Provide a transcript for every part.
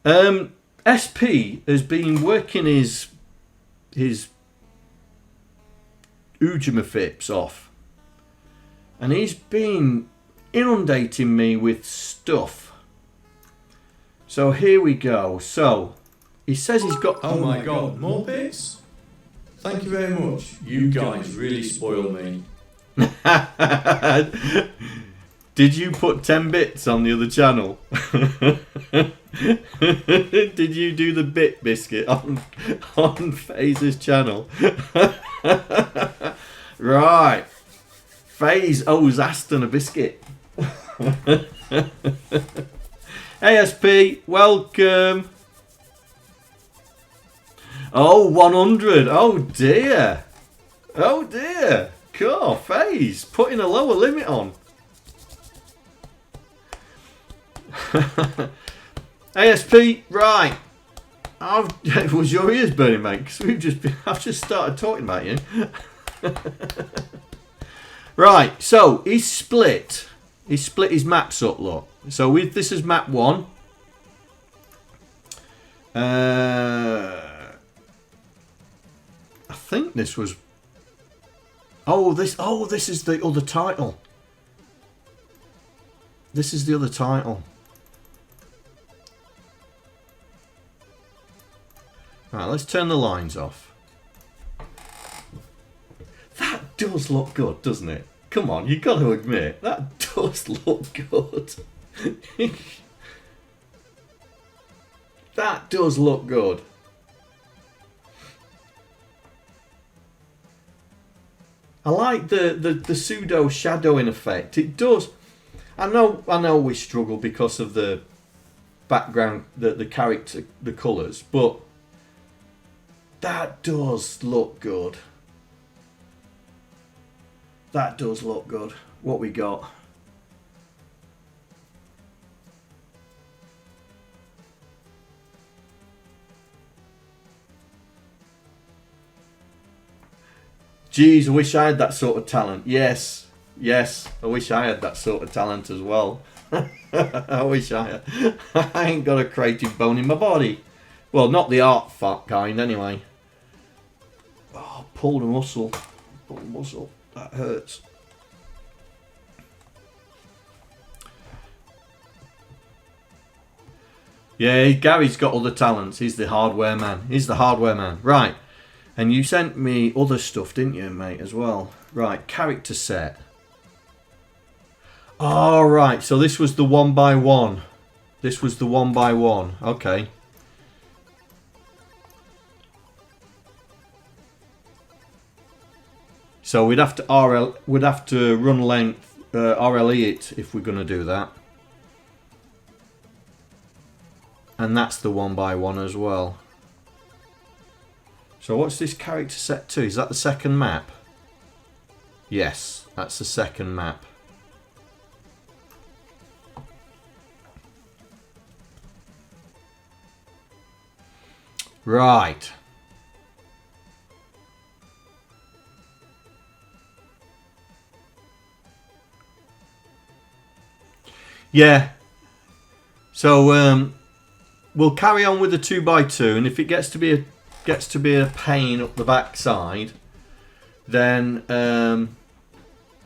SP has been working his Ujima off, and he's been inundating me with stuff. So here we go. So he says he's got... Oh my god, more bits? Thank you very much. You guys really spoil me. Did you put 10 bits on the other channel? Did you do the bit biscuit on FaZe's channel? Right. FaZe owes Aston a biscuit. ASP, welcome. Oh, 100. Oh dear. Oh dear. Cool. FaZe putting a lower limit on. ASP, right. Was your ears burning, mate? Because I've just started talking about you. Right, so he's split. He's split his maps up, look. So this is map 1. I think this was... this is the other title. This is the other title. Right, let's turn the lines off. That does look good, doesn't it? Come on, you've got to admit, that does look good. That does look good. I like the pseudo shadowing effect. It does. I know we struggle because of the background, the character, the colours, but that does look good. That does look good. What we got? Geez, I wish I had that sort of talent. Yes, I wish I had that sort of talent as well. I wish I had. I ain't got a creative bone in my body. Well, not the art kind anyway. Oh, pull the muscle. Pull the muscle. That hurts. Yeah, Gary's got other talents. He's the hardware man. He's the hardware man. Right. And you sent me other stuff, didn't you, mate, as well? Right, character set. Oh, right. So this was the 1x1. This was the 1x1. Okay. So we'd have to run length RLE it if we're going to do that. And that's the 1x1 as well. So what's this character set to? Is that the second map? Yes, that's the second map. Right. Yeah. So we'll carry on with the 2x2, and if it gets to be a pain up the backside, then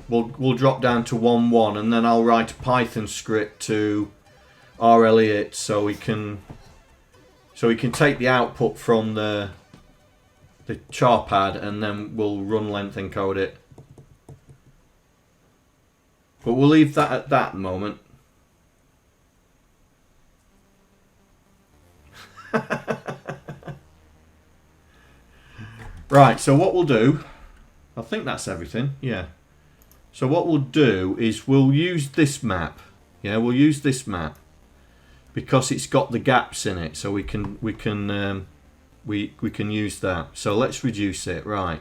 we'll drop down to 1.1, and then I'll write a Python script to RLE it so we can take the output from the char pad, and then we'll run length encode it. But we'll leave that at that moment. Right, so what we'll do, I think that's everything, yeah. So what we'll do is we'll use this map. Yeah, we'll use this map because it's got the gaps in it, so we can use that. So let's reduce it, right.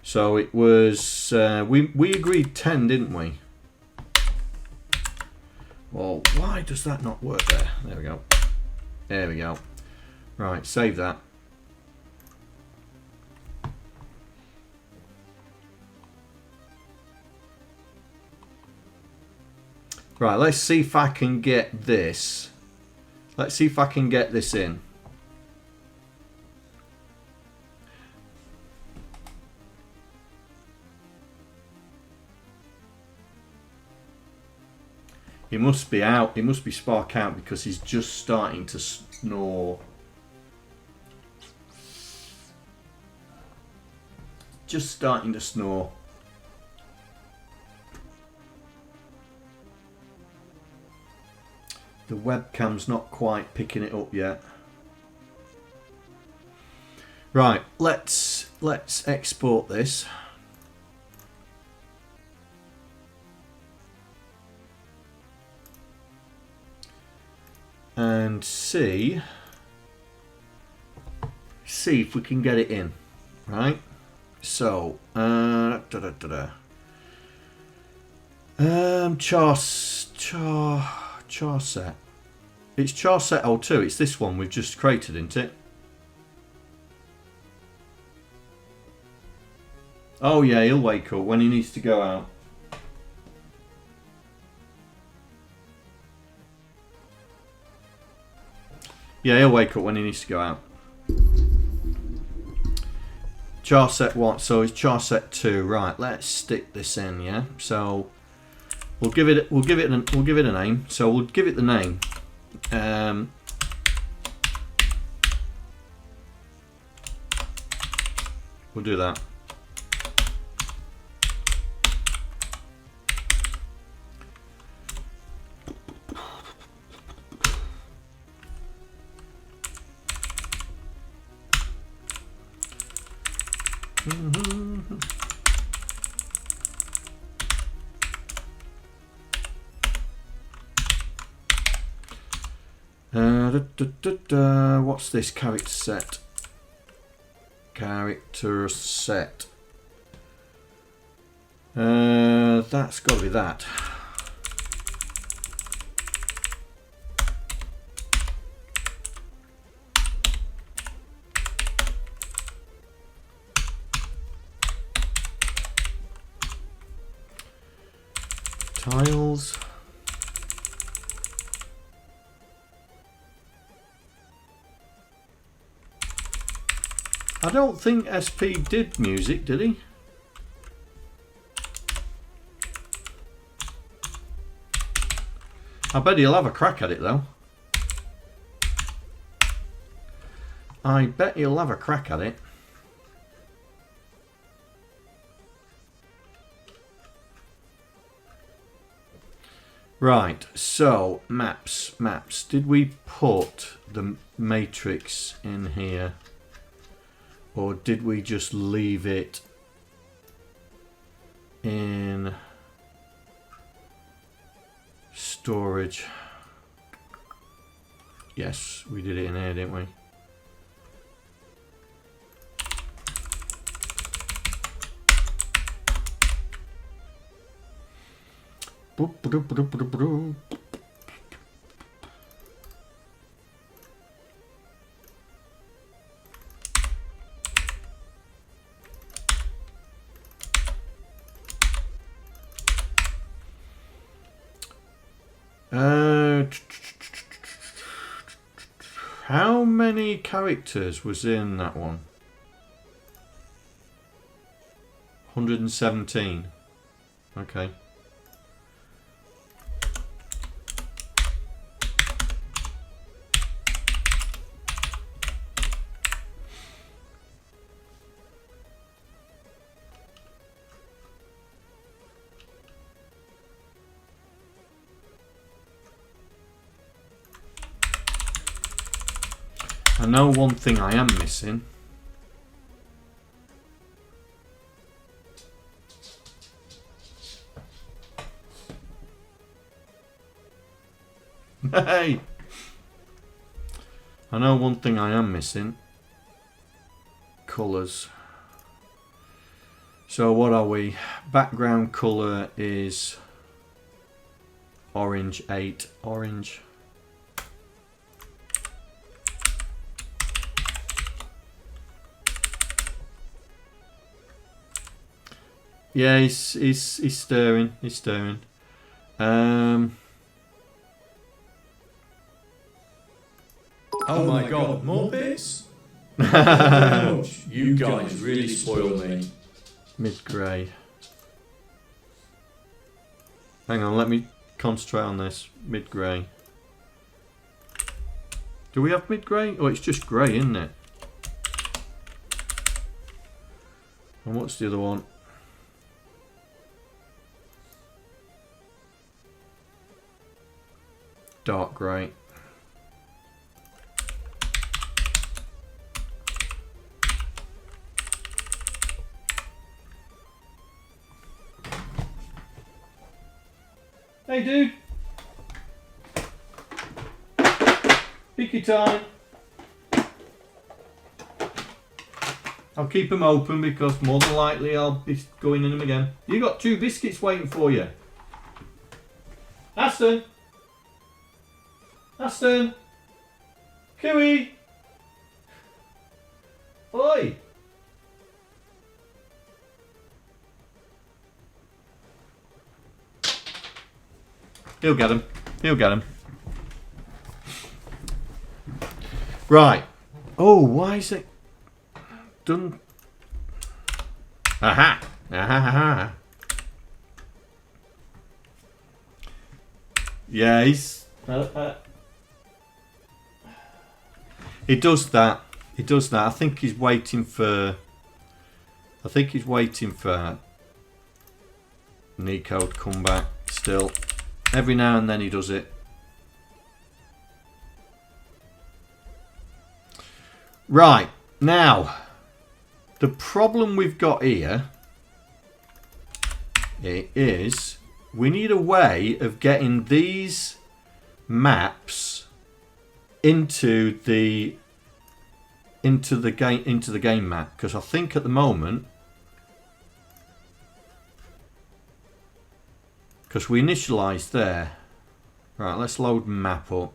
So it was we agreed 10, didn't we? Well, why does that not work there? There we go. There we go. Right, save that. Right, let's see if I can get this Let's see if I can get this in. He must be out. He must be spark out because he's just starting to snore. Just starting to snore. The webcam's not quite picking it up yet. Right, let's export this. And see if we can get it in, right? So, char set. It's char set 02. It's this one we've just created, isn't it? Oh yeah, he'll wake up when he needs to go out. Yeah, he'll wake up when he needs to go out. Char set 1, so it's char set 2. Right, let's stick this in, yeah. So we'll give it a name. So we'll give it the name. We'll do that. What's this character set? Character set. That's got to be that. Tiles. I don't think SP did music, did he? I bet he'll have a crack at it though. I bet he'll have a crack at it. Right, so maps. Did we put the matrix in here? Or did we just leave it in storage? Yes, we did it in here, didn't we? How many characters was in that one? 117. Okay. I know one thing I am missing. Hey! I know one thing I am missing. Colours. So what are we? Background colour is orange 8. Orange. Yeah, he's stirring. He's stirring. Oh my god, more bits? Thank you very much. You guys really spoil me. Mid-grey. Hang on, let me concentrate on this. Mid-grey. Do we have mid-grey? Oh, it's just grey, isn't it? And what's the other one? Dark grey. Hey dude! Picky time! I'll keep them open because more than likely I'll be going in them again. You got 2 biscuits waiting for you. Aston! Aston! Kiwi! Oi! He'll get him. He'll get him. Right. Oh, why is it done? Aha! Aha! Yeah, he's. He does that. He does that. I think he's waiting for. Nico to come back still. Every now and then he does it. Right, now, the problem we've got here is we need a way of getting these maps into the game map, because I think at the moment, because we initialized there. Right, let's load map up.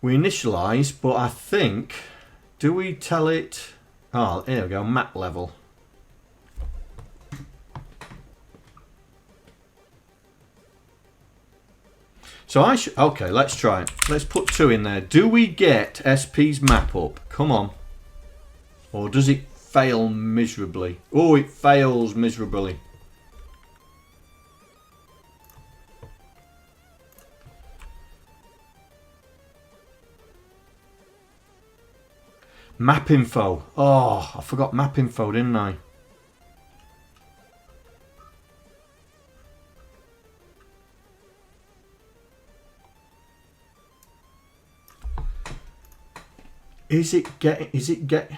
We initialize, but I think, do we tell it? Oh, here we go, map level. So I should, okay, let's try it. Let's put 2 in there. Do we get SP's map up? Come on. Or does it fail miserably? Oh, it fails miserably. Map info. Oh, I forgot map info, didn't I? Is it get?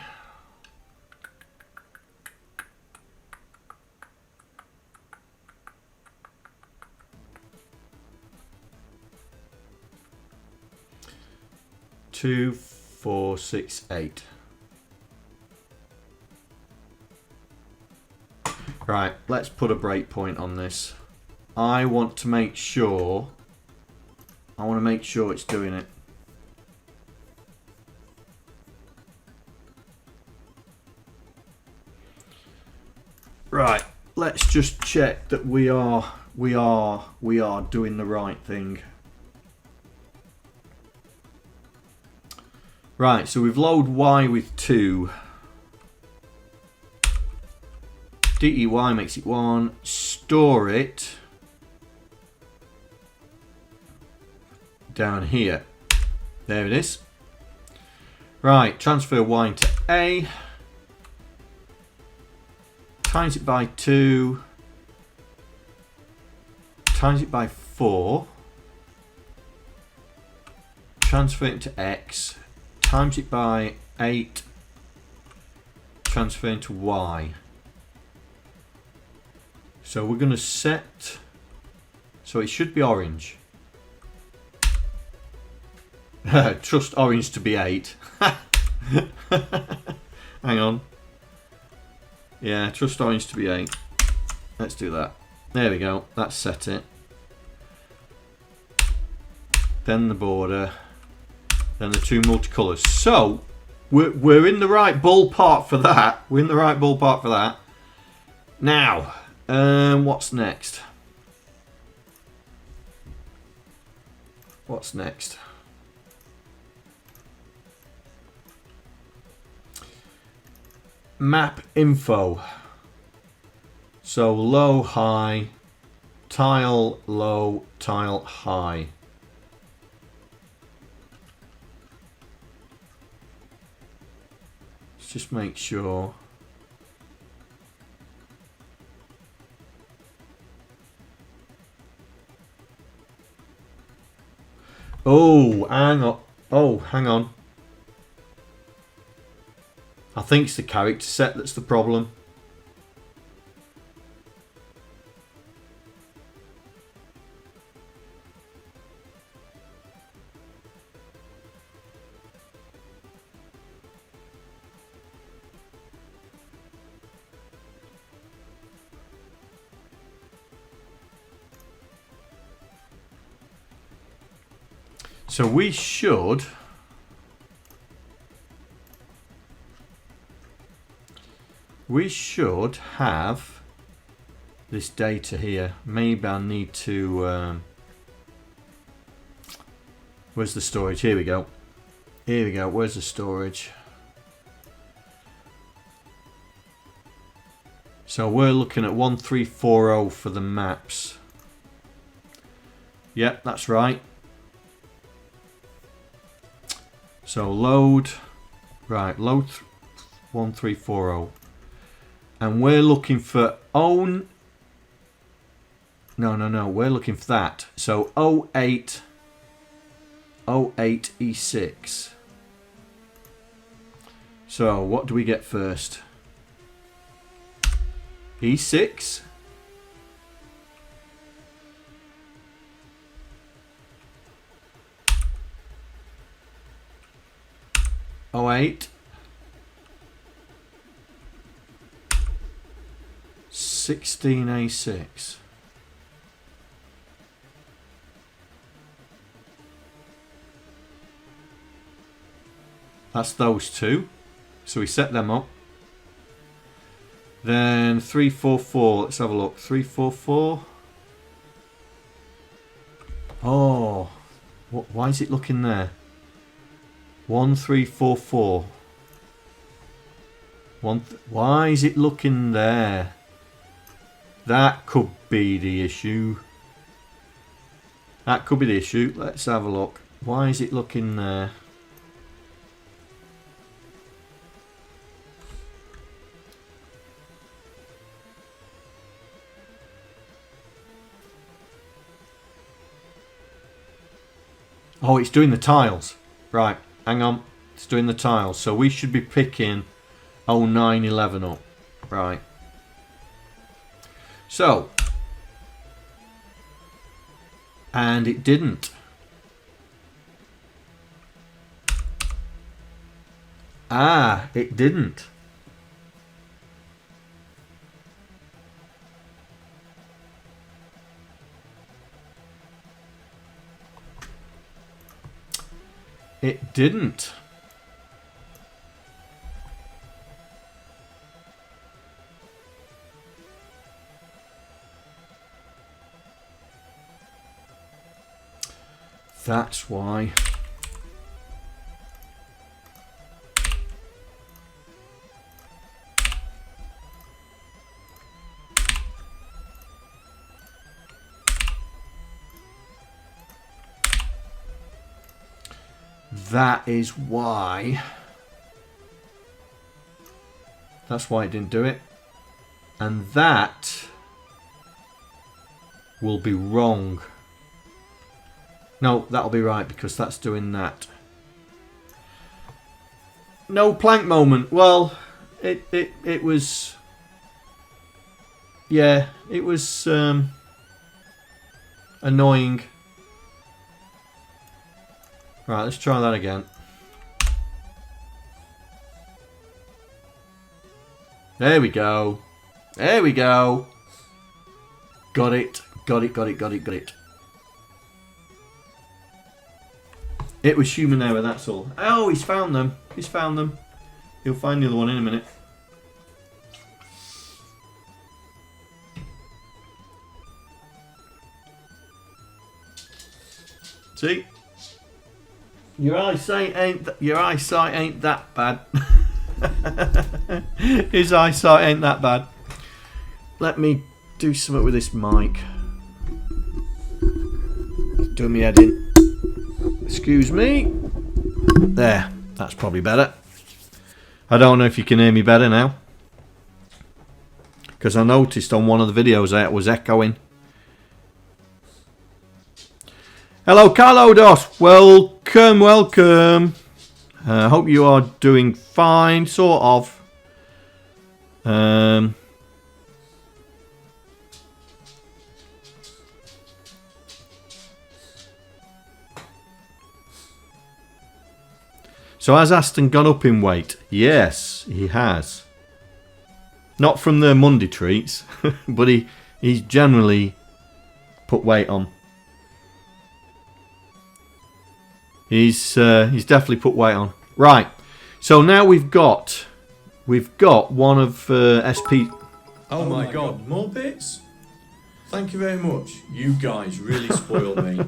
Two, 4, 6, 8. Right, let's put a breakpoint on this. I want to make sure it's doing it. Right, let's just check that we are doing the right thing. Right, so we've loaded Y with 2. DEY makes it 1. Store it down here. There it is. Right, transfer Y into A. Times it by 2. Times it by 4. Transfer it into X. Times it by 8. Transfer into Y. So we're going to set, so it should be orange. Trust orange to be 8. Hang on. Yeah, trust orange to be 8. Let's do that. There we go. That's set it. Then the border. Then the 2 multicolours. So we're in the right ballpark for that. We're in the right ballpark for that. Now, what's next? What's next? map info. So low, high, tile, low, tile, high. Let's just make sure. Oh, hang on. Oh, hang on. I think it's the character set that's the problem. So we should have this data here. Maybe I need to where's the storage? Here we go. Here we go. Where's the storage? So we're looking at 1340 for the maps. Yep, that's right. So load, right, load 1340. And we're looking for own, no, we're looking for that. So 08 E6. So what do we get first? E6. Oh, 08. 16A6. That's those two. So we set them up. Then 344. Let's have a look. 344. Oh, why is it looking there? 1344. Why is it looking there? That could be the issue. That could be the issue. Let's have a look. Why is it looking there? Oh, it's doing the tiles. Right, hang on. It's doing the tiles. So we should be picking 0911 up. Right. So. And it didn't. Ah, it didn't. It didn't. That's why. That is why. That's why it didn't do it. And that will be wrong. No, that'll be right because that's doing that. No plank moment. Well, it was. Yeah, it was annoying. Right, let's try that again. There we go. There we go. Got it. Got it, got it, got it, got it. It was human error, that's all. Oh, he's found them. He's found them. He'll find the other one in a minute. See? Your eyesight ain't that bad. His eyesight ain't that bad. Let me do something with this mic. Do me head in. Excuse me. There. That's probably better. I don't know if you can hear me better now. Because I noticed on one of the videos that it was echoing. Hello, Carlodos. Welcome, welcome. I hope you are doing fine, sort of. So has Aston gone up in weight? Yes, he has. Not from the Monday treats, but he's generally put weight on. He's definitely put weight on. Right. So now we've got one of SP. Oh my God, more bits? Thank you very much. You guys really spoil me.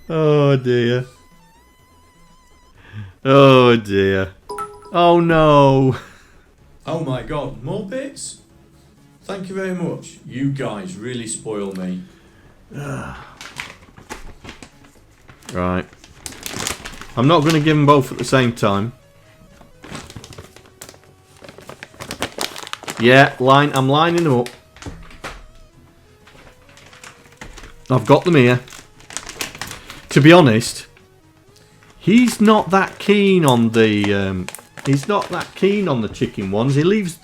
Oh dear. Oh dear. Oh no. Oh my God, more bits? Thank you very much. You guys really spoil me. Right. I'm not going to give them both at the same time. Yeah, I'm lining them up. I've got them here. To be honest, he's not that keen on the chicken ones. He leaves.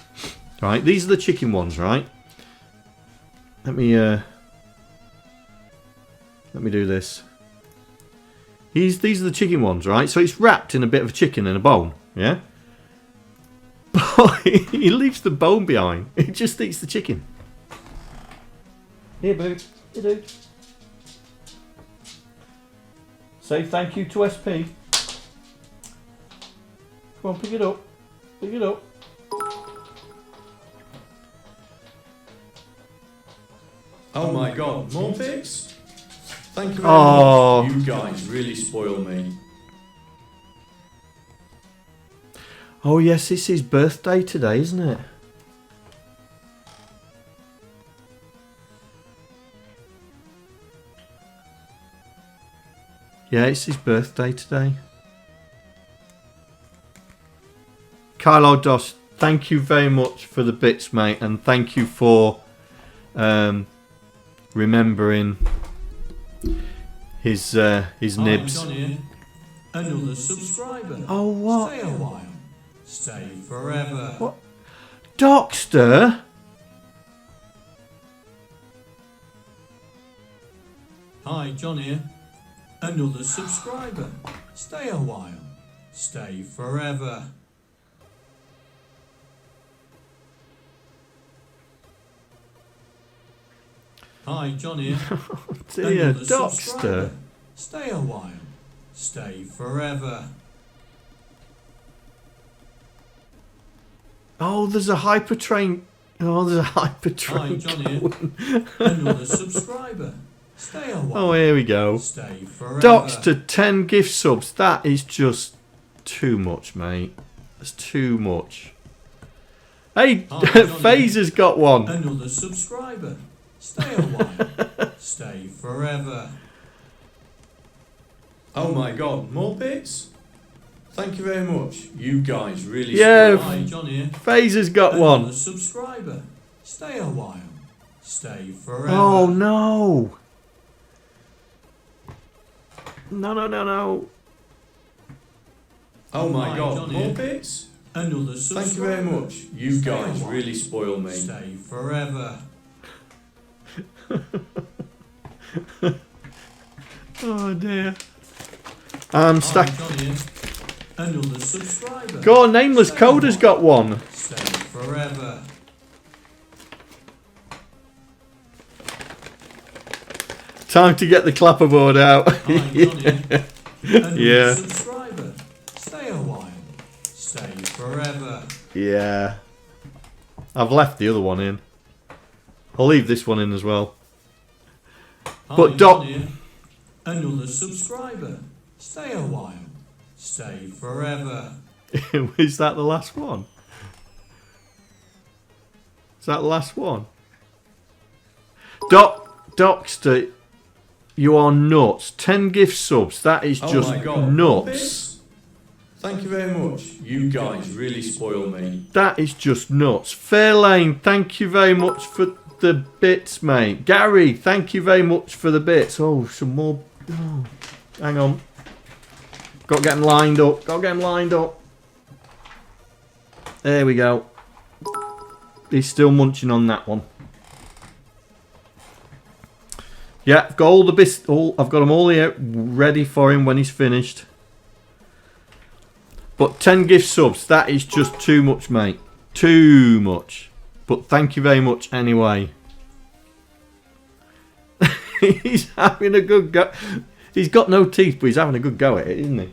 Right, these are the chicken ones, right? Let me do this. These are the chicken ones, right? So it's wrapped in a bit of chicken and a bone, yeah? But he leaves the bone behind. He just eats the chicken. Here, boo. Here, dude. Say thank you to SP. Come on, pick it up. Pick it up. Oh my God, more bits? Thank you very much. You guys really spoil me. Oh yes, it's his birthday today, isn't it? Yeah, it's his birthday today. Carlo Dos, thank you very much for the bits, mate, and thank you for remembering his nibs. Another subscriber. Oh what? Stay a while. Stay forever. What? Docster? Hi, John here. Another subscriber. Stay a while. Stay forever. Hi, John here. Oh dear, Another Docster. subscriber. Stay a while. Stay forever. Oh, there's a hypertrain. Oh, there's a hypertrain. Hi, John here. Another subscriber. Stay a while. Oh, here we go. Stay forever. Docster, 10 gift subs. That is just too much, mate. That's too much. Hey, Phaser's got one. Another subscriber. Stay a while. Stay forever. Oh my God, more bits? Thank you very much. You guys really Yeah, Hi, John here. Phaser's got Another one. subscriber. Stay a while. Stay forever. Oh no. No. Oh my Hi, God, John more here. bits? Another subscriber. Thank you very much. You Stay guys a while. really spoil me. Stay forever. Oh dear. I'm stuck. Hi, John here. Another subscriber. Go on, Nameless Stay a Coder's while. got one. Stay forever. Time to get the clapperboard out. Hi, John here. Another Yeah. subscriber. Stay a while. Stay forever. Yeah. I've left the other one in. I'll leave this one in as well. Hi, But Doc- John here. Another subscriber. Stay a while. stay forever. Is that the last one? Is that the last one? Docster, you are nuts. 10 gift subs. That is just my God, nuts. Thank you very much. You guys really spoil me. That is just nuts. FaiRLane, thank you very much for the bits, mate. Gary, thank you very much for the bits. Oh, some more. Oh, hang on. Got to get them lined up. Got to get them lined up. There we go. He's still munching on that one. Yeah, I've got all the bits. I've got them all here ready for him when he's finished. But 10 gift subs, that is just too much, mate. Too much. But thank you very much anyway. He's having a good go. He's got no teeth, but he's having a good go at it, isn't he?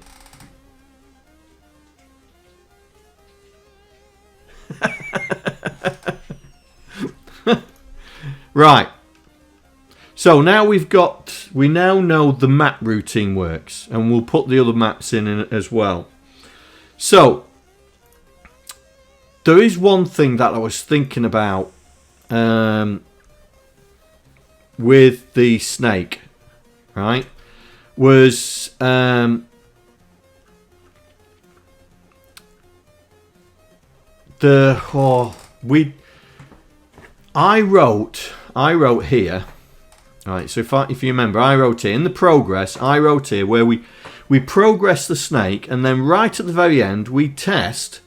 Right. So now we now know the map routine works, and we'll put the other maps in as well. So there is one thing that I was thinking about with the snake, right? Was I wrote here. Right, so if you remember, I wrote here in the progress. I wrote here where we progress the snake, and then right at the very end we test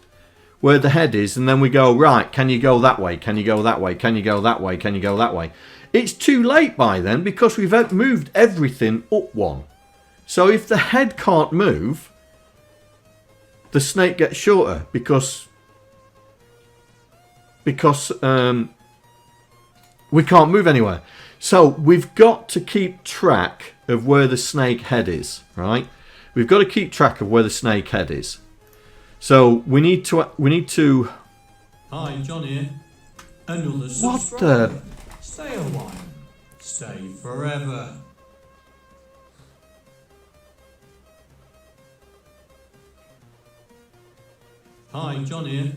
where the head is, and then we go, right, can you go that way? Can you go that way? Can you go that way? Can you go that way? It's too late by then because we've moved everything up one. So if the head can't move, the snake gets shorter because we can't move anywhere. So we've got to keep track of where the snake head is, right? We've got to keep track of where the snake head is. So we need to. Hi, John here. Another What subscriber. the? Stay a while. Stay forever. Hi, John here.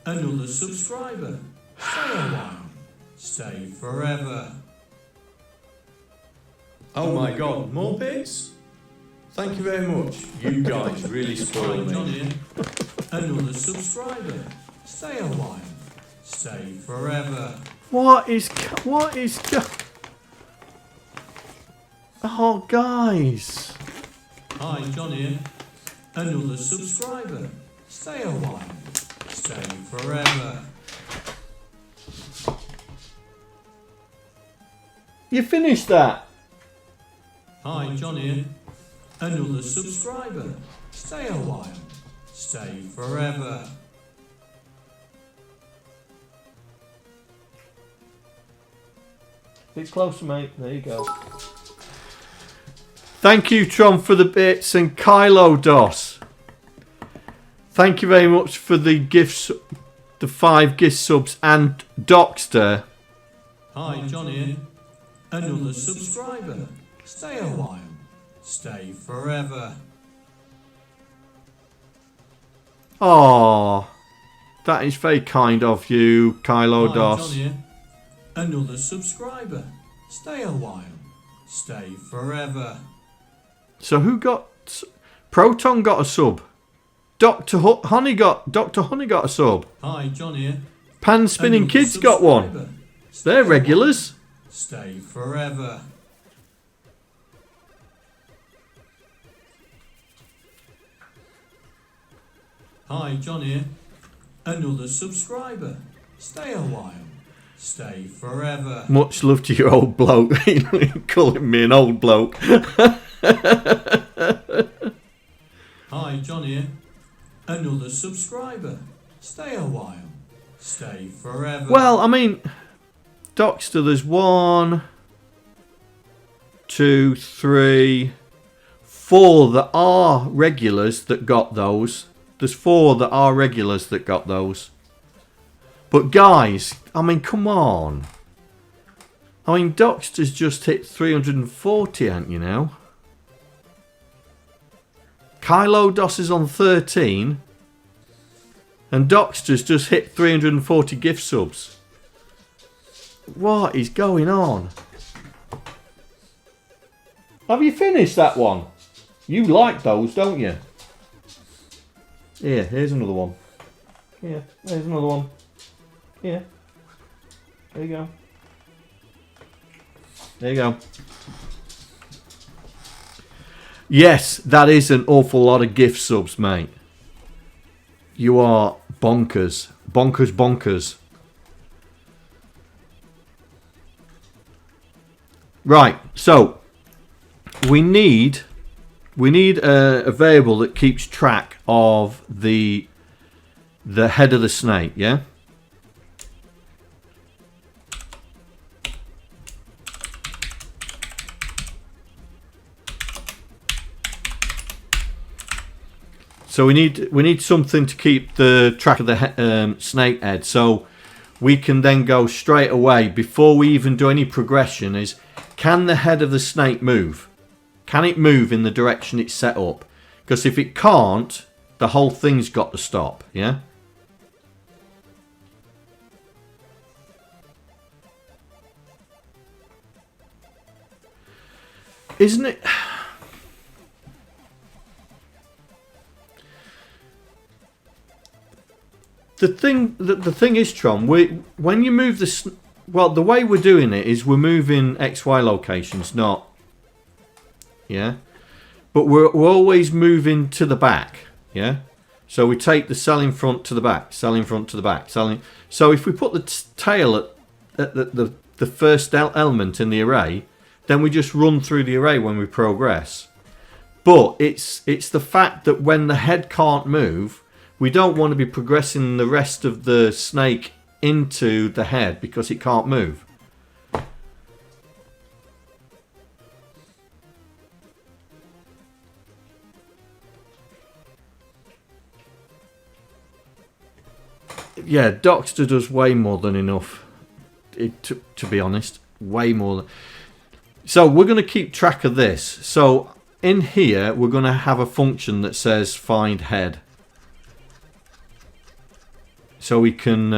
Another subscriber. Stay a while. Stay forever. Oh my God, more bits? Thank you very much. You guys really spoil Hi, John me. here. Another subscriber. Stay a while. Stay forever. What is? Oh, guys. Hi, John here. Another subscriber. Stay a while. Stay forever. You finished that? Hi, John here. Another subscriber. Stay a while. Stay forever. It's closer, mate. There you go. Thank you, Tron, for the bits, and Kylo Dos. Thank you very much for the gifts, the 5 gift subs, and Docster. Hi, John here. Another subscriber. Stay a while. Stay forever. Oh, that is very kind of you, Kylo Hi, Dos. John here. Another subscriber. Stay a while. Stay forever. So who got? Proton got a sub. Dr. Honey got a sub. Hi, John here. Pan Spinning Another Kids got one. subscriber. They're regulars. Stay forever. Hi, John here. Another subscriber. Stay a while. Stay forever. Much love to you, old bloke. Calling me an old bloke. Hi, John here. Another subscriber. Stay a while. Stay forever. Well, I mean, Docster, there's 1, 2, 3, 4 that are regulars that got those. There's 4 that are regulars that got those. But guys, I mean, come on. I mean, Docster's just hit 340, ain't you now? Kylo Dos is on 13. And Docster's just hit 340 gift subs. What is going on? Have you finished that one? You like those, don't you? Here, here's another one. Here, there's another one. Here. There you go. There you go. Yes, that is an awful lot of gift subs, mate. You are bonkers. Bonkers, bonkers. Right, so we need a variable that keeps track of the head of the snake, yeah? So we need something to keep the track of the snake head. So we can then go straight away before we even do any progression. Is can the head of the snake move? Can it move in the direction it's set up? Because if it can't, the whole thing's got to stop. Yeah. Isn't it? The thing is, Tron, when you move the way we're doing it is we're moving XY locations, not, yeah, but we're always moving to the back, yeah. So we take the cell in front to the back, cell in front to the back, cell. So if we put the tail at the first element in the array, then we just run through the array when we progress. But it's the fact that when the head can't move, we don't want to be progressing the rest of the snake into the head because it can't move. Yeah, Docster does way more than enough. To be honest, way more than. So we're going to keep track of this. So in here, we're going to have a function that says find head. So we can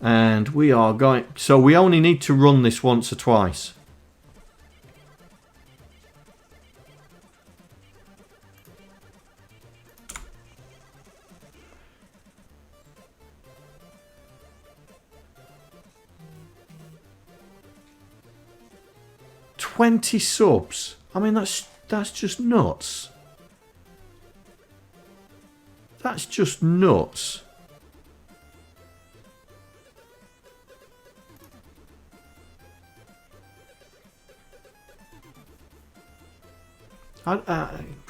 and we are going, so we only need to run this once or twice. $20 subs. I mean, that's just nuts. That's just nuts.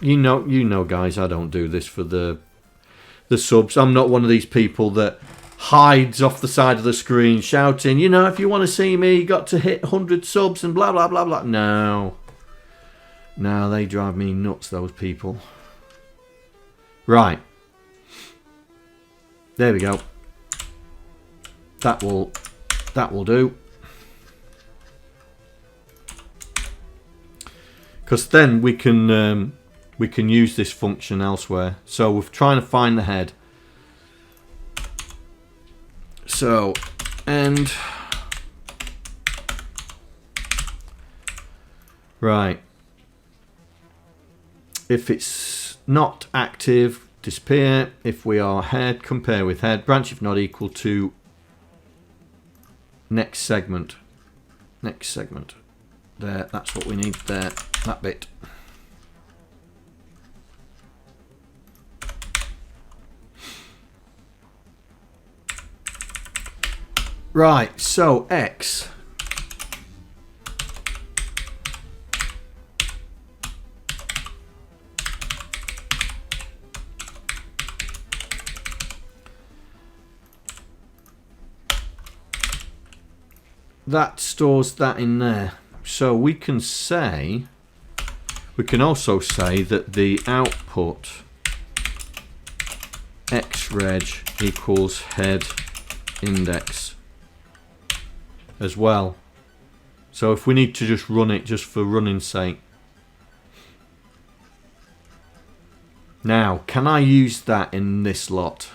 You know, guys, I don't do this for the subs. I'm not one of these people that hides off the side of the screen shouting, you know, if you want to see me, you got to hit 100 subs and blah, blah, blah, blah. No, they drive me nuts, those people. Right. There we go. That will do. Because then we can use this function elsewhere. So we're trying to find the head. So, and right, if it's not active, disappear. If we are head, compare with head. Branch if not equal to next segment. Next segment. There, that's what we need there. That bit. Right, so X. That stores that in there. So we can say, we can also say that the output xreg equals head index. as well. So if we need to just run it just for running's sake. Now, can I use that in this lot?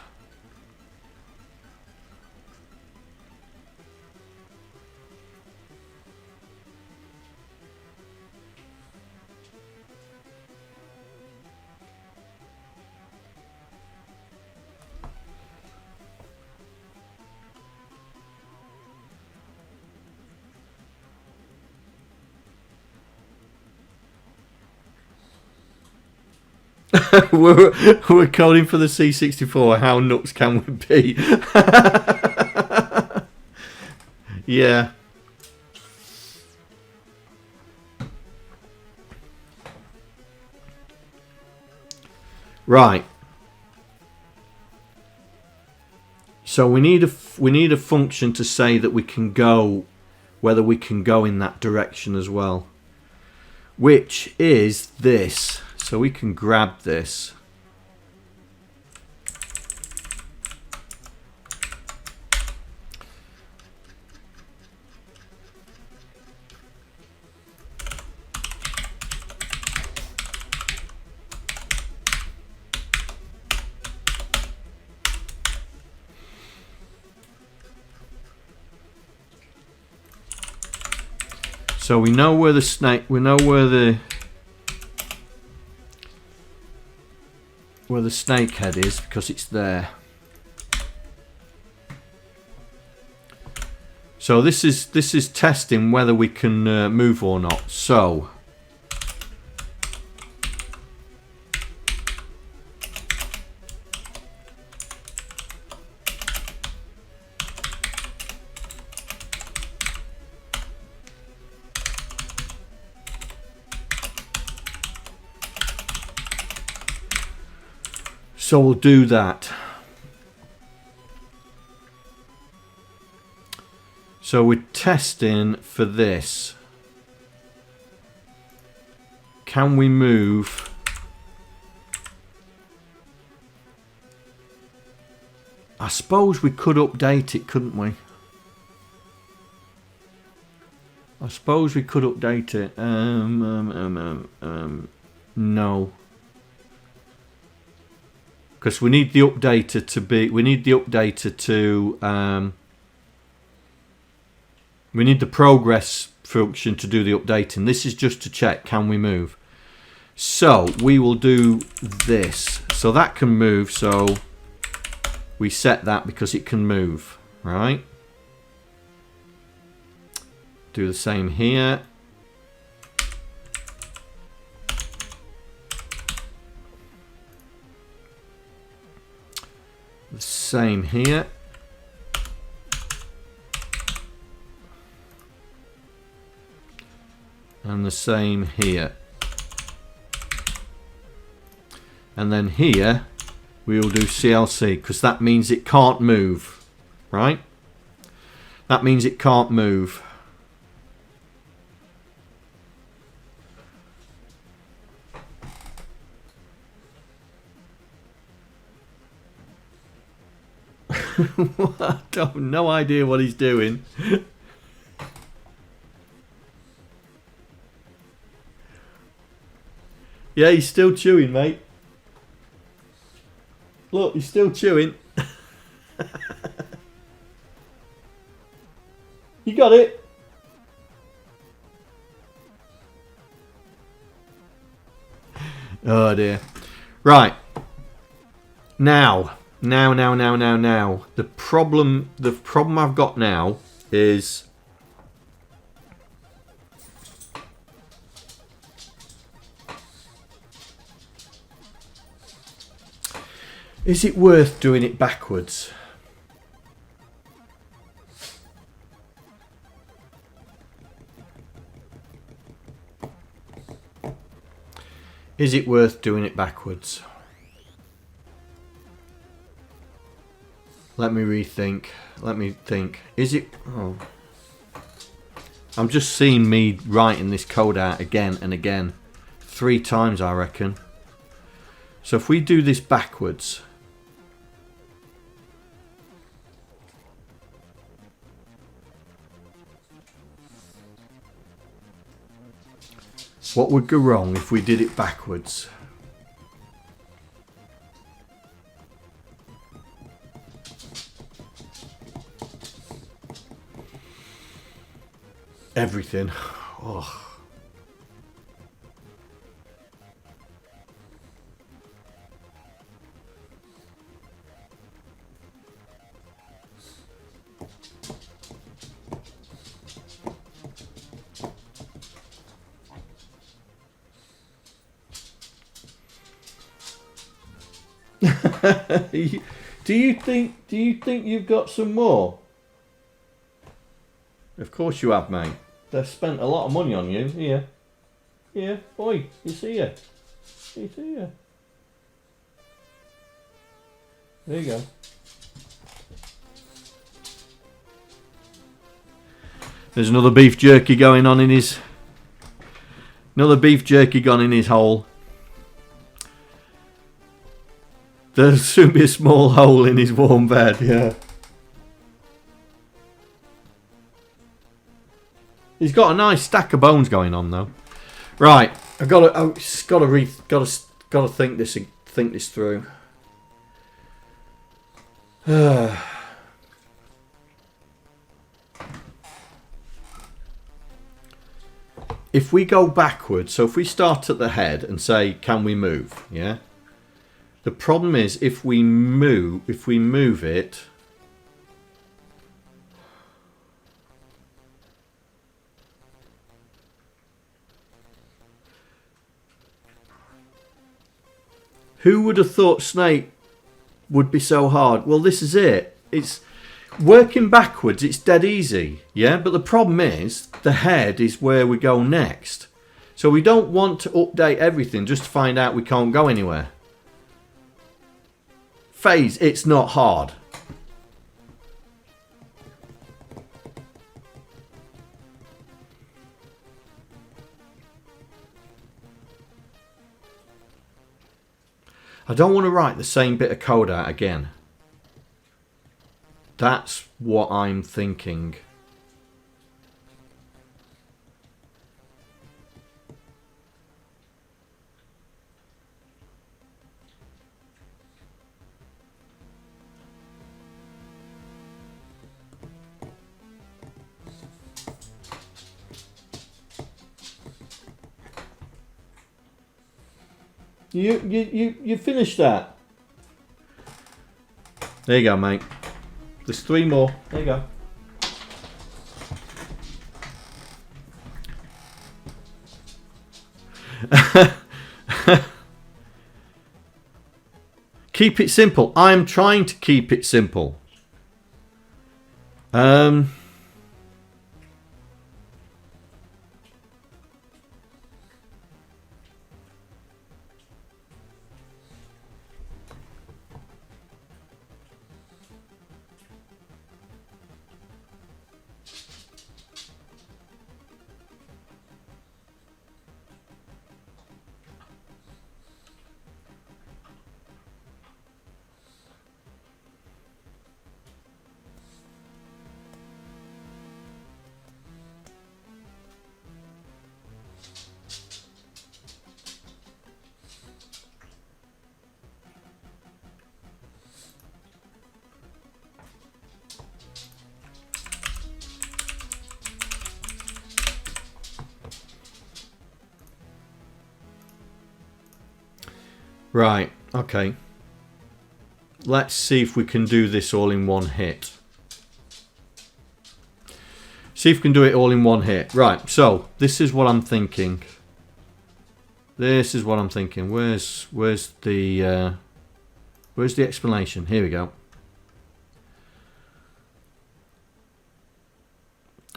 we're coding for the C64. How nuts can we be? Yeah. Right. So we need a function to say that we can go, whether we can go in that direction as well, which is this. So we can grab this. So we know where the snake, we know where the snake head is because it's there. So this is testing whether we can move or not. So we'll do that. So we're testing for this. Can we move? I suppose we could update it, couldn't we? I suppose we could update it. No. Because we need the updater to be, we need the updater to, we need the progress function to do the updating. This is just to check, can we move? So we will do this. So that can move, so we set that because it can move, right? Do the same here. The same here. And the same here. And then here we will do CLC because that means it can't move, right? That means it can't move. I have no idea what he's doing. Yeah, he's still chewing, mate. Look, he's still chewing. You got it? Oh dear. Right. Now. The problem I've got now is it worth doing it backwards? Is it worth doing it backwards? Let me rethink. Let me think. Is it... Oh. I'm just seeing me writing this code out again and again. 3 times, I reckon. So if we do this backwards... What would go wrong if we did it backwards? Everything. Oh. Do you think you've got some more? Of course you have, mate. They've spent a lot of money on you. Here. Here. Oi, you see ya. You see ya. There you go. There's another beef jerky going on in his... Another beef jerky gone in his hole. There'll soon be a small hole in his warm bed, yeah. He's got a nice stack of bones going on though. Right, I've got to think this through. If we go backwards, so if we start at the head and say, can we move? Yeah. The problem is if we move it, who would have thought Snake would be so hard? Well, this is it. It's working backwards. It's dead easy. Yeah. But the problem is the head is where we go next. So we don't want to update everything just to find out we can't go anywhere. Phase, it's not hard. I don't want to write the same bit of code out again. That's what I'm thinking. You finished that. There you go, mate. There's 3 more. There you go. Keep it simple. I'm trying to keep it simple. Right, okay. Let's see if we can do this all in one hit. See if we can do it all in one hit. Right, so this is what I'm thinking. This is what I'm thinking. Where's the explanation? Here we go.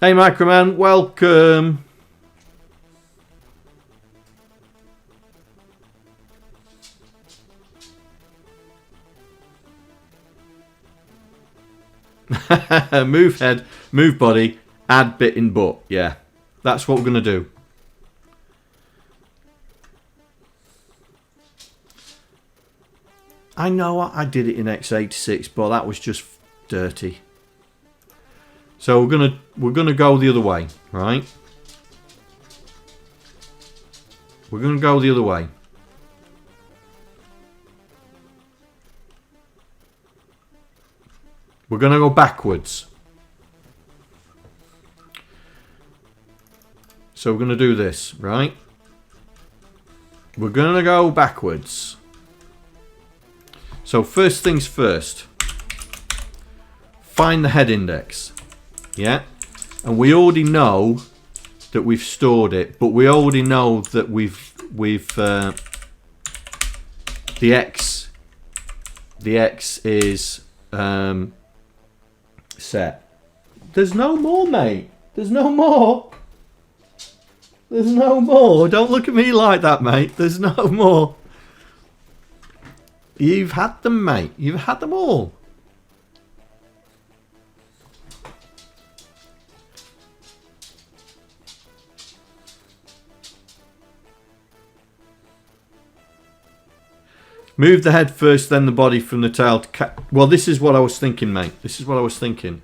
Hey Mikroman, welcome. Move head, move body, add bit in butt. Yeah, that's what we're going to do. I know I did it in x86, but that was just dirty. So we're gonna go the other way, right? We're going to go the other way. We're going to go backwards. So we're going to do this, right? We're going to go backwards. So first things first. Find the head index. Yeah? And we already know that we've stored it, but we already know that we've the X is set. There's no more, mate. There's no more. There's no more. Don't look at me like that, mate. There's no more. You've had them, mate. You've had them all. Move the head first, then the body from the tail to well, this is what I was thinking, mate. This is what I was thinking.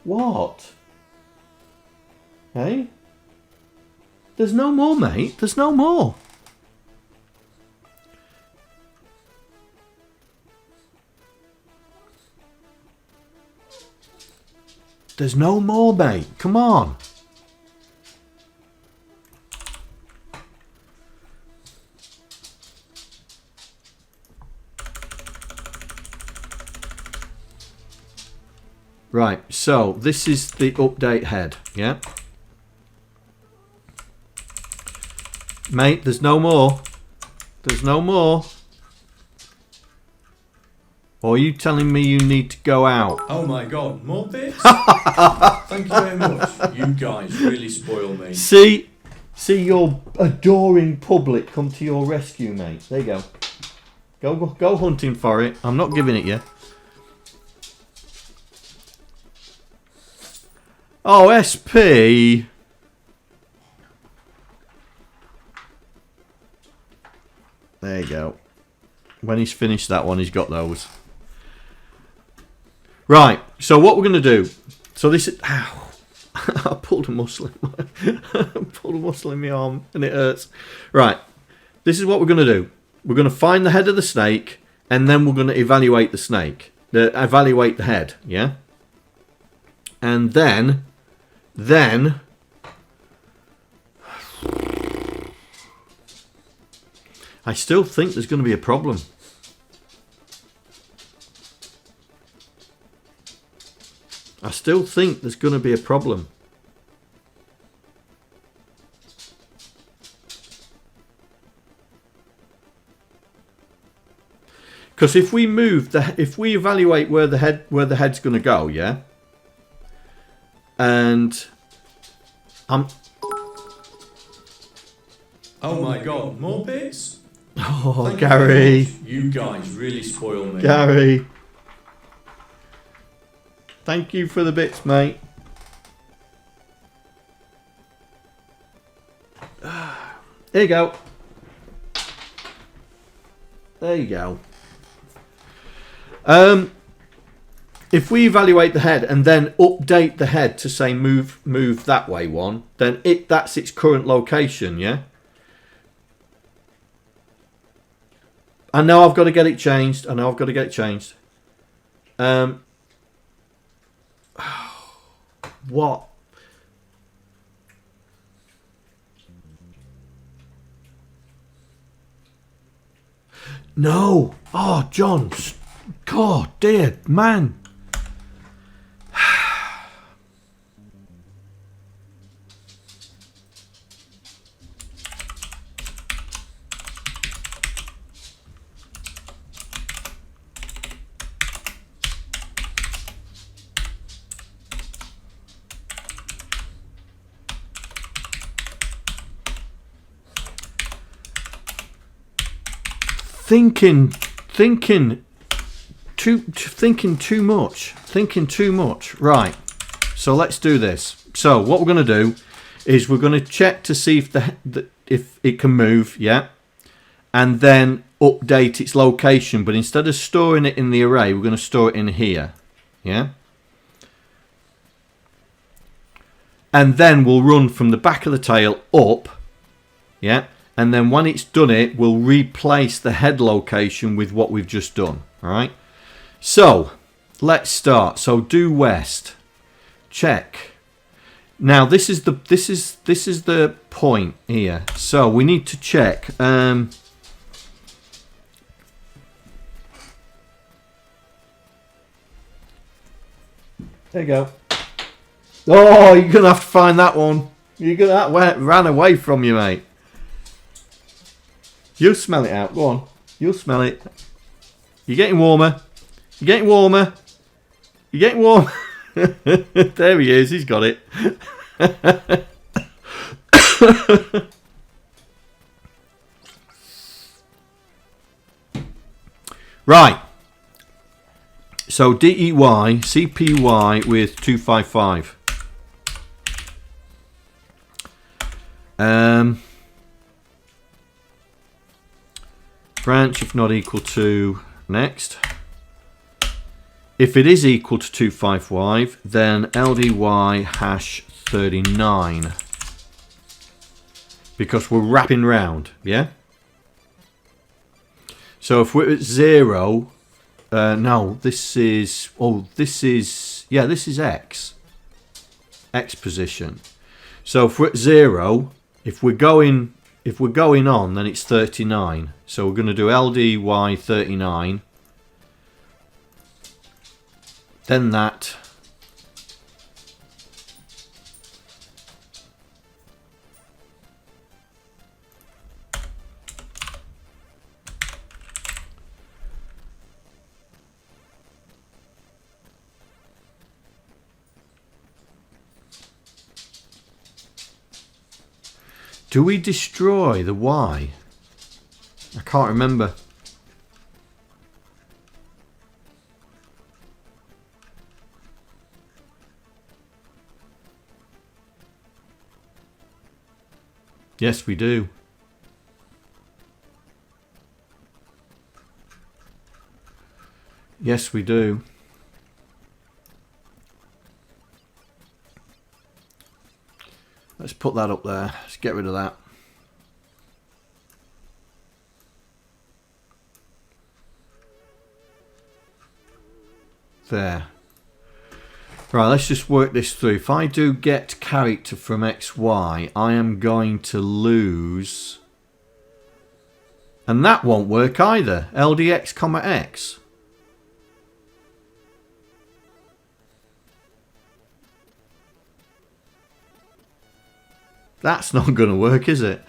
What? Hey? There's no more, mate. There's no more. There's no more, mate. Come on. Right, so this is the update head, yeah? Mate, there's no more. There's no more. Or are you telling me you need to go out? Oh my god, more bits? Thank you very much. You guys really spoil me. See your adoring public come to your rescue, mate. There you go. Go hunting for it. I'm not giving it you. Oh, SP. There you go. When he's finished that one, he's got those. Right, so what we're going to do. So this is... Ow. I pulled a muscle in my arm and it hurts. Right, this is what we're going to do. We're going to find the head of the snake and then we're going to evaluate the snake. Evaluate the head, yeah? And then... I still think there's going to be a problem. I still think there's going to be a problem. Because if we evaluate where the head's going to go, yeah, and oh my god, more bits? Oh, Thank Gary. You guys really spoil me. Gary. Thank you for the bits, mate. There you go. There you go. If we evaluate the head and then update the head to say move that way one, then that's its current location, yeah? I know I've got to get it changed. What? No. Oh, John. God, dear man. Thinking too much. Right. So let's do this. So what we're going to do is we're going to check to see if it can move, yeah, and then update its location. But instead of storing it in the array, we're going to store it in here, yeah. And then we'll run from the back of the tail up, yeah, and then when it's done it, we'll replace the head location with what we've just done. All right. So let's start. So due west. Check. Now this is the point here. So we need to check. There you go. Oh, you're gonna have to find that one. That ran away from you, mate. You smell it out. Go on. You'll smell it. You're getting warmer. You're getting warmer. You're getting warm. There he is. He's got it. Right. So DEY, CPY with 255. Branch if not equal to next. If it is equal to 255, then LDY hash 39. Because we're wrapping round, yeah? So if we're at 0, no, this is, this is X. X position. So if we're at 0, if we're going on, then it's 39. So we're going to do LDY 39. Then that. Do we destroy the Y? I can't remember. Yes, we do. Yes, we do. Let's put that up there. Let's get rid of that. There. Right, let's just work this through. If I do get character from XY, I am going to lose. And that won't work either. LDX, comma X. That's not going to work, is it?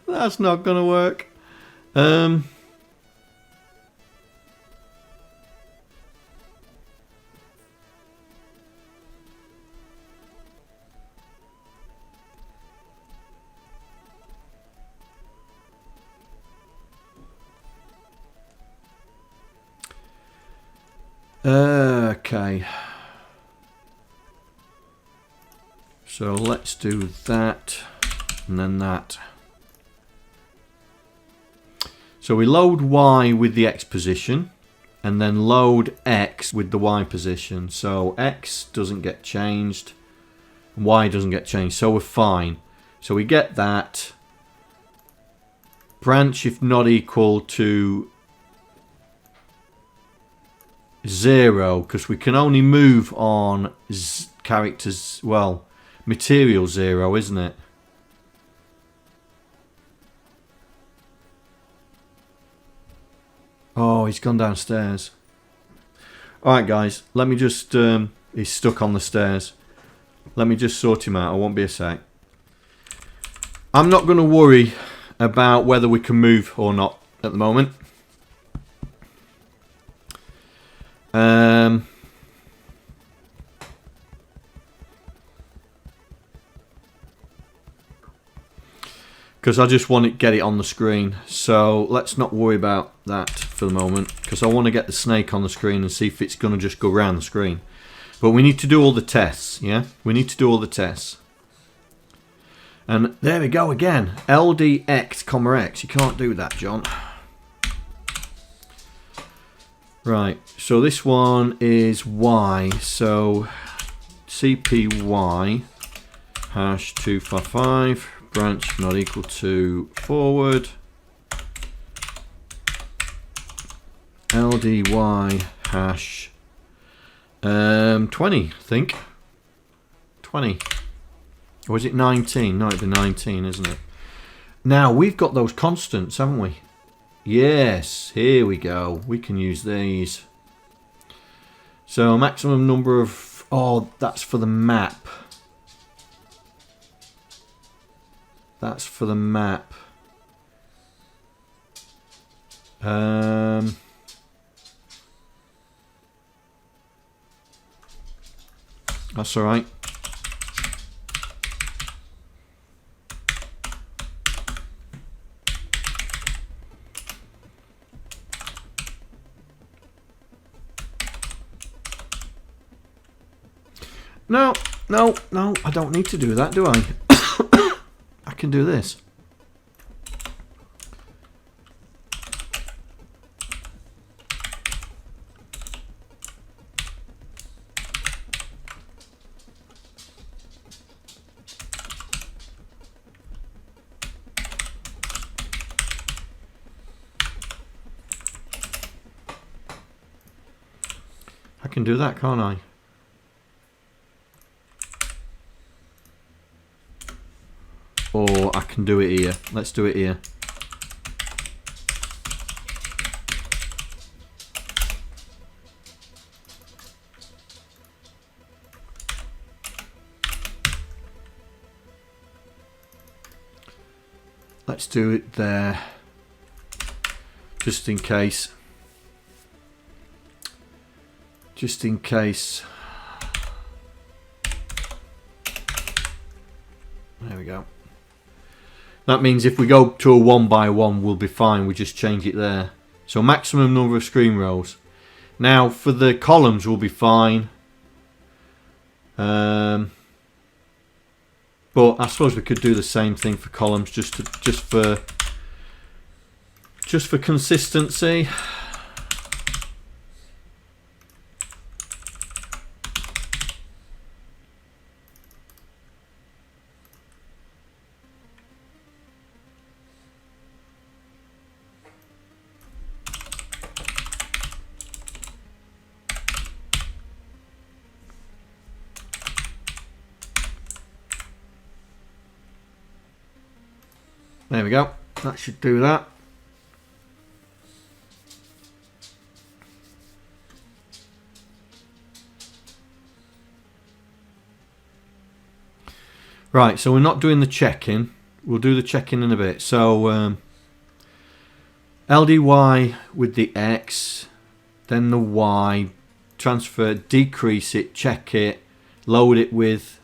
That's not going to work. Okay. So let's do that and then that. So we load Y with the X position and then load X with the Y position. So X doesn't get changed, Y doesn't get changed, so we're fine. So we get that. Branch if not equal to 0, because we can only move on characters, well, material 0, isn't it? Oh, he's gone downstairs. Alright guys, let me just, he's stuck on the stairs. Let me just sort him out, I won't be a sec. I'm not going to worry about whether we can move or not at the moment. Because I just want to get it on the screen, so let's not worry about that for the moment, because I want to get the snake on the screen and see if it's going to just go around the screen. But we need to do all the tests, yeah? We need to do all the tests. And there we go again, LDX, comma X. You can't do that, John. Right, so this one is Y, so CPY hash 255 branch not equal to forward LDY hash 20, I think. 20. Or is it 19? No, it'd be 19, isn't it? Now, we've got those constants, haven't we? Yes, here we go. We can use these. So, maximum number of... Oh, that's for the map. That's for the map. That's all right. No, no, no, I don't need to do that, do I? I can do this. I can do that, can't I? Or I can do it here. Let's do it here. Let's do it there. Just in case. Just in case. There we go. That means if we go to a 1 by 1, we'll be fine. We just change it there. So maximum number of screen rows. Now for the columns, we'll be fine. But I suppose we could do the same thing for columns, just for consistency. There we go. That should do that. Right, so we're not doing the check-in. We'll do the check-in in a bit. So LDY with the X, then the Y, transfer, decrease it, check it, load it with,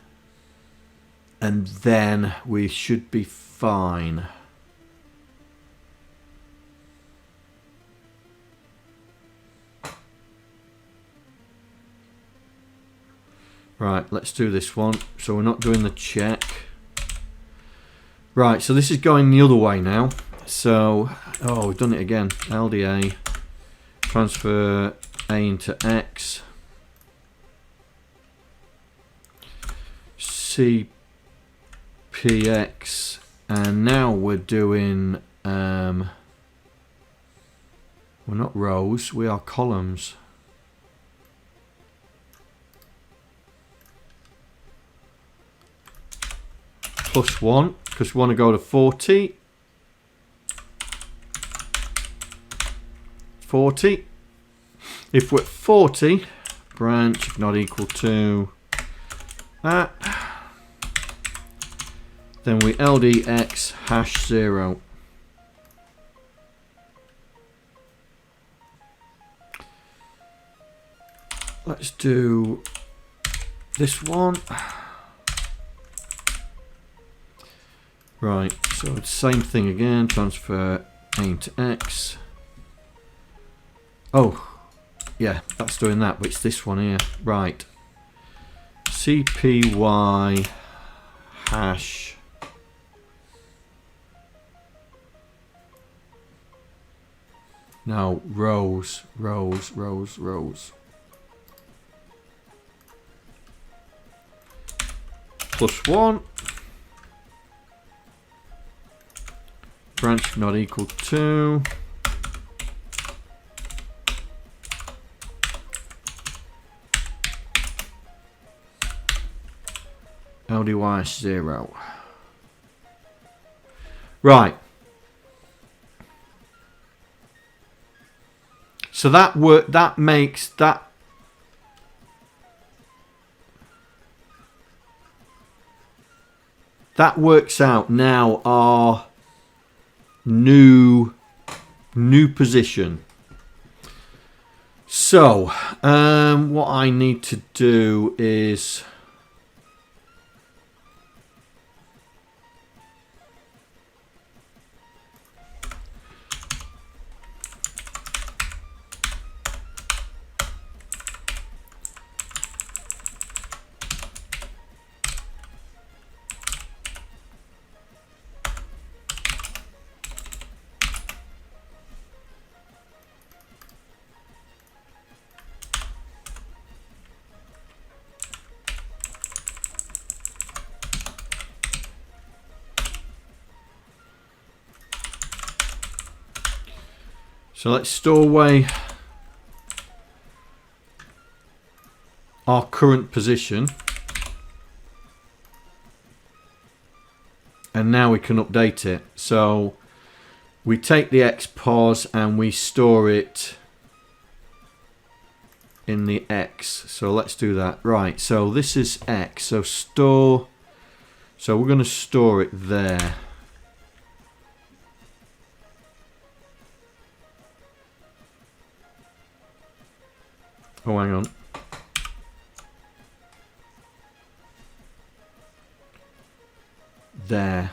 and then we should be fine. Right, let's do this one. So we're not doing the check. Right, so this is going the other way now. So, oh, we've done it again. LDA, transfer A into X. CPX, and now we're doing, we're not rows, we are columns. +1, because we want to go to 40. 40. If we're at 40, branch not equal to that, then we LDX hash 0. Let's do this one. Right, so it's same thing again, transfer A into X. Oh, yeah, that's doing that, but it's this one here. Right. CPY hash now rows. +1. branch not equal to LDYS 0. Right. So that makes that works out now our new position. So what I need to do is so let's store away our current position, and now we can update it. So we take the X pos and we store it in the X. So let's do that. Right, so this is X. So store, so we're going to store it there. Oh, hang on. There.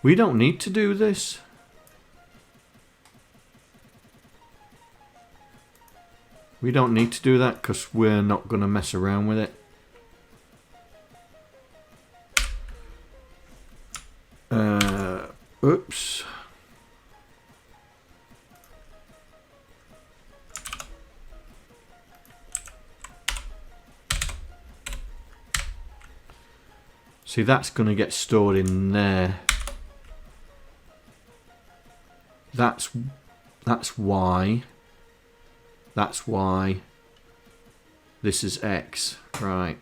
We don't need to do this. We don't need to do that because we're not going to mess around with it. Oops. See, that's going to get stored in there. That's Y. That's Y. This is X. Right.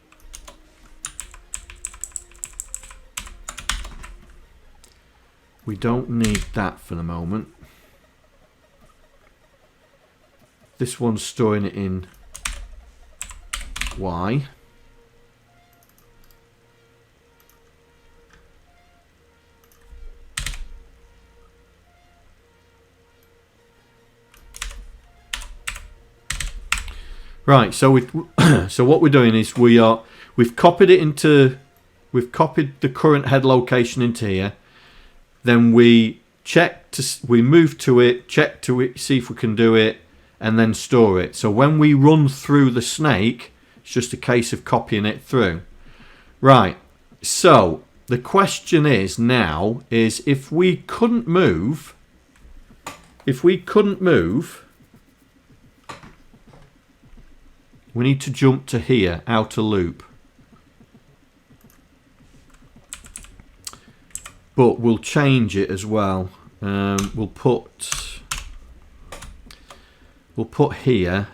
We don't need that for the moment. This one's storing it in Y. Right, so so what we're doing is we've copied the current head location into here. Then we move to it, check to it, see if we can do it, and then store it. So when we run through the snake, it's just a case of copying it through. Right. So the question is now is if we couldn't move, we need to jump to here, outer loop. But we'll change it as well. We'll put here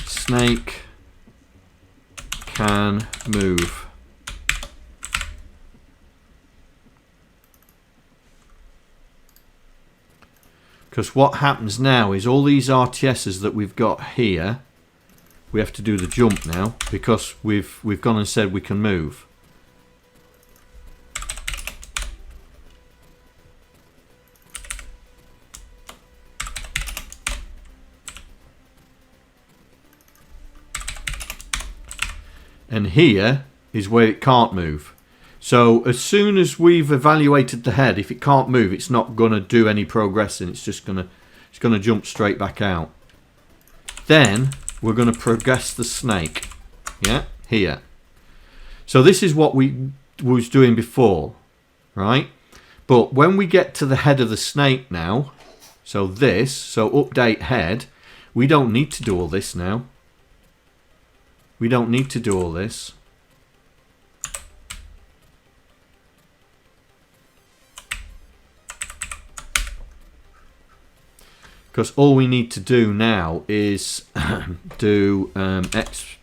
snake can move. Because what happens now is all these RTSs that we've got here, we have to do the jump now because we've gone and said we can move. And here is where it can't move. So as soon as we've evaluated the head, if it can't move, it's not going to do any progressing. It's just going to jump straight back out. Then we're going to progress the snake. Yeah, here. So this is what we was doing before, right? But when we get to the head of the snake now, so update head, we don't need to do all this now. We don't need to do all this. Because all we need to do now is do X.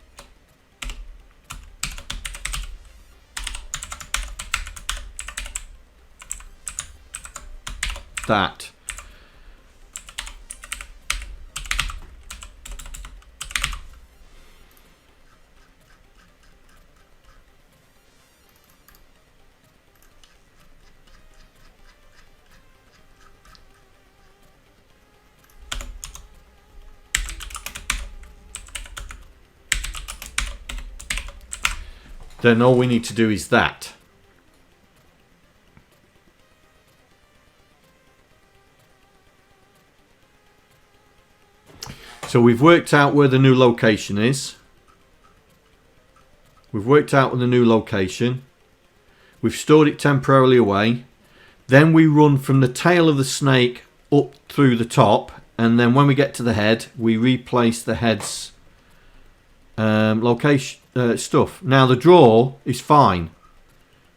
That. Then all we need to do is that. So we've worked out where the new location is. We've worked out the new location. We've stored it temporarily away. Then we run from the tail of the snake up through the top. And then when we get to the head, we replace the head's location stuff. Now the draw is fine.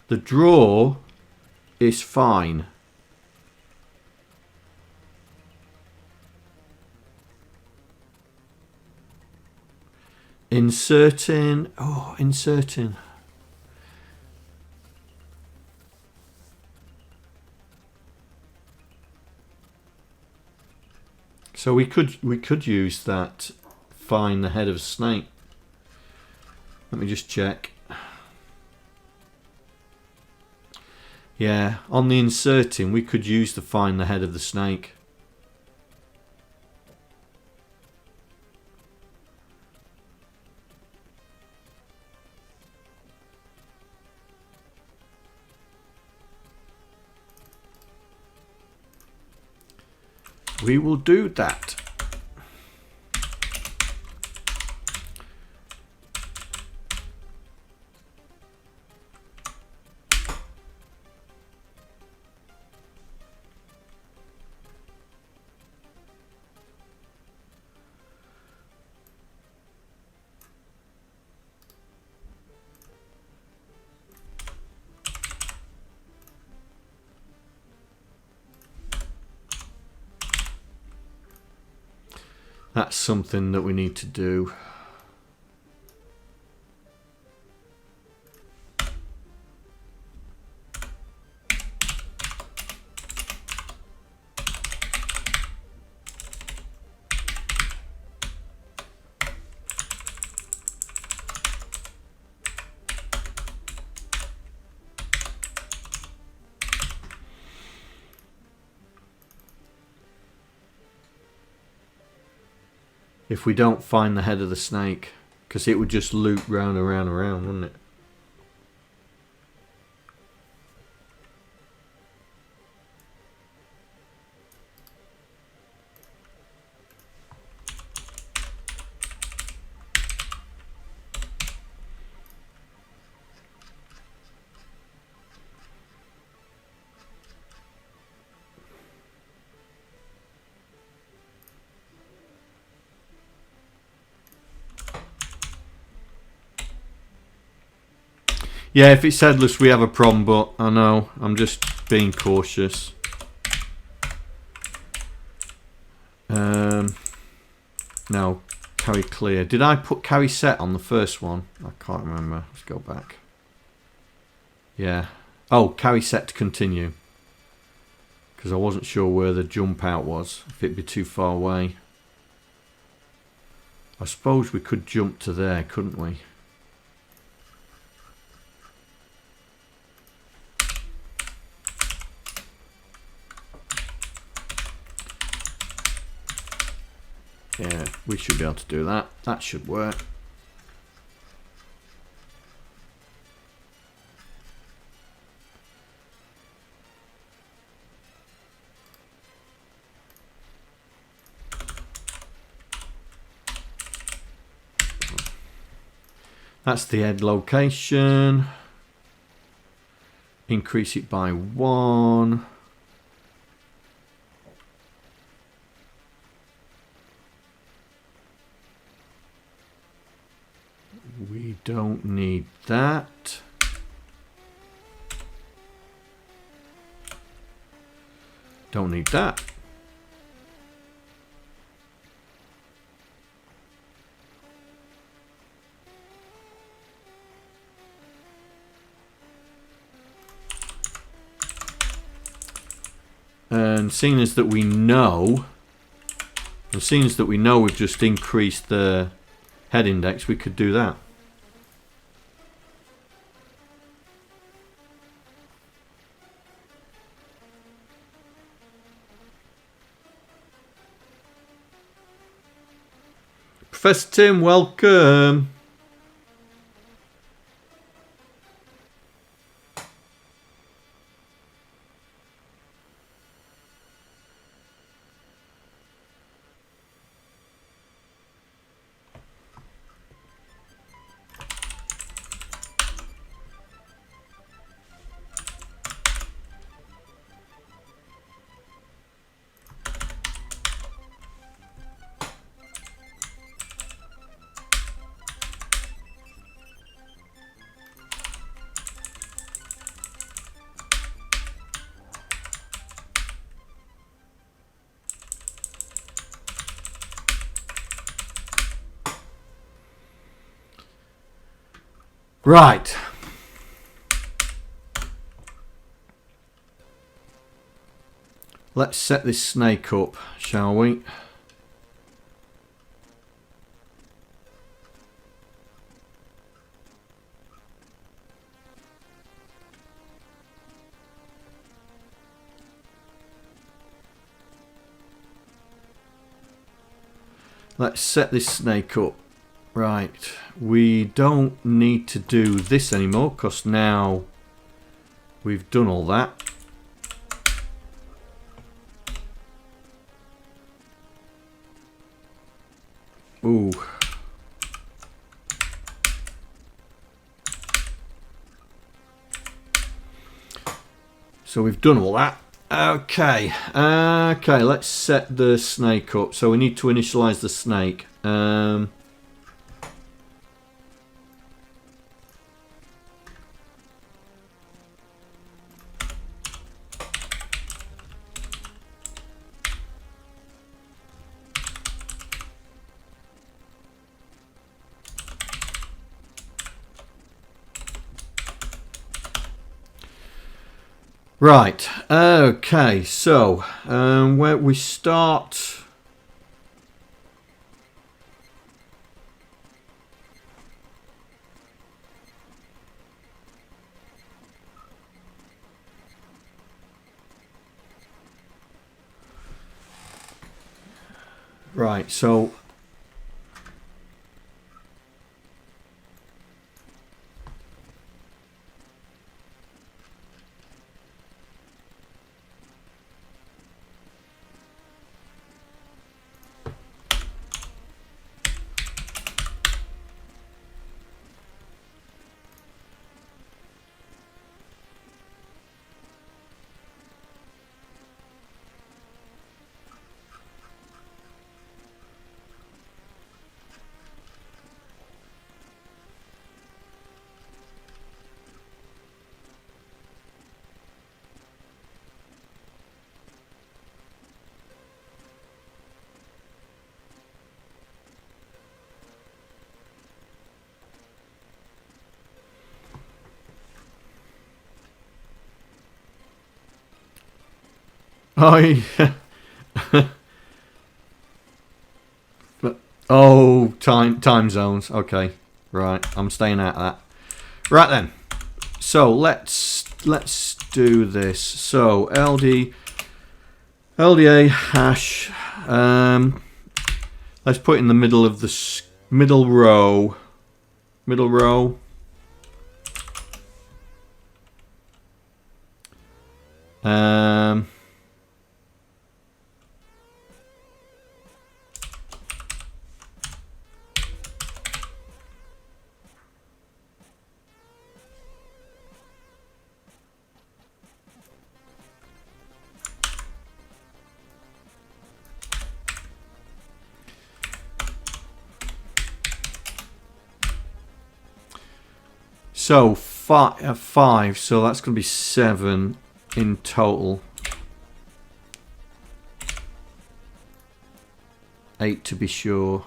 The draw is fine. Inserting. Oh, inserting. So we could use that. Find the head of a snake. Let me just check. Yeah, on the inserting, we could use the find the head of the snake. We will do that. That's something that we need to do. If we don't find the head of the snake, because it would just loop round and round and round, wouldn't it? Yeah, if it's headless, we have a problem, but I know, I'm just being cautious. No, carry clear. Did I put carry set on the first one? I can't remember. Let's go back. Yeah. Oh, carry set to continue. Because I wasn't sure where the jump out was. If it'd be too far away. I suppose we could jump to there, couldn't we? Yeah, we should be able to do that. That should work. That's the head location. Increase it by 1. We don't need that. Don't need that. And seeing as that we know, we've just increased the head index, we could do that. Professor Tim, welcome. Right. Let's set this snake up, shall we? Let's set this snake up. Right, we don't need to do this anymore because now we've done all that. Ooh. So we've done all that. Okay, okay, let's set the snake up. So we need to initialize the snake. Right, okay, so where we start. Right, so oh, time zones. Okay, right. I'm staying out of that. Right then. So let's do this. So LDA hash. Let's put in the middle of the middle row. Middle row. So 5, so that's going to be 7 in total. 8 to be sure.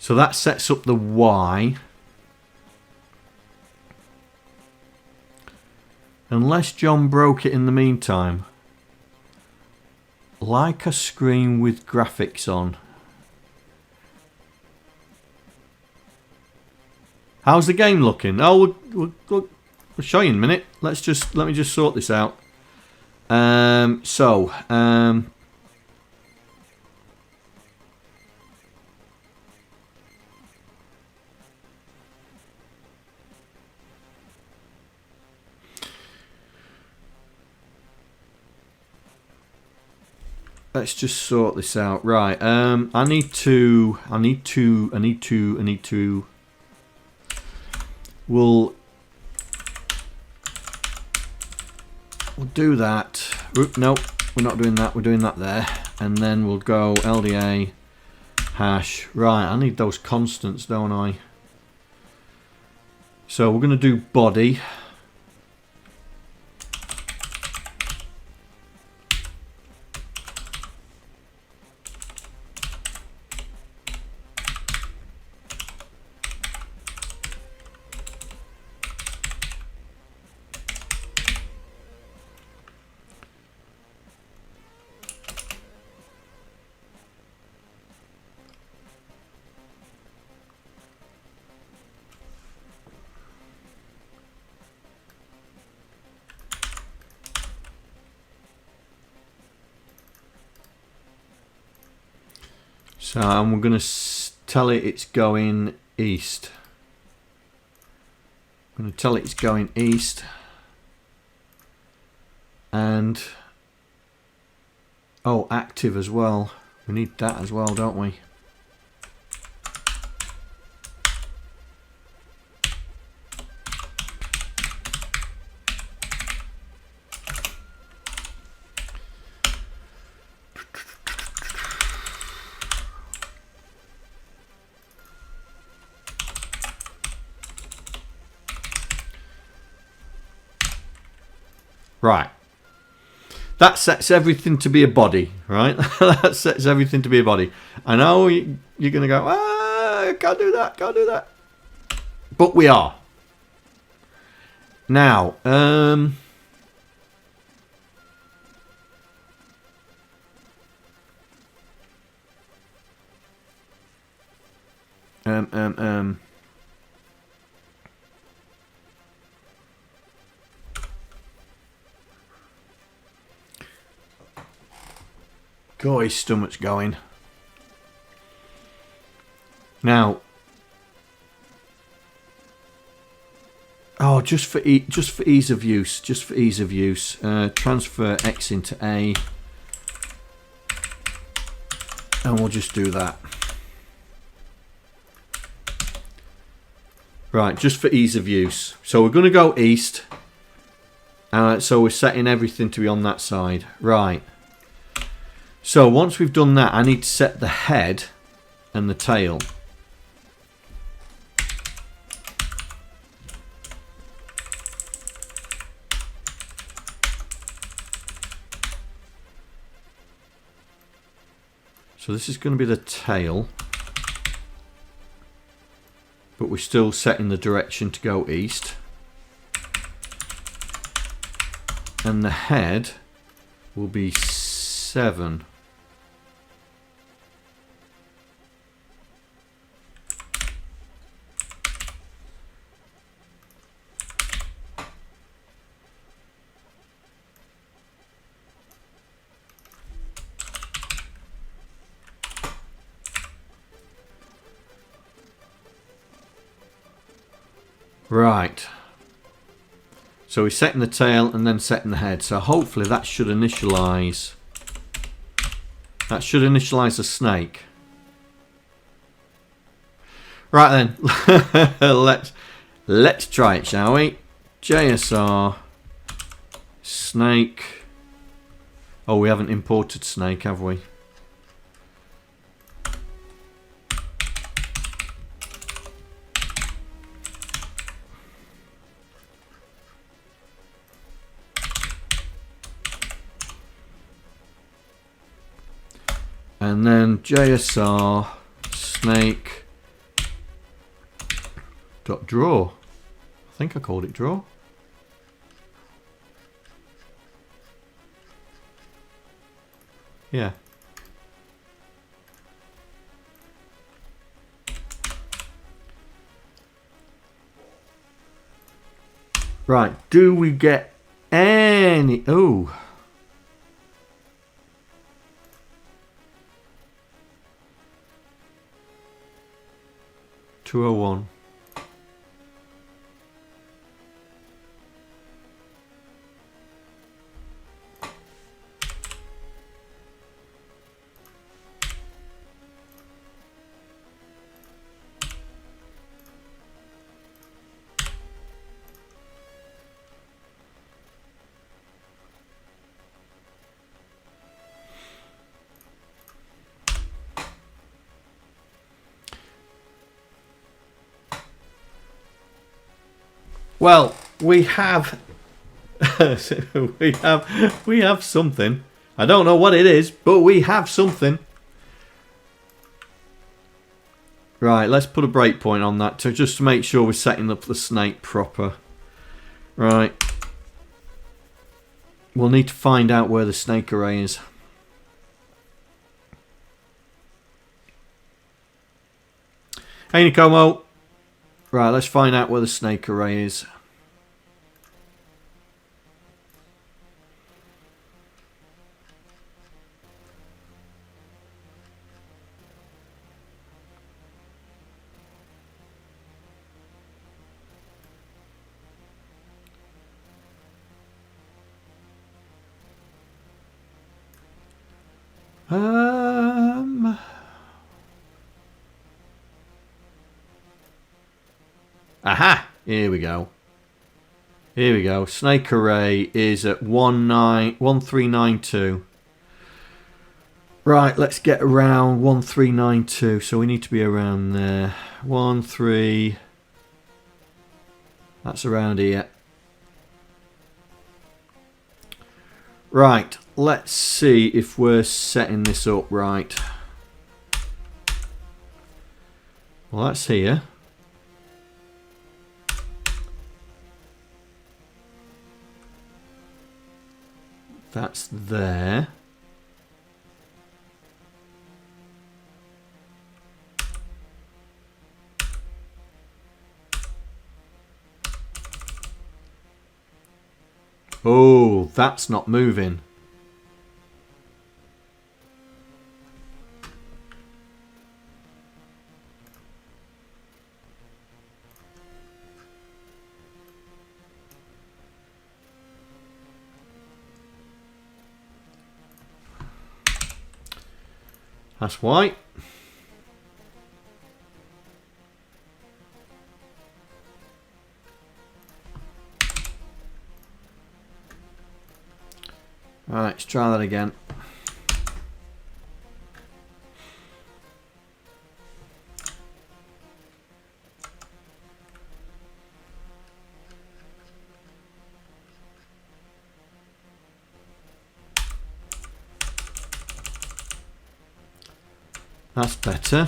So that sets up the Y. Unless John broke it in the meantime. Like a screen with graphics on. How's the game looking? Oh, we'll show you in a minute. Let me just sort this out. Let's just sort this out. Right. I need to. We'll do that. Oop, no, we're not doing that. We're doing that there. And then we'll go LDA hash. Right, I need those constants, don't I? So we're going to do body. So we're going to tell it it's going east. I'm going to tell it it's going east. And oh, active as well. We need that as well, don't we? Right. That sets everything to be a body, right? That sets everything to be a body. I know you're going to go, can't do that, can't do that. But we are. Now, God, his stomach's going. Now, oh, just for ease of use, transfer X into A, and we'll just do that. Right, just for ease of use. So we're going to go east. So we're setting everything to be on that side. Right. So once we've done that, I need to set the head and the tail. So this is going to be the tail. But we're still setting the direction to go east. And the head will be 7. Right, so we're setting the tail and then setting the head, so hopefully that should initialize the snake. Right then, let's try it, shall we? JSR snake. Oh, we haven't imported snake, have we? And then JSR snake Dot draw. I think I called it draw. Yeah. Right, do we get any... Oh. $201. Well, we have we have something. I don't know what it is, but we have something. Right, let's put a breakpoint on that just to make sure we're setting up the snake proper. Right. We'll need to find out where the snake array is. Hey Nicomo. Right, let's find out where the snake array is. Aha! Here we go. Here we go. Snake array is at 1392. Right, let's get around 1392. So we need to be around there. 13. That's around here. Right, let's see if we're setting this up right. Well, that's here. That's there. Oh, that's not moving. That's white. Alright, let's try that again. That's better.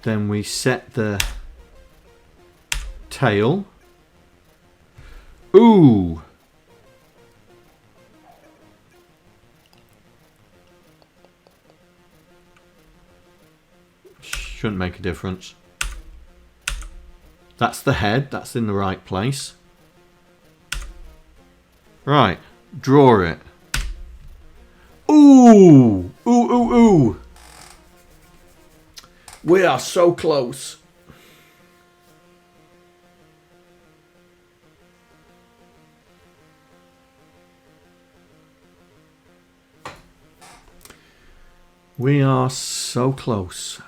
Then we set the tail. Ooh! Shouldn't make a difference. That's the head. That's in the right place. Right. Draw it. Ooh! Ooh, ooh, ooh! We are so close. We are so close.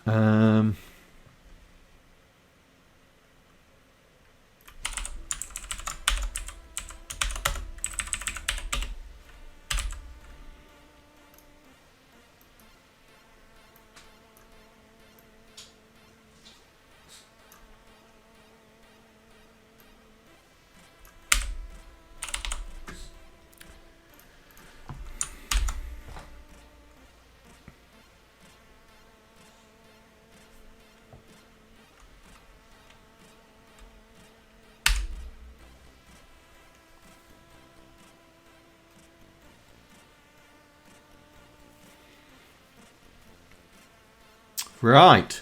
Right.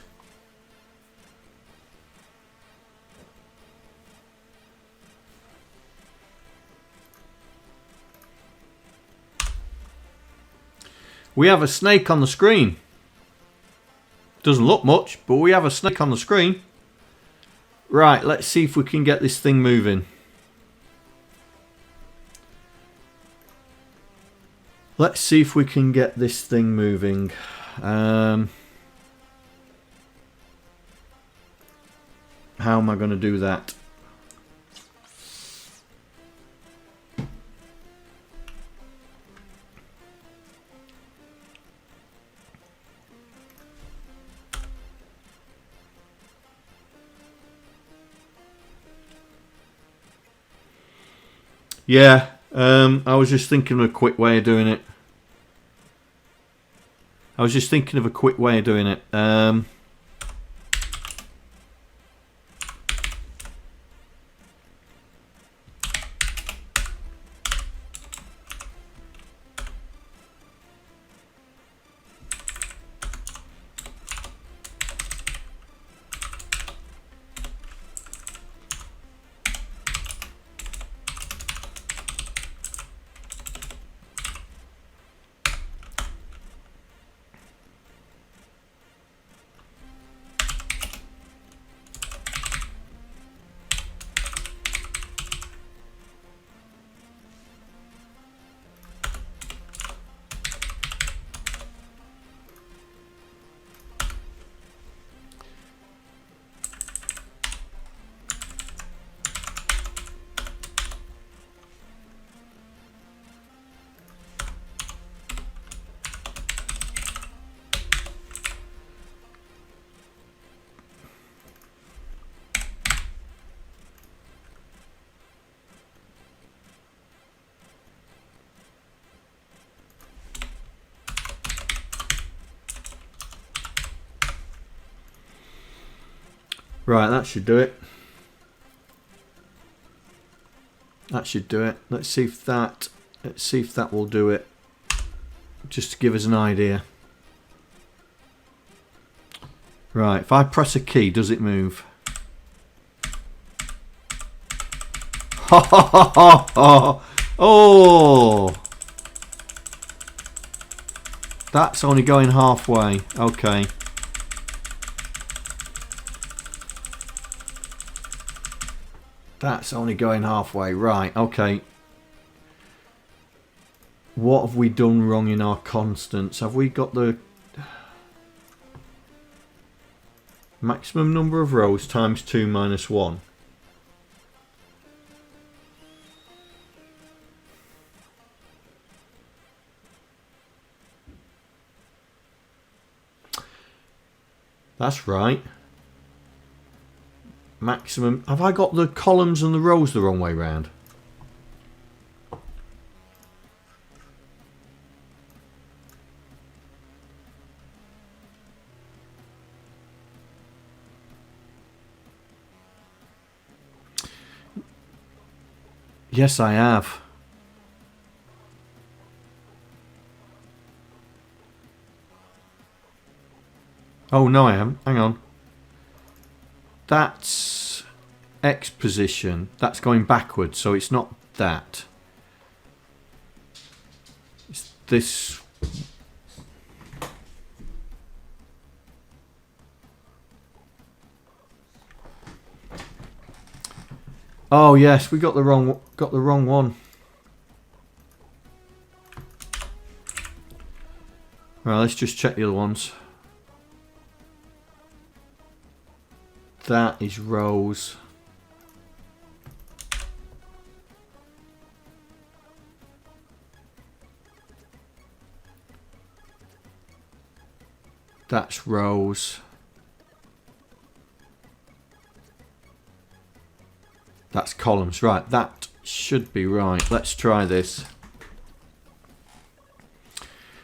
We have a snake on the screen. Doesn't look much, but we have a snake on the screen. Right, let's see if we can get this thing moving. Let's see if we can get this thing moving. How am I going to do that? Yeah, I was just thinking of a quick way of doing it. Right, that should do it. That should do it. Let's see if that will do it. Just to give us an idea. Right, if I press a key, does it move? Oh! That's only going halfway. Okay. That's only going halfway. Right, okay. What have we done wrong in our constants? Have we got the maximum number of rows times 2 minus 1? That's right. Maximum. Have I got the columns and the rows the wrong way round? Yes, I have. Oh, no, I haven't. Hang on. That's X position. That's going backwards, so it's not that. It's this. Oh yes, we got the wrong one. Right, let's just check the other ones. That is rows. That's rows. That's columns. Right, that should be right. Let's try this.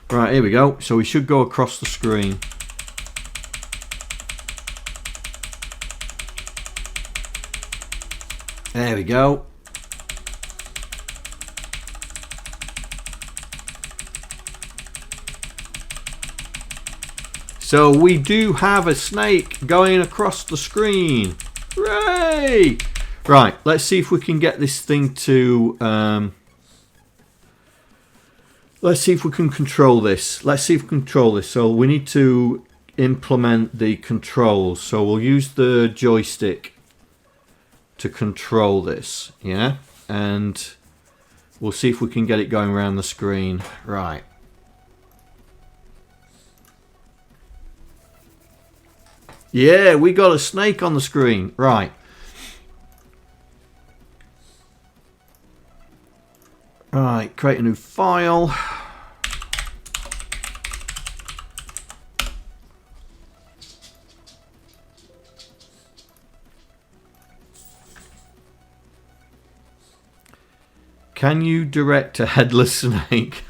Right, here we go. So we should go across the screen. There we go. So we do have a snake going across the screen. Hooray! Right, let's see if we can get this thing to... let's see if we can control this. So we need to implement the controls. So we'll use the joystick to control this. Yeah? And we'll see if we can get it going around the screen. Right. Yeah, we got a snake on the screen. Right. Right, create a new file. Can you direct a headless snake?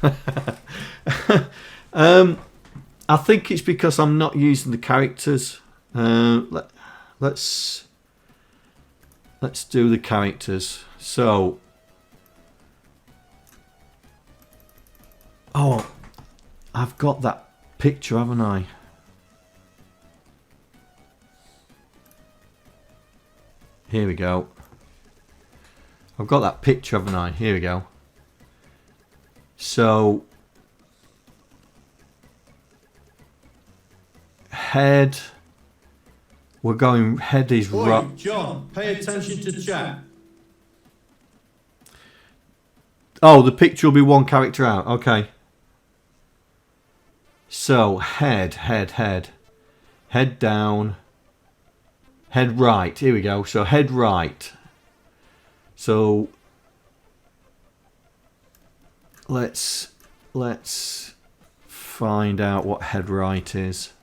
I think it's because I'm not using the characters. Let's do the characters. So, oh, I've got that picture, haven't I? Here we go. I've got that picture, haven't I? Here we go. So, head. We're going, head is right. John, pay attention to chat. Oh, the picture will be one character out. Okay. So, head. Head down. Head right. Here we go. So, head right. So, let's find out what head right is.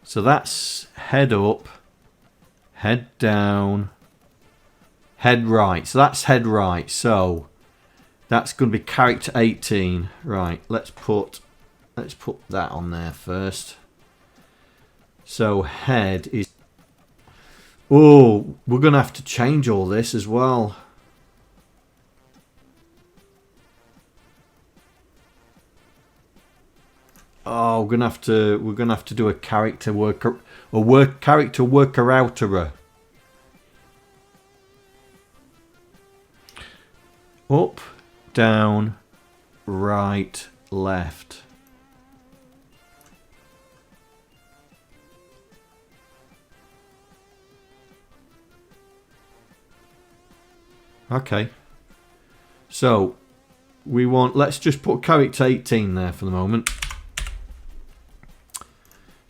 So that's head up, head down, head right. So that's head right. So that's going to be character 18. Right. Let's put that on there first. So head is. Oh, we're going to have to change all this as well. Oh, we're gonna have to do a character worker, character worker outerer. Up, down, right, left. Okay. So we want. Let's just put character 18 there for the moment.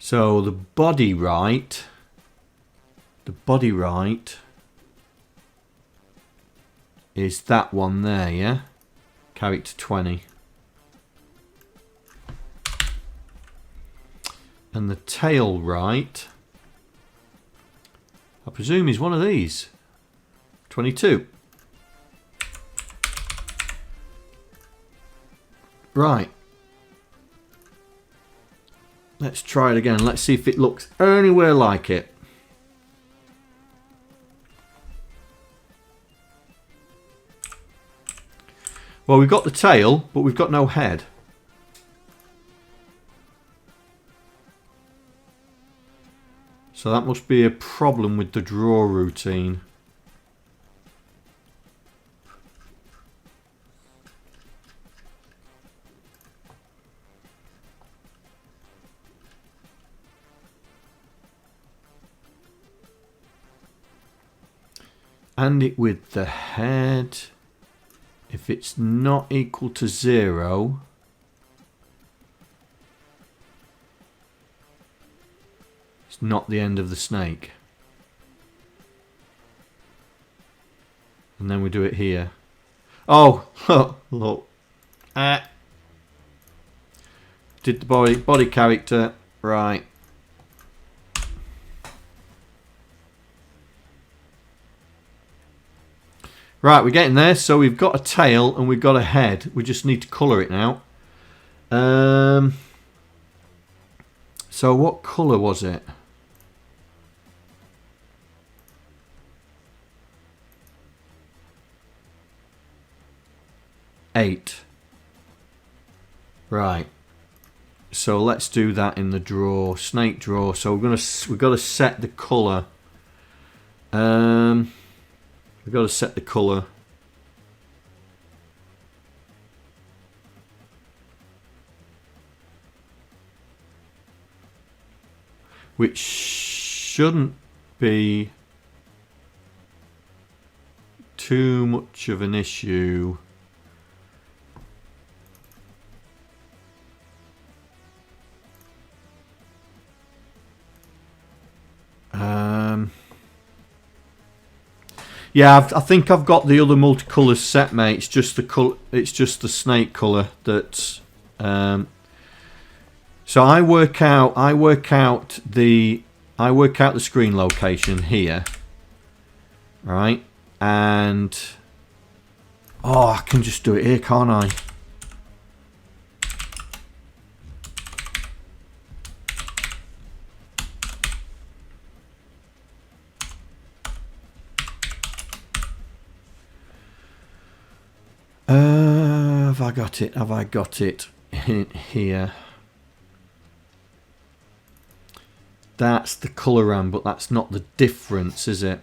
So the body right is that one there, yeah? Character 20. And the tail right, I presume is one of these. 22. Right. Let's try it again. Let's see if it looks anywhere like it. Well, we've got the tail, but we've got no head. So that must be a problem with the draw routine. And it with the head. If it's not equal to 0, it's not the end of the snake. And then we do it here. Oh, look. Did the body character right. Right, we're getting there. So we've got a tail and we've got a head. We just need to colour it now. So what colour was it? Eight. Right. So let's do that in the draw, snake draw. So we've got to set the colour. We've got to set the colour. Which shouldn't be too much of an issue. Yeah, I think I've got the other multicolours set, mate. It's just the colour. It's just the snake colour that. So I work out the screen location here, right? And I can just do it here, can't I? Have I got it? Have I got it in here? That's the colour RAM, but that's not the difference, is it?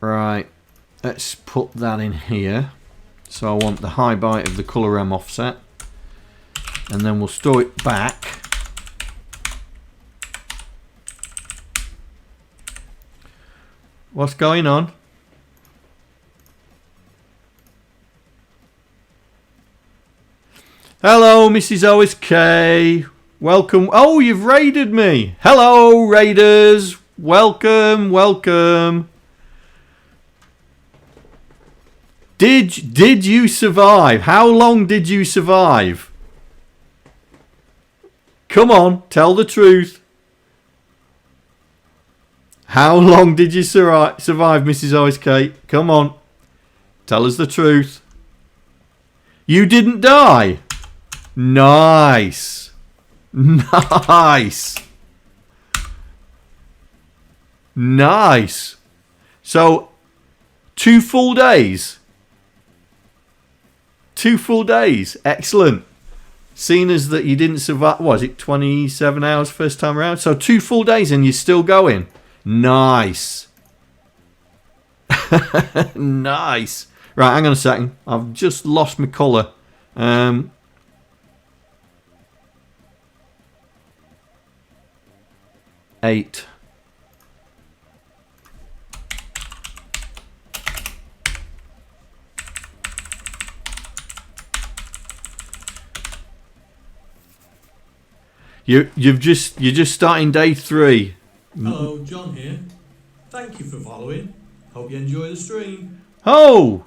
Right, let's put that in here. So I want the high byte of the colour RAM offset, and then we'll store it back. What's going on? Hello, Mrs. OSK. Welcome. Oh, you've raided me. Hello, raiders. Welcome, welcome. Did you survive? How long did you survive? Come on, tell the truth. How long did you survive, Mrs. OSK? Come on, tell us the truth. You didn't die. Nice. Nice. Nice. So, 2 full days. 2 full days. Excellent. Seeing as that you didn't survive, what was it, 27 hours first time around? So 2 full days and you're still going. Nice. Nice. Right, hang on a second. I've just lost my colour. 8. You're just starting day 3. Hello, John here. Thank you for following. Hope you enjoy the stream. Oh,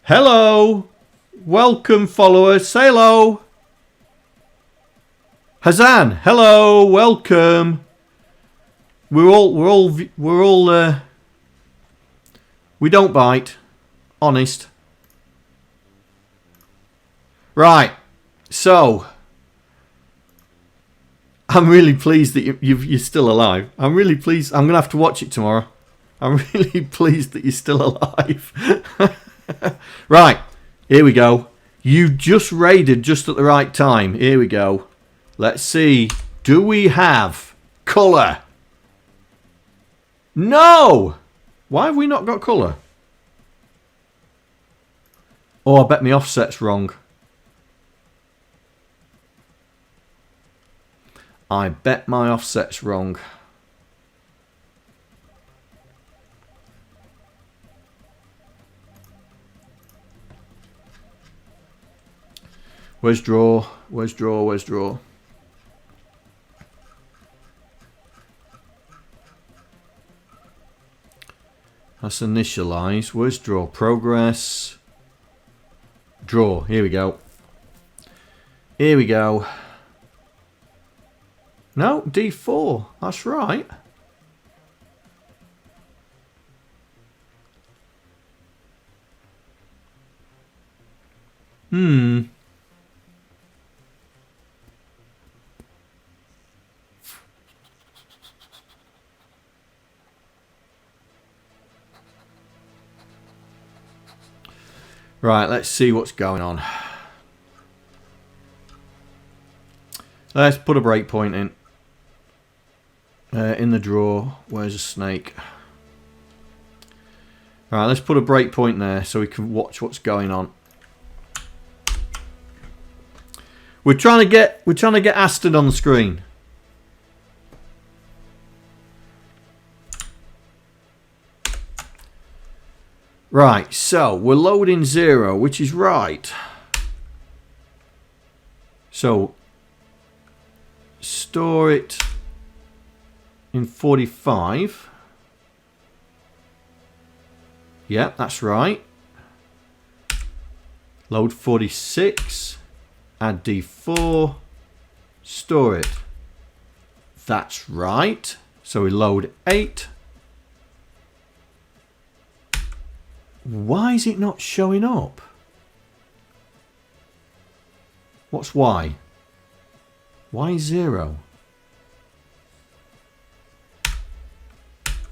hello, welcome followers. Say hello. Hazan, hello, welcome. We don't bite, honest. Right, so. I'm really pleased that you're still alive. I'm really pleased. I'm going to have to watch it tomorrow. I'm really pleased that you're still alive. Right, here we go. You just raided just at the right time. Here we go. Let's see. Do we have colour? No! Why have we not got colour? Oh, I bet my offset's wrong. I bet my offset's wrong. Where's draw? Where's draw? Where's draw? That's initialize. Where's draw? Progress. Draw. Here we go. Here we go. No, D4. That's right. Right, let's see what's going on. Let's put a breakpoint in the drawer. Where's a snake? Right, let's put a breakpoint there so we can watch what's going on. We're trying to get Aston on the screen. Right, so we're loading 0, which is right. So store it in 45. Yeah, that's right. Load 46. Add D4. Store it. That's right. So we load 8. Why is it not showing up? What's Y? Why 0?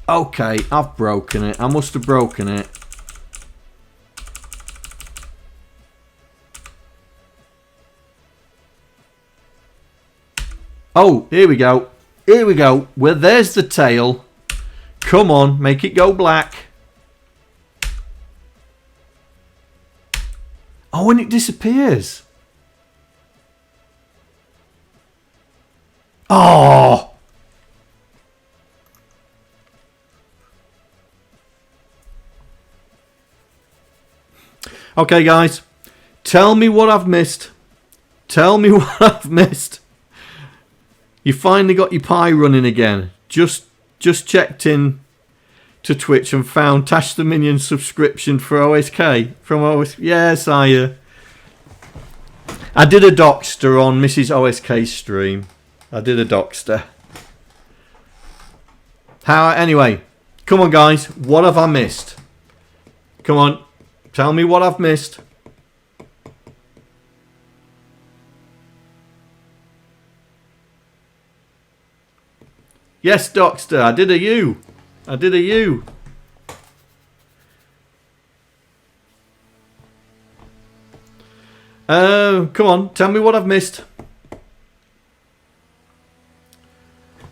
Okay, I've broken it. I must have broken it. Oh, here we go. Here we go. Well, there's the tail. Come on, make it go black. Oh, and it disappears. Oh. Okay, guys. Tell me what I've missed. Tell me what I've missed. You finally got your Pi running again. Just checked in to Twitch and found Tash the Minion subscription for OSK from OS. Yes, I did a Docster on Mrs. OSK's stream. I did a Docster. Anyway, come on, guys. What have I missed? Come on, tell me what I've missed. Yes, Docster. I did a U. I did a U. Come on, tell me what I've missed.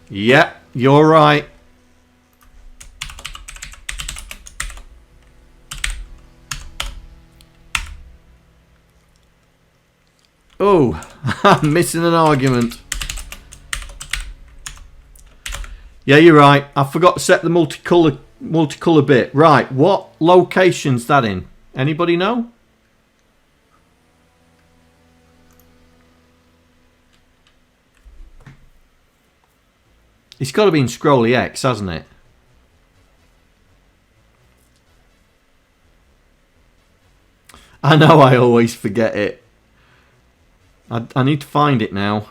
Yeah, you're right. Oh, I'm missing an argument. Yeah, you're right. I forgot to set the multicolour bit. Right, what location's that in? Anybody know? It's got to be in Scrolly X, hasn't it? I know I always forget it. I need to find it now.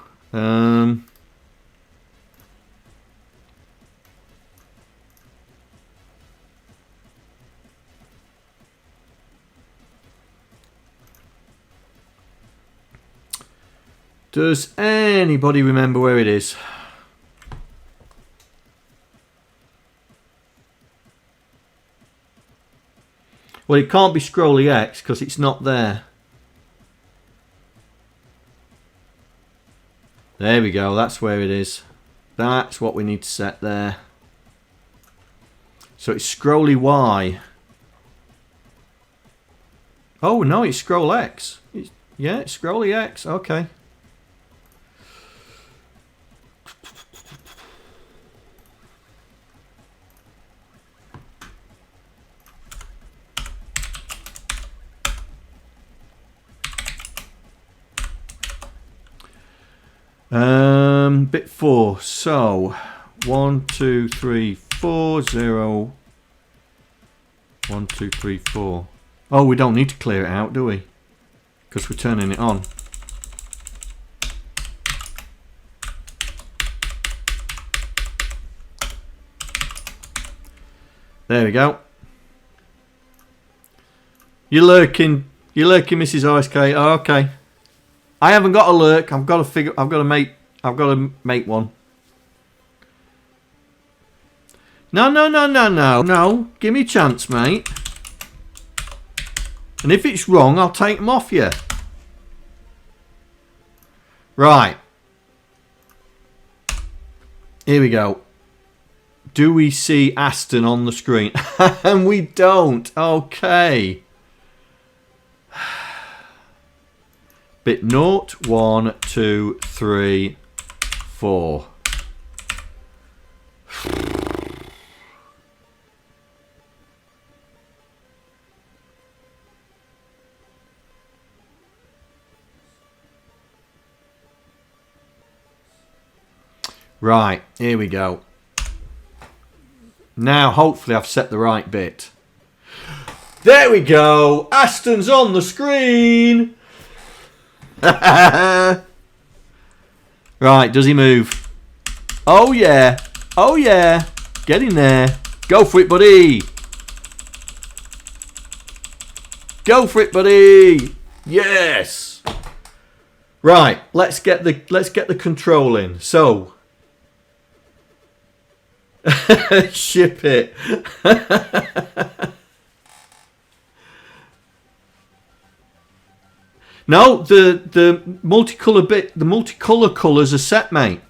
Does anybody remember where it is? Well, it can't be Scrolly X because it's not there. There we go. That's where it is. That's what we need to set there. So it's Scrolly Y. Oh, no, it's Scroll X. Yeah, it's Scrolly X. Okay. Bit 4. So 1 2 3 4 0 1 2 3 4. Oh, we don't need to clear it out, do we? Because we're turning it on. There we go. You're lurking, Mrs. ISK. Oh, okay. I haven't got a lurk. I've got to make one. No. Give me a chance, mate. And if it's wrong, I'll take them off you. Right. Here we go. Do we see Aston on the screen? And we don't. Okay. Bit 0, 1, 2, 3, 4. Right, here we go. Now, hopefully I've set the right bit. There we go. Aston's on the screen. Right, does he move? Oh, yeah. Oh, yeah. Get in there. Go for it, buddy. Go for it, buddy. Yes. Right, let's get the control in. So, ship it. No, the multicolour colours are set, mate,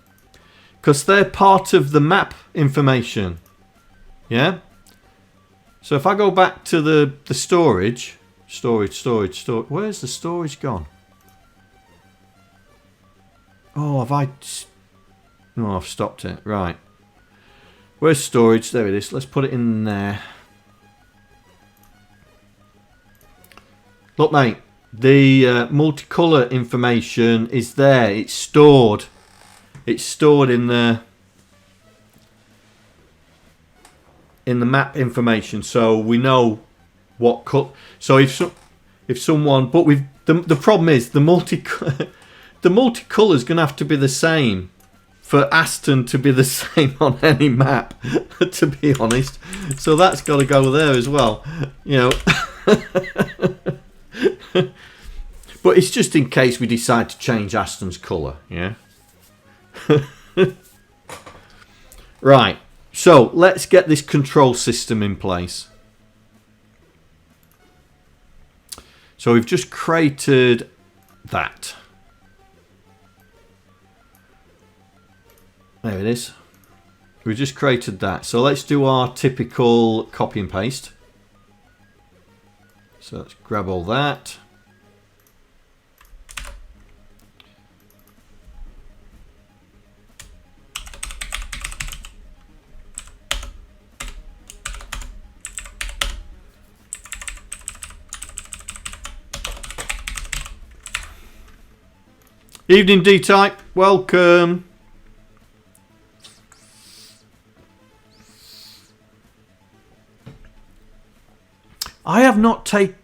because they're part of the map information. Yeah. So if I go back to the storage. Where's the storage gone? Oh, have I? No, I've stopped it. Right. Where's storage? There it is. Let's put it in there. Look, mate. The multicolour information is there. It's stored. It's stored in the map information, so we know what cut. So if someone, but we've the problem is the multicolour is going to have to be the same for Aston to be the same on any map, to be honest. So that's got to go there as well, you know. But it's just in case we decide to change Aston's colour, yeah. Right, so let's get this control system in place. So we've just created that. There it is. We've just created that. So let's do our typical copy and paste. So let's grab all that. Evening D-Type, welcome. I have not taken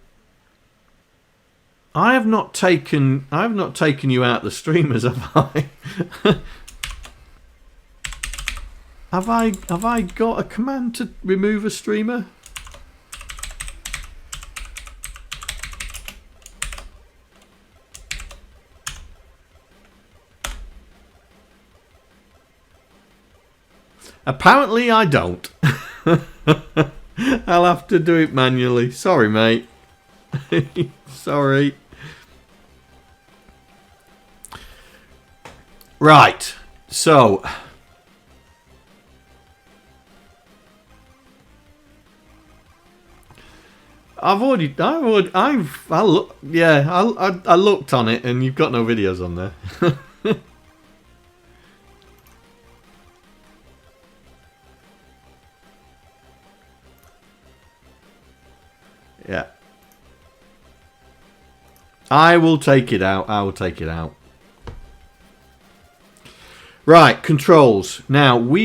you out the streamers, have I? Have I got a command to remove a streamer? Apparently I don't. I'll have to do it manually. Sorry, mate. Sorry. Right. So I looked on it and you've got no videos on there. Yeah. I will take it out. I will take it out. Right, controls. Now, oh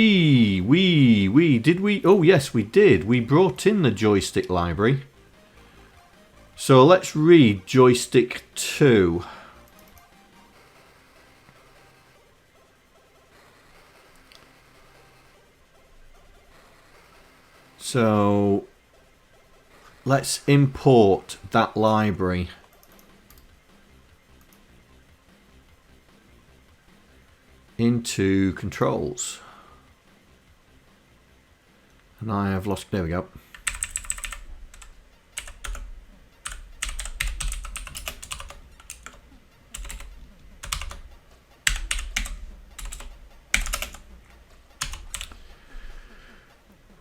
yes, we did. We brought in the joystick library. So let's read joystick 2. So let's import that library. Into controls. And I have lost, there we go.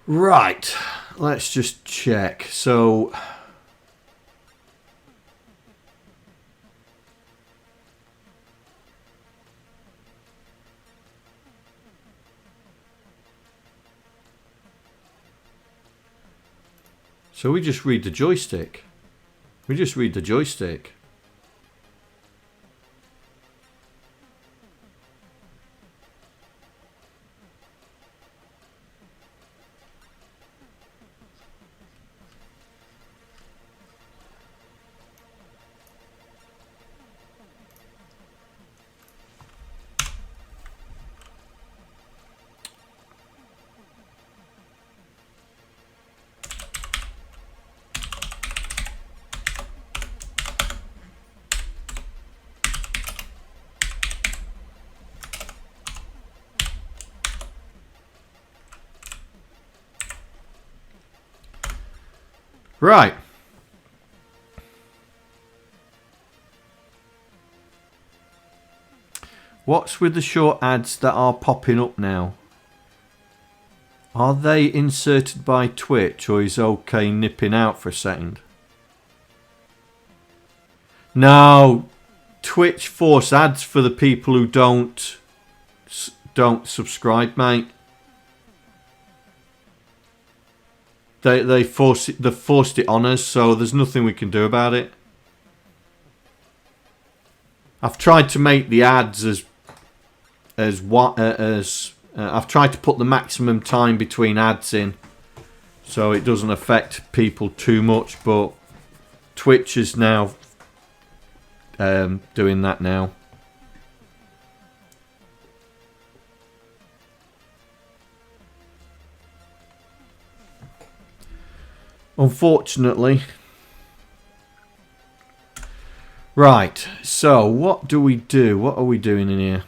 Right, let's just check. So we just read the joystick. We just read the joystick. Right. What's with the short ads that are popping up now? Are they inserted by Twitch, or is OK nipping out for a second? No, Twitch force ads for the people who don't subscribe, mate. They forced it on us, so there's nothing we can do about it. I've tried to make the ads I've tried to put the maximum time between ads in, so it doesn't affect people too much. But Twitch is now doing that now. Unfortunately. Right, so what do we do? What are we doing in here?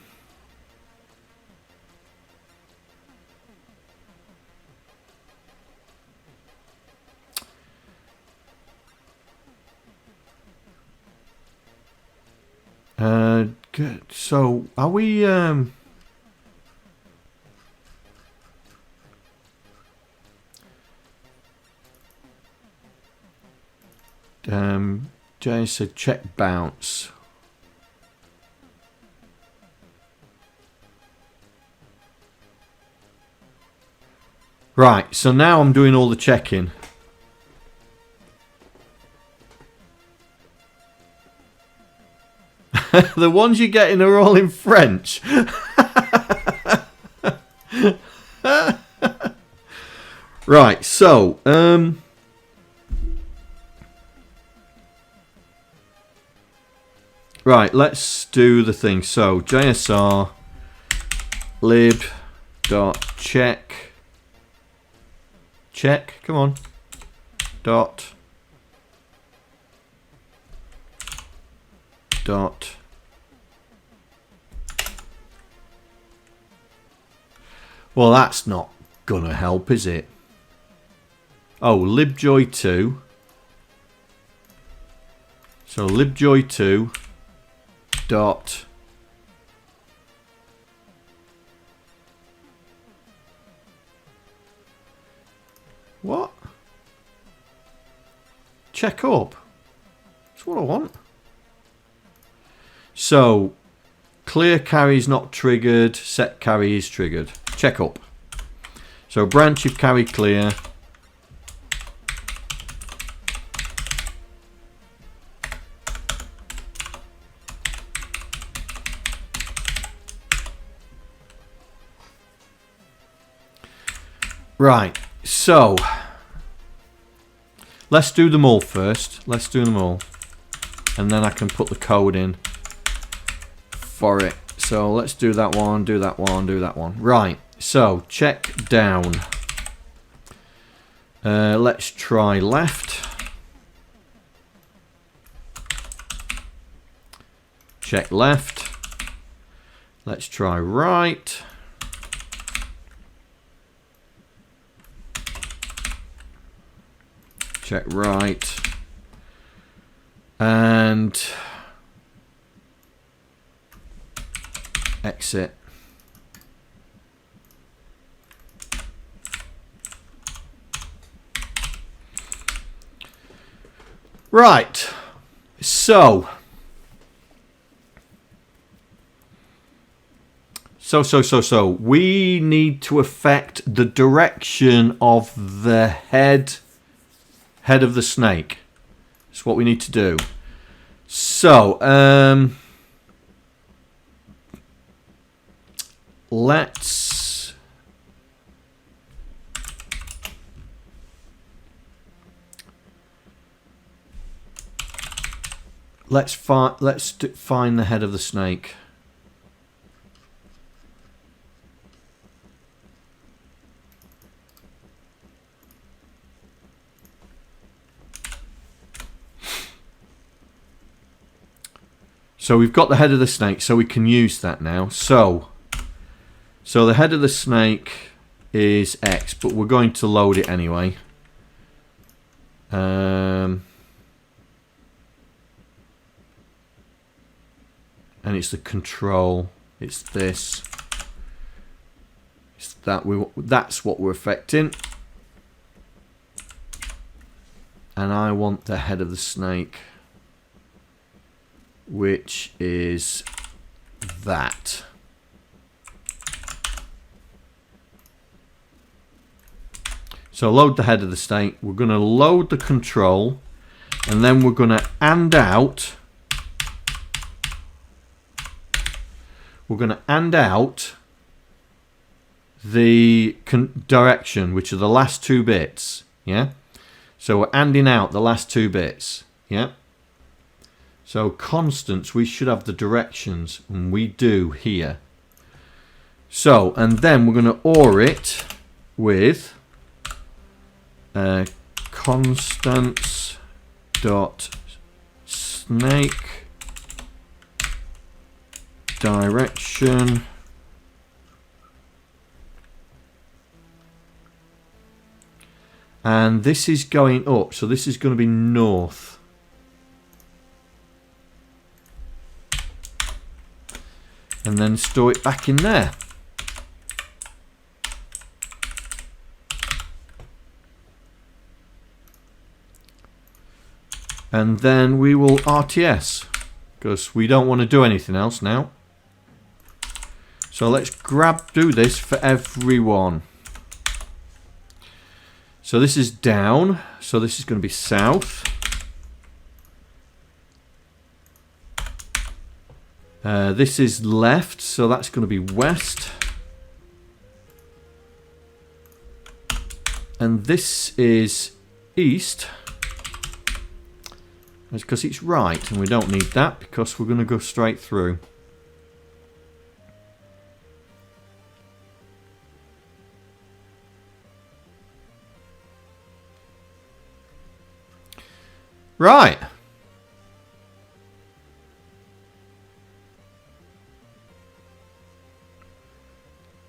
Good. So are we Jay said check bounce. Right, so now I'm doing all the checking. The ones you're getting are all in French. Right, so right, let's do the thing. So JSR lib dot check, come on, dot well, that's not gonna help, is it? Oh, libjoy2. So libjoy2 dot what? Check up. That's what I want. So clear carry is not triggered, set carry is triggered. Check up. So branch if carry clear. Right, so let's do them all first. Let's do them all. And then I can put the code in for it. So let's do that one, do that one, do that one. Right, so check down. Let's try left. Check left. Let's try right. Check right. And exit. Right. So we need to affect the direction of the head of the snake. That's what we need to do. So, let's find the head of the snake. So we've got the head of the snake, so we can use that now. So the head of the snake is X, but we're going to load it anyway. And it's the control. It's this. It's that. That's what we're affecting. And I want the head of the snake, which is that. So load the head of the snake. We're going to load the control, and then we're going to and out. We're going to and out the direction, which are the last two bits. Yeah. So we're anding out the last two bits. Yeah. So constants, we should have the directions, and we do here. So, and then we're going to OR it with constants dot snake direction and this is going up, so this is going to be north. And then store it back in there. And then we will RTS, because we don't want to do anything else now. So let's do this for everyone. So this is down, so this is going to be south. This is left, so that's going to be west. And this is east. That's because it's right, and we don't need that because we're going to go straight through. Right.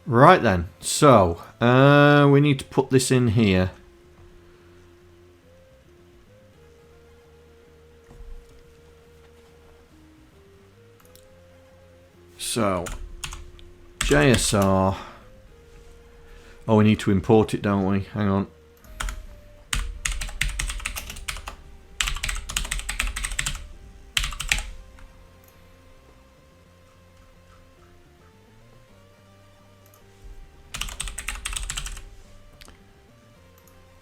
Right then, so we need to put this in here. So, JSR. Oh, we need to import it, don't we? Hang on.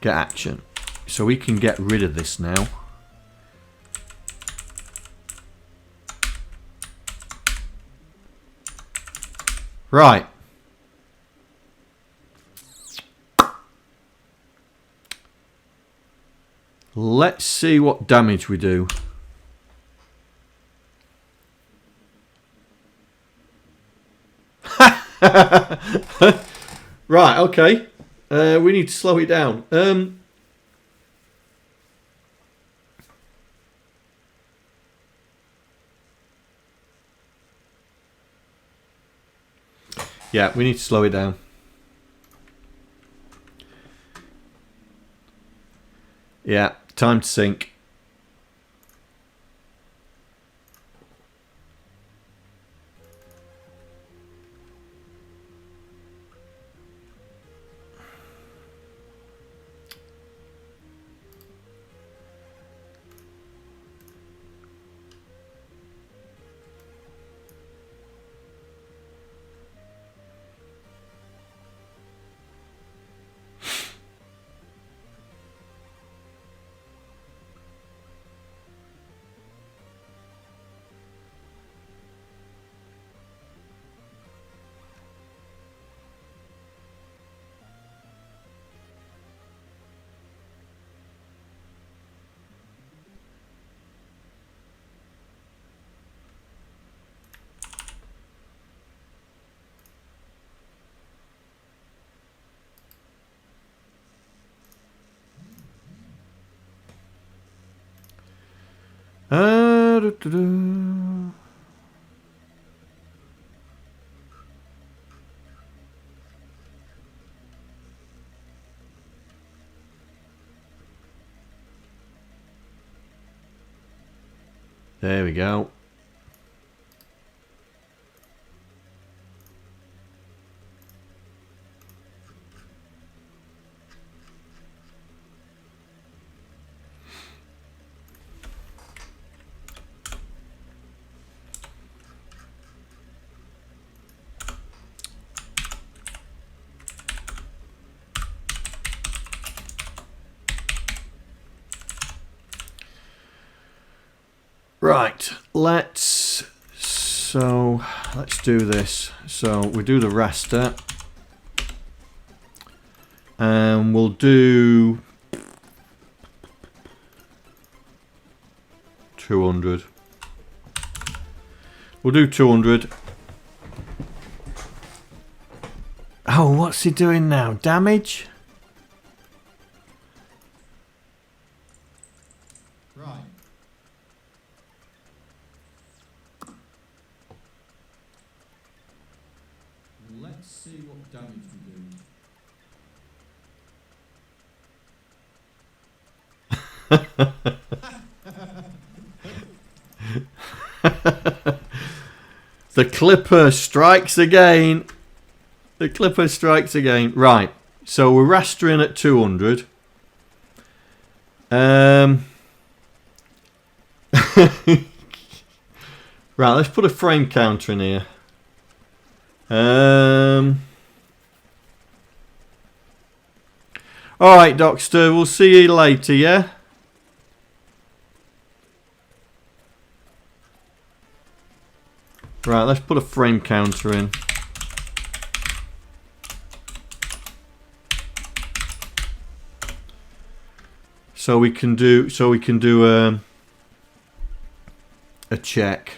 Get action. So we can get rid of this now. Right. Let's see what damage we do. Right, okay. We need to slow it down. Yeah, we need to slow it down. Yeah, time to sync. Do-do-do. There we go. Right, let's do this. So we do the raster, and we'll do 200. We'll do 200. Oh, what's he doing now? Damage? Right. Let's see what damage we do. The Clipper strikes again. The Clipper strikes again. Right. So we're rastering at 200. Right, let's put a frame counter in here. Alright, Docster, we'll see you later, yeah? Right, let's put a frame counter in. So we can do a check.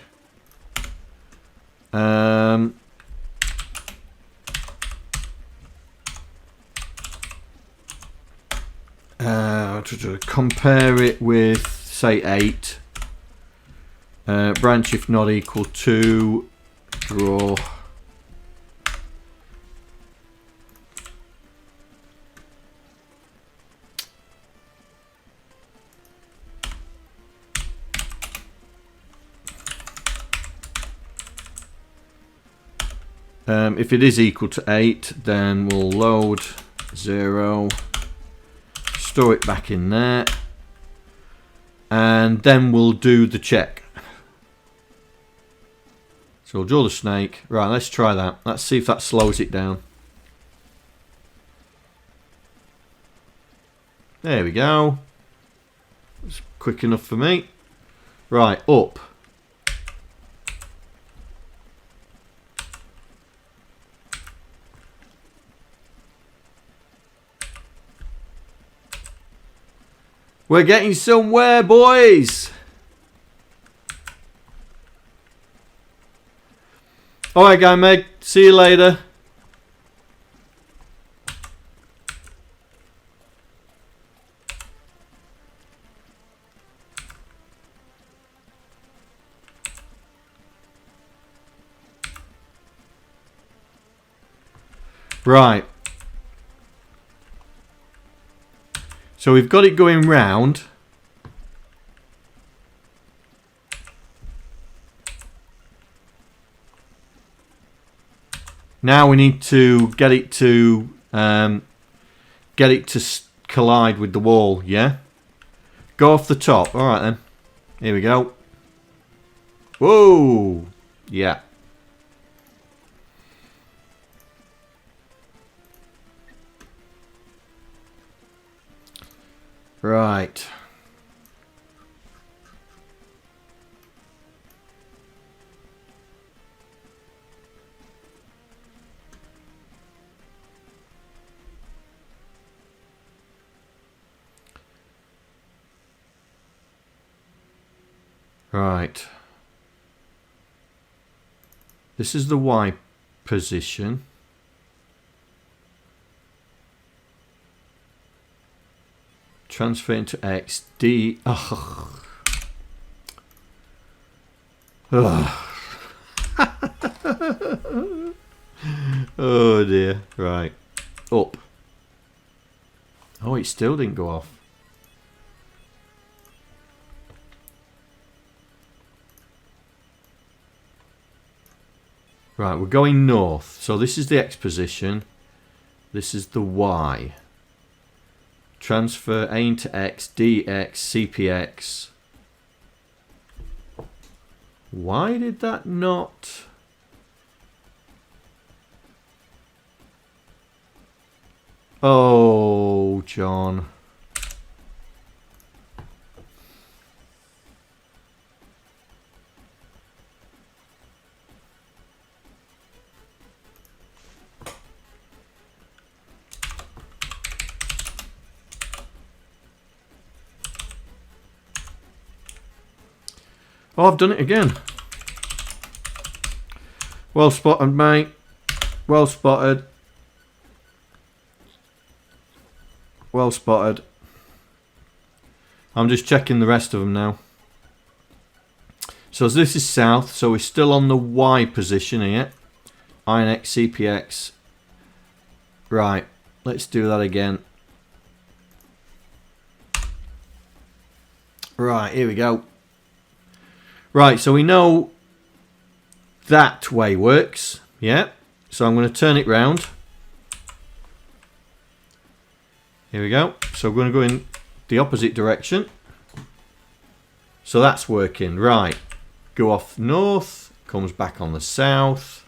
Compare it with, say, 8. Branch if not equal to, draw. If it is equal to 8, then we'll load 0, store it back in there, and then we'll do the check. So we'll draw the snake. Right, let's try that. Let's see if that slows it down. There we go. It's quick enough for me. Right, up. We're getting somewhere, boys. Alright, GaryMeg. See you later. Right. So we've got it going round. Now we need to get it to collide with the wall. Yeah. Go off the top. All right then. Here we go. Whoa. Yeah. Right. Right. This is the Y position. Transfer into X, D. Oh, oh dear. Right. Up. Oh, it still didn't go off. Right, we're going north. So this is the X position. This is the Y. Transfer A into X, DX, CPX. Why did that not? Oh, John. Oh, I've done it again. Well spotted, mate. Well spotted. Well spotted. I'm just checking the rest of them now. So this is south. So we're still on the Y position here. INX, CPX. Right. Let's do that again. Right. Here we go. Right, so we know that way works, yeah. So I'm going to turn it round. Here we go. So we're going to go in the opposite direction. So that's working. Right, go off north, comes back on the south.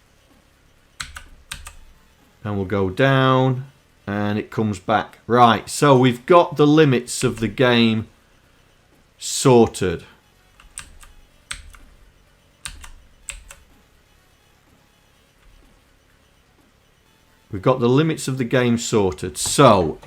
And we'll go down, and it comes back. Right, so we've got the limits of the game sorted. We've got the limits of the game sorted. So,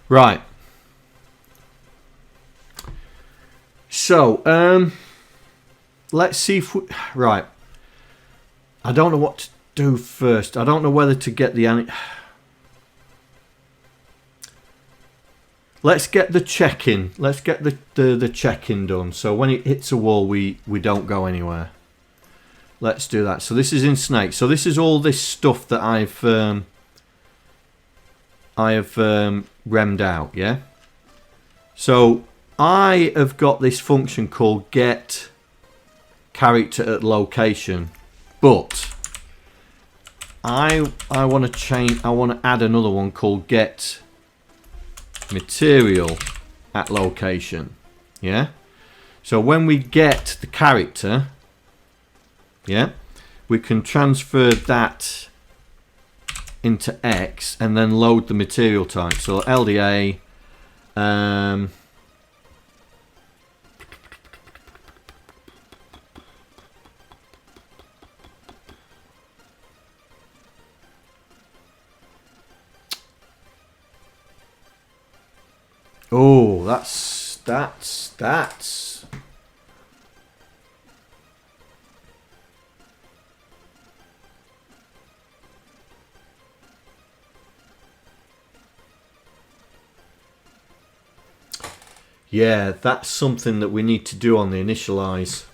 right. So, let's see if we... Right. I don't know what to do first. I don't know whether to get the... Let's get the check-in. Let's get the check-in done. So when it hits a wall, we don't go anywhere. Let's do that. So this is in Snake. So this is all this stuff that I've remmed out, yeah? So I have got this function called get character at location, but I want to change. I want to add another one called get material at location, yeah? So when we get the character, yeah, we can transfer that into X and then load the material type. So LDA, oh, that's yeah, that's something that we need to do on the initialize.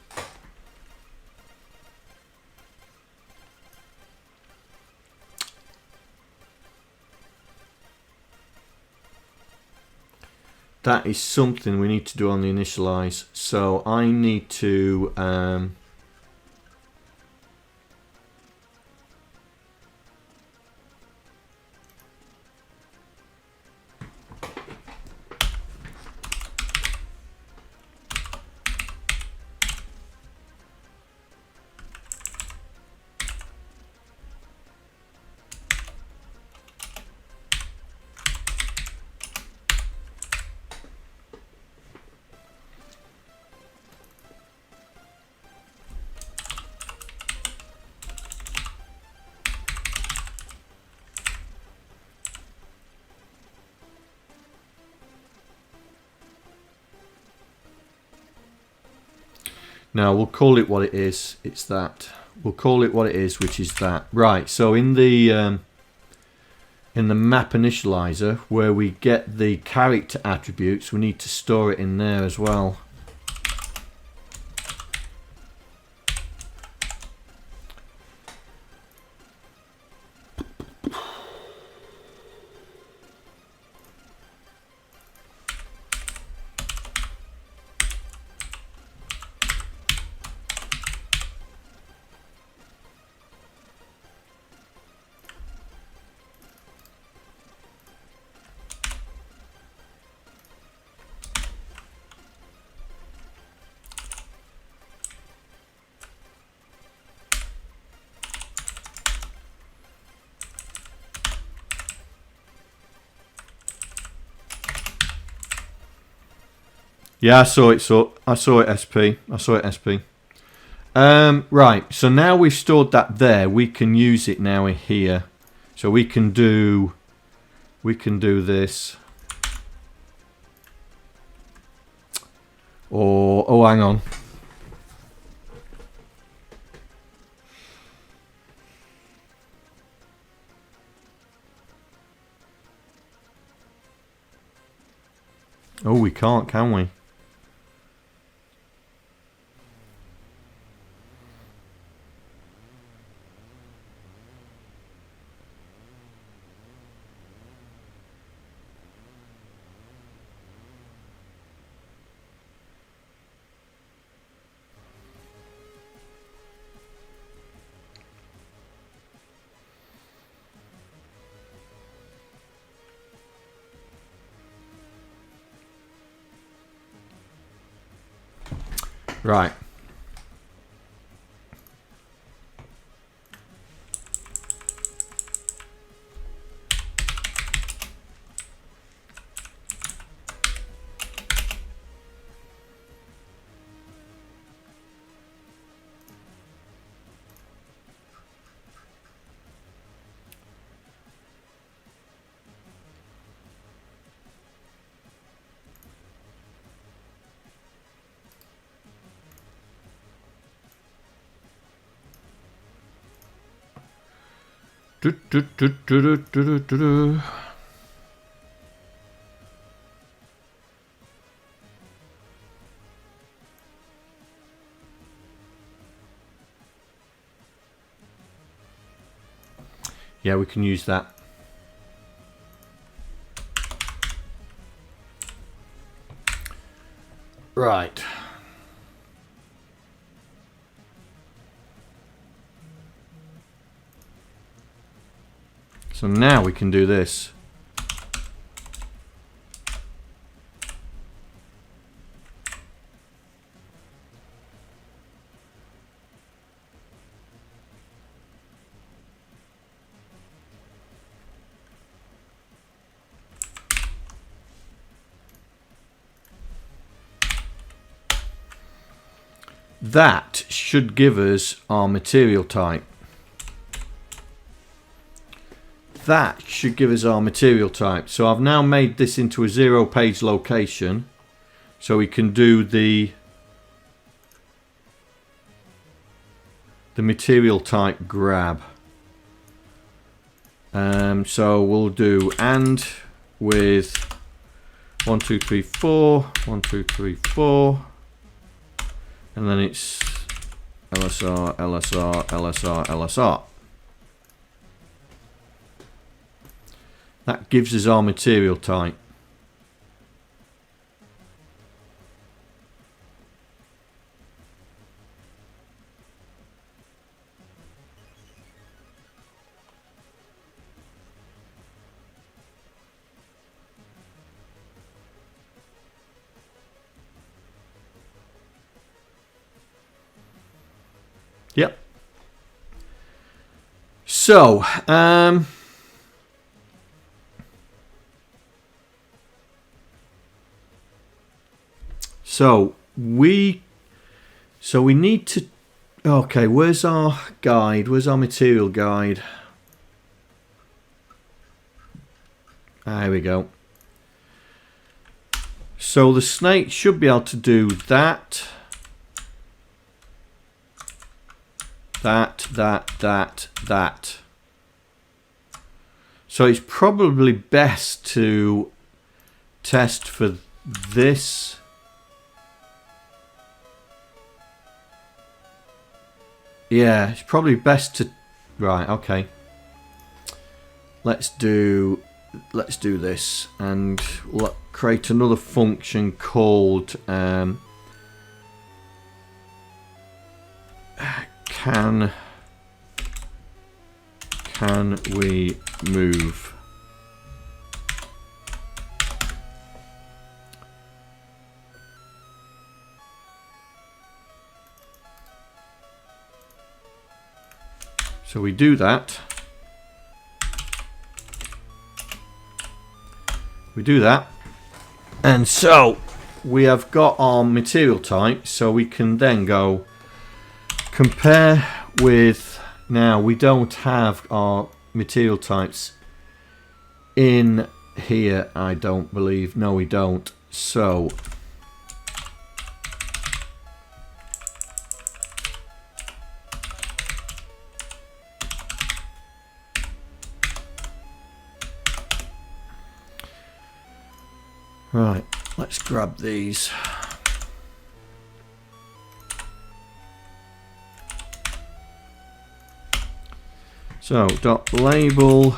That is something we need to do on the initialize. So I need to now we'll call it what it is. It's that. We'll call it what it is, which is that. Right. So in the map initializer, where we get the character attributes, we need to store it in there as well. Yeah, I saw it. I saw it. SP. I saw it. SP. Right. So now we've stored that there. We can use it now here. So we can do this. Or oh, hang on. Oh, we can't, can we? Right. Yeah, we can use that. Right. So now we can do this. that should give us our material type. That should give us our material type. So I've now made this into a 0-page location, so we can do the material type grab. So we'll do and with 1 2 3 4 1 2 3 4, and then it's LSR LSR LSR LSR. That gives us our material type. Yep. So, so we need to, okay, where's our guide? Where's our material guide? There we go. So the snake should be able to do that. That. So it's probably best to test for this. Yeah, it's probably best to, right, okay. Let's do this and create another function called can we move? So we do that. We do that. And so we have got our material type, so we can then go compare with, now we don't have our material types in here, I don't believe. No, we don't. So right, let's grab these. So dot label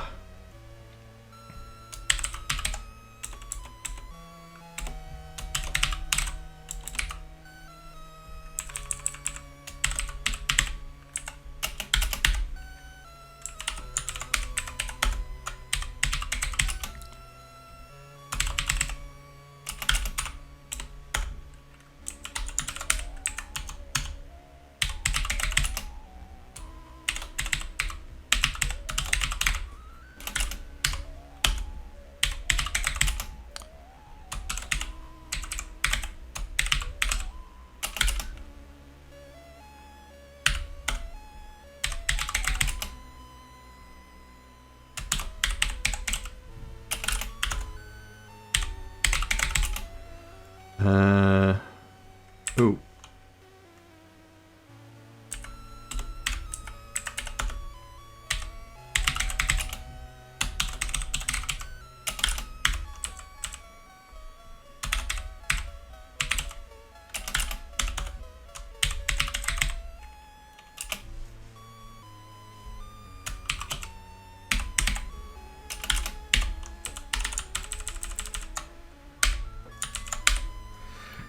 ooh.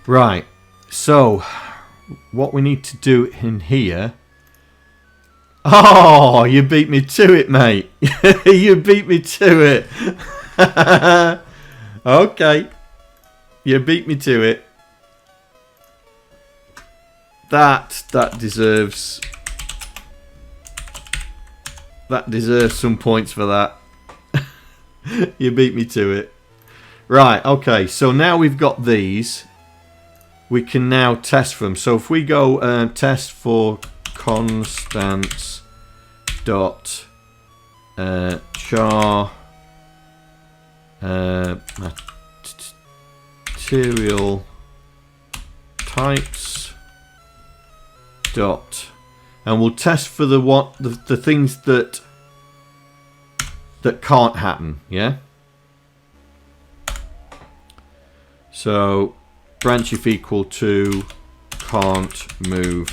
Right, so what we need to do in here. Oh, you beat me to it, mate. You beat me to it. Okay, you beat me to it. That deserves some points for that. You beat me to it. Right, okay, so now we've got these. we can now test for them. So if we go test for constants dot char material types dot, and we'll test for the things that can't happen. Yeah. So branch if equal to can't move.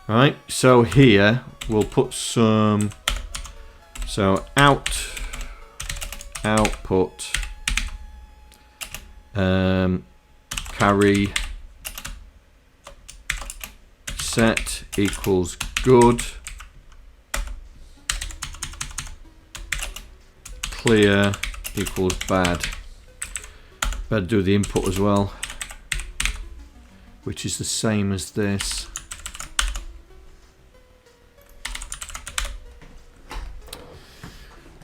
Right, so here we'll put some, so output carry set equals good, clear equals bad. Better do the input as well, which is the same as this.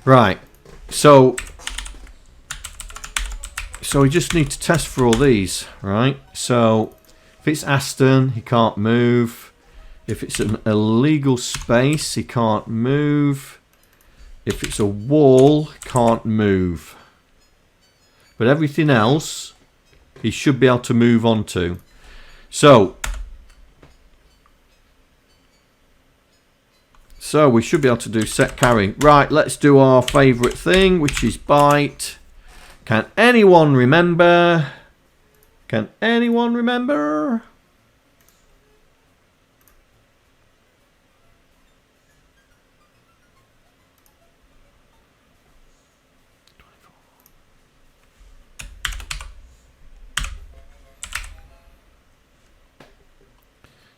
Right, so we just need to test for all these, right? So if it's Aston, he can't move. If it's an illegal space, he can't move. If it's a wall, he can't move. But everything else, he should be able to move on to. So we should be able to do set carry. Right, let's do our favourite thing, which is byte. Can anyone remember? Can anyone remember?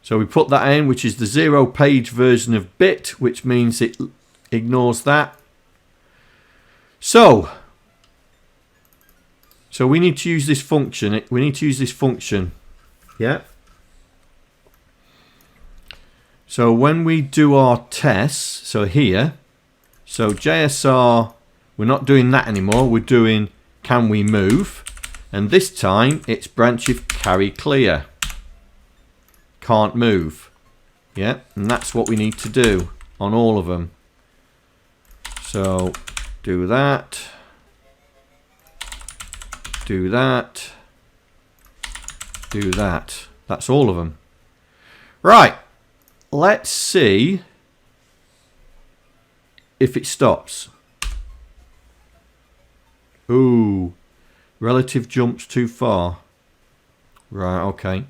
So we put that in, which is the 0-page version of bit, which means it ignores that. So we need to use this function. Yeah. So when we do our tests, so here, so JSR, we're not doing that anymore. We're doing can we move, and this time it's branch if carry clear. Can't move. Yeah, and that's what we need to do on all of them. So do that, do that, do that. That's all of them. Right, let's see if it stops. Ooh, relative jumps too far. Right, okay.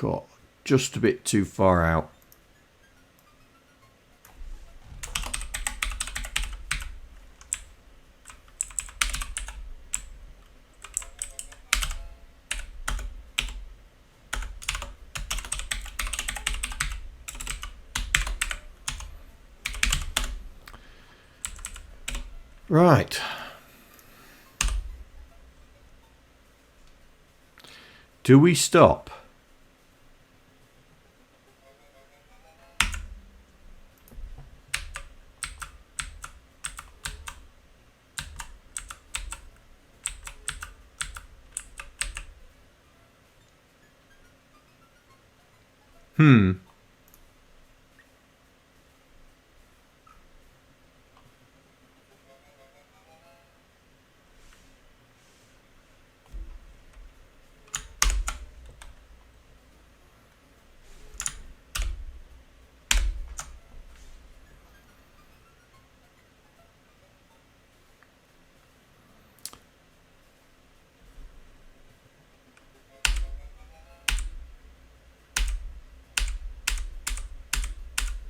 Got just a bit too far out. Right. Do we stop?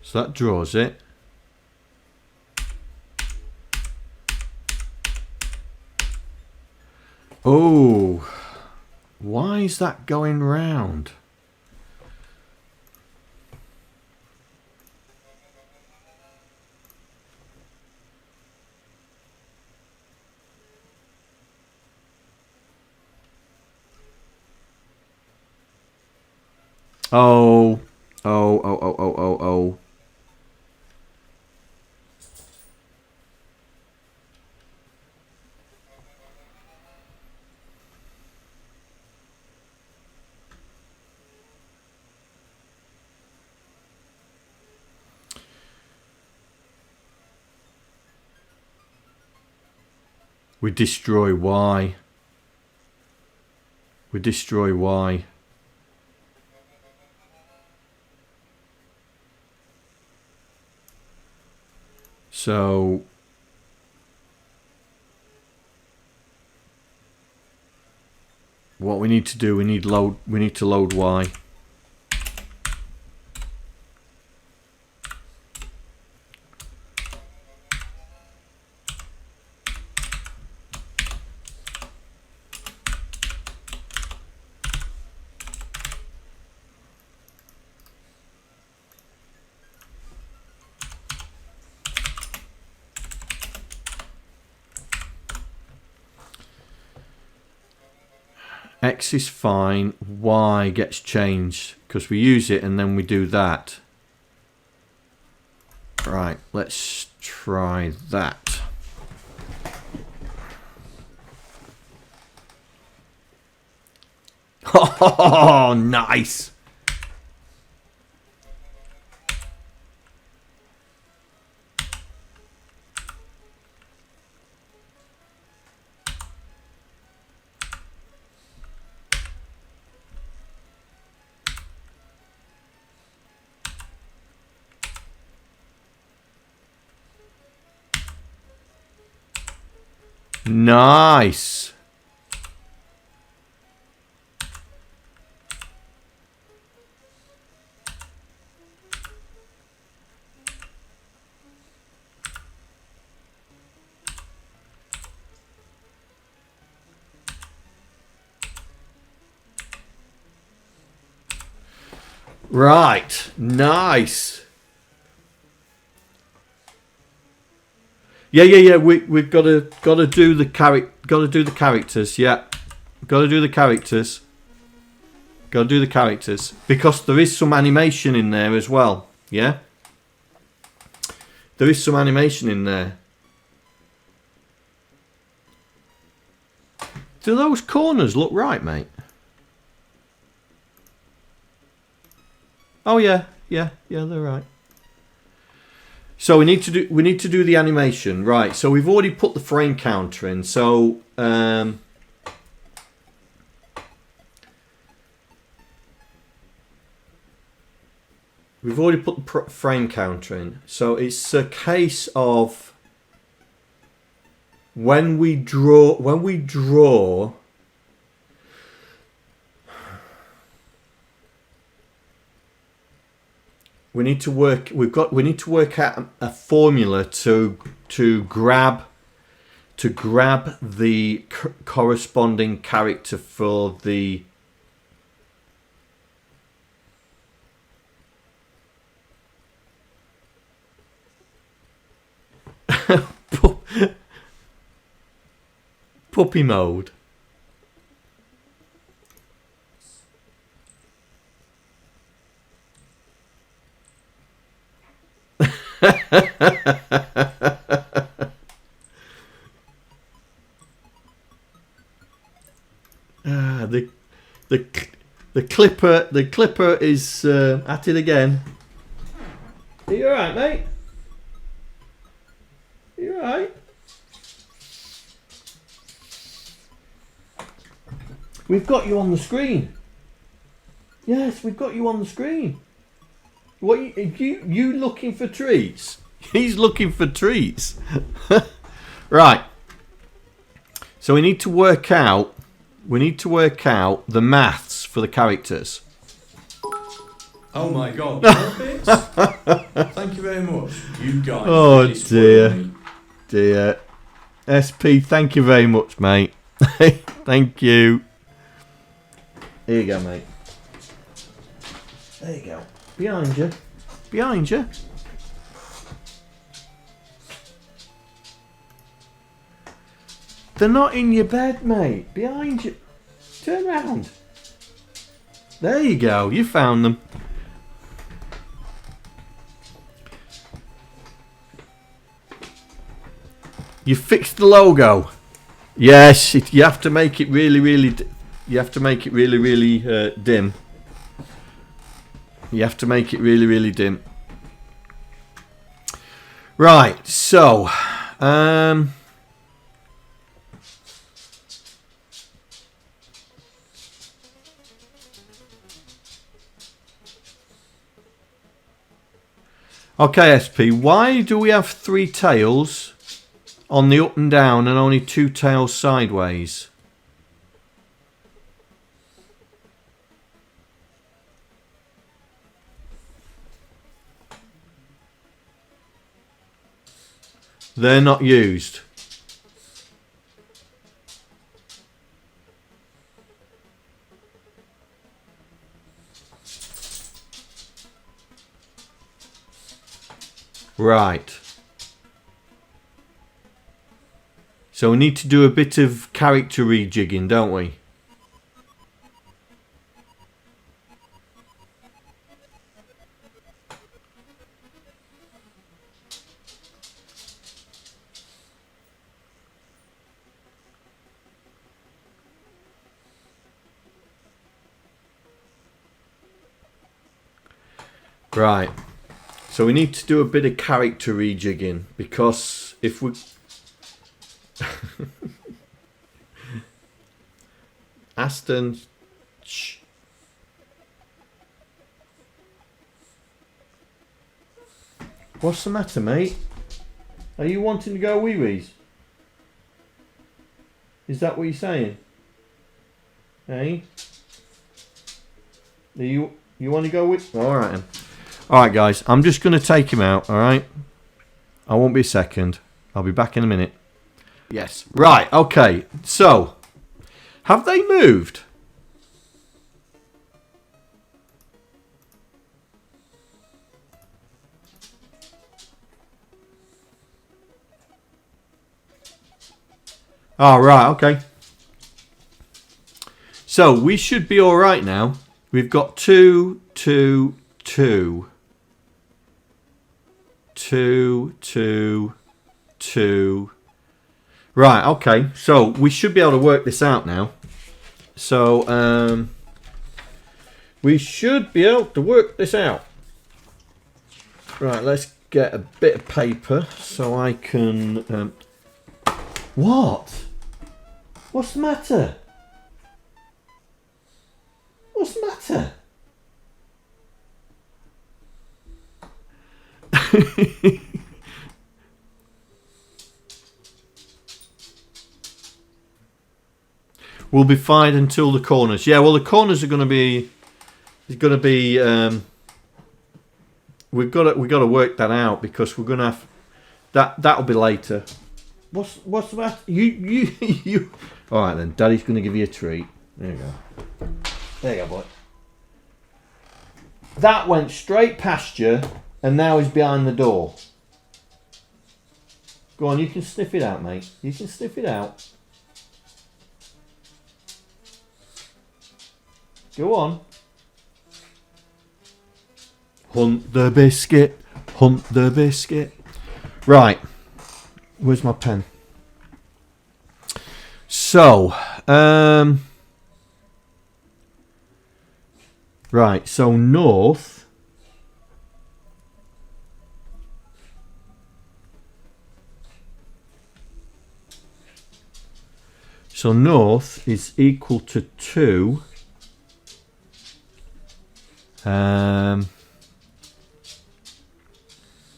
So that draws it. Oh, why is that going round? Oh. Oh. We destroy Y. We destroy Y. So what we need to do, we need to load Y. X is fine, Y gets changed because we use it and then we do that. Right, let's try that. Oh, nice. Nice. Right, nice. Yeah. We've got to do the characters. Yeah, got to do the characters. Got to do the characters because there is some animation in there as well. Yeah, there is some animation in there. Do those corners look right, mate? Oh yeah, they're right. So we need to do the animation, right? So we've already put the frame counter in. So we've already put the frame counter in. So it's a case of when we draw. We need to work. We need to work out a formula to grab the corresponding character for the. Puppy mode. The clipper is at it again. Are you alright, mate? Are you alright? We've got you on the screen. Yes, we've got you on the screen. What you looking for treats? He's looking for treats. Right. So we need to work out the maths for the characters. Oh my god, bits? Thank you very much. You guys. Oh really spoiled me. dear. SP, thank you very much, mate. Thank you. Here you go, mate. There you go. Behind you. Behind you. They're not in your bed, mate. Behind you. Turn round. There you go. You found them. You fixed the logo. Yes, you have to make it really, really. You have to make it really, really dim. You have to make it really, really dim. Right. So, okay, SP. Why do we have 3 tails on the up and down and only 2 tails sideways? They're not used. Right. So we need to do a bit of character rejigging, don't we? Right. So we need to do a bit of character rejigging because if we Aston What's the matter, mate? Are you wanting to go wee-wees? Is that what you're saying? Hey? You want to go with? Alright then. Alright guys, I'm just going to take him out, alright? I won't be a second. I'll be back in a minute. Yes. Right, okay. So, have they moved? Oh, right, okay. So, we should be alright now. We've got 2, 2, 2. 2, 2, 2. Right, okay. So, we should be able to work this out now. So, we should be able to work this out. Right, let's get a bit of paper so I can... What? What's the matter? What's the matter? We'll be fine until the corners. Yeah, well, the corners are going to be. It's going to be. We've got to work that out because we're going to have that. That'll be later. What's the matter? You. All right then. Daddy's going to give you a treat. There you go. There you go, boy. That went straight past you, and now he's behind the door. Go on, you can sniff it out, mate. You can sniff it out. Go on. Hunt the biscuit. Hunt the biscuit. Right. Where's my pen? So, right, so north. So north is equal to 2.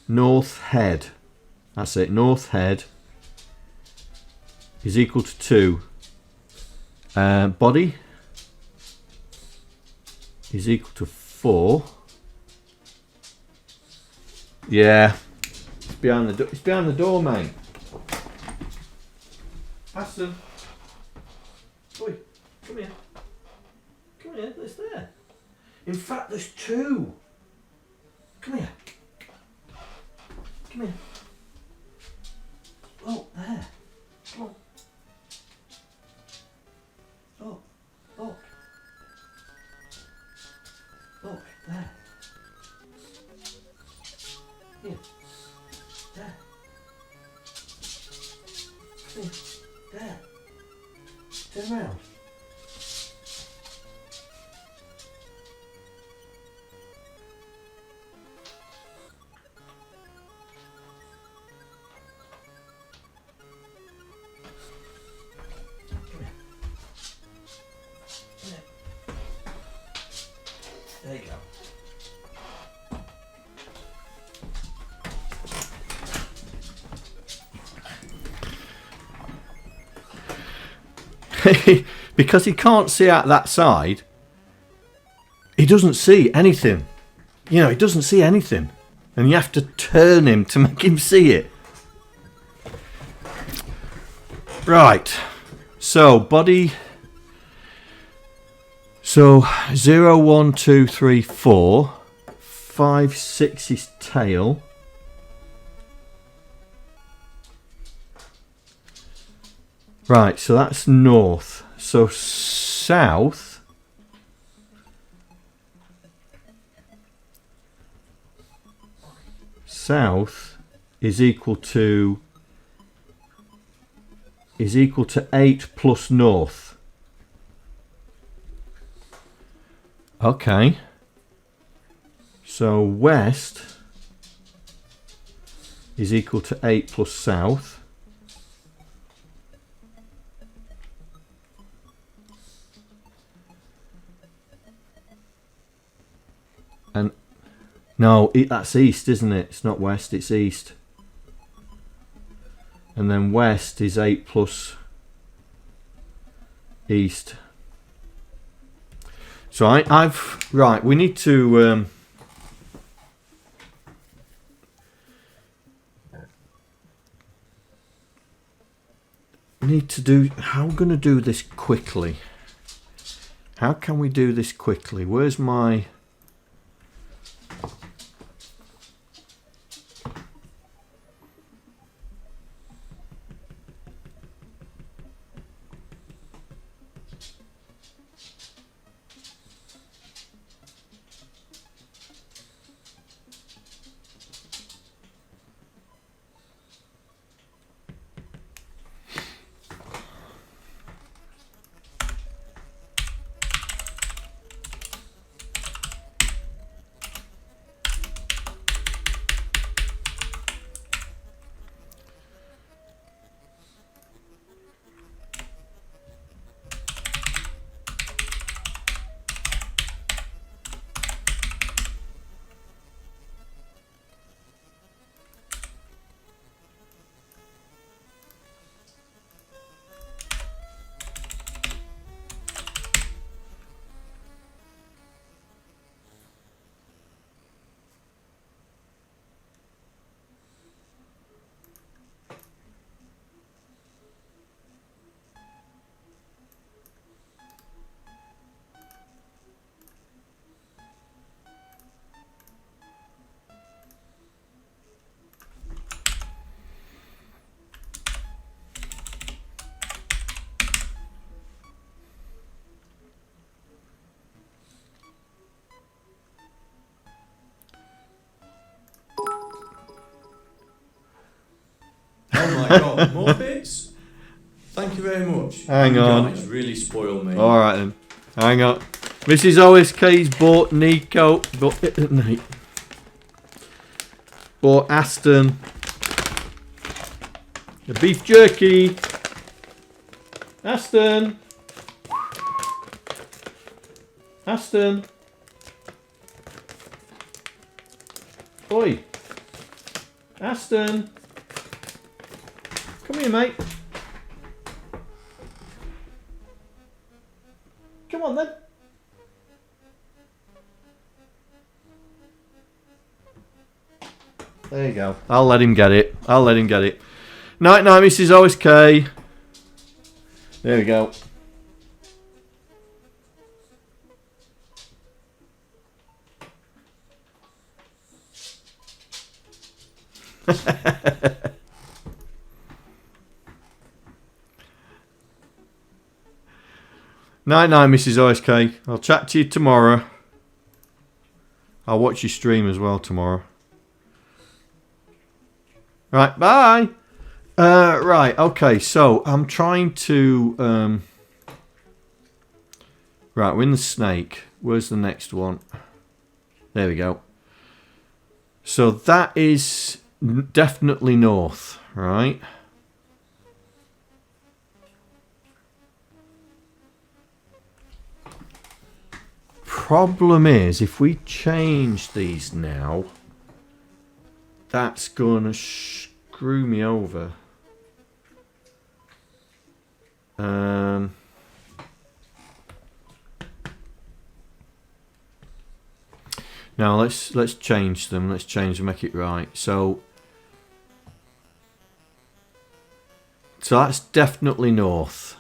North head. That's it. North head is equal to 2. Body is equal to 4. Yeah. It's behind the door. It's behind the door, mate. Aston. Oi, come here. Come here. It's there. In fact, there's 2. Come here. Come here. Oh, there. Come on. Oh, look. Here. There. Here. There. Turn around. There you go. Because he can't see out that side, he doesn't see anything. You know, he doesn't see anything. And you have to turn him to make him see it. Right. So, body... So 0, 1, 2, 3, 4, 5, 6 is tail. Right, so that's north. So south. South is equal to 8 plus north. Okay, so west is equal to 8 plus south. And no, that's east, isn't it? It's not west, it's east. And then west is 8 plus east. So right, we need to how are we going to do this quickly? How can we do this quickly? Where's my... Oh my god, more bits? Thank you very much. Hang on. You guys really spoiled me. Alright then. Hang on. Mrs. OSK's bought Nico. Bought Aston. The beef jerky. Aston. Aston. Oi. Aston. Come here, mate. Come on then. There you go. I'll let him get it. I'll let him get it. Night night, Mrs. OSK. There we go. Night night, Mrs. OSK. I'll chat to you tomorrow. I'll watch your stream as well tomorrow. Right, bye. Right, okay, so I'm trying to... Right, we're in the snake. Where's the next one? There we go. So that is definitely north, right? Problem is, if we change these now, that's gonna screw me over. Now let's change them. Let's change them, make it right. So that's definitely north.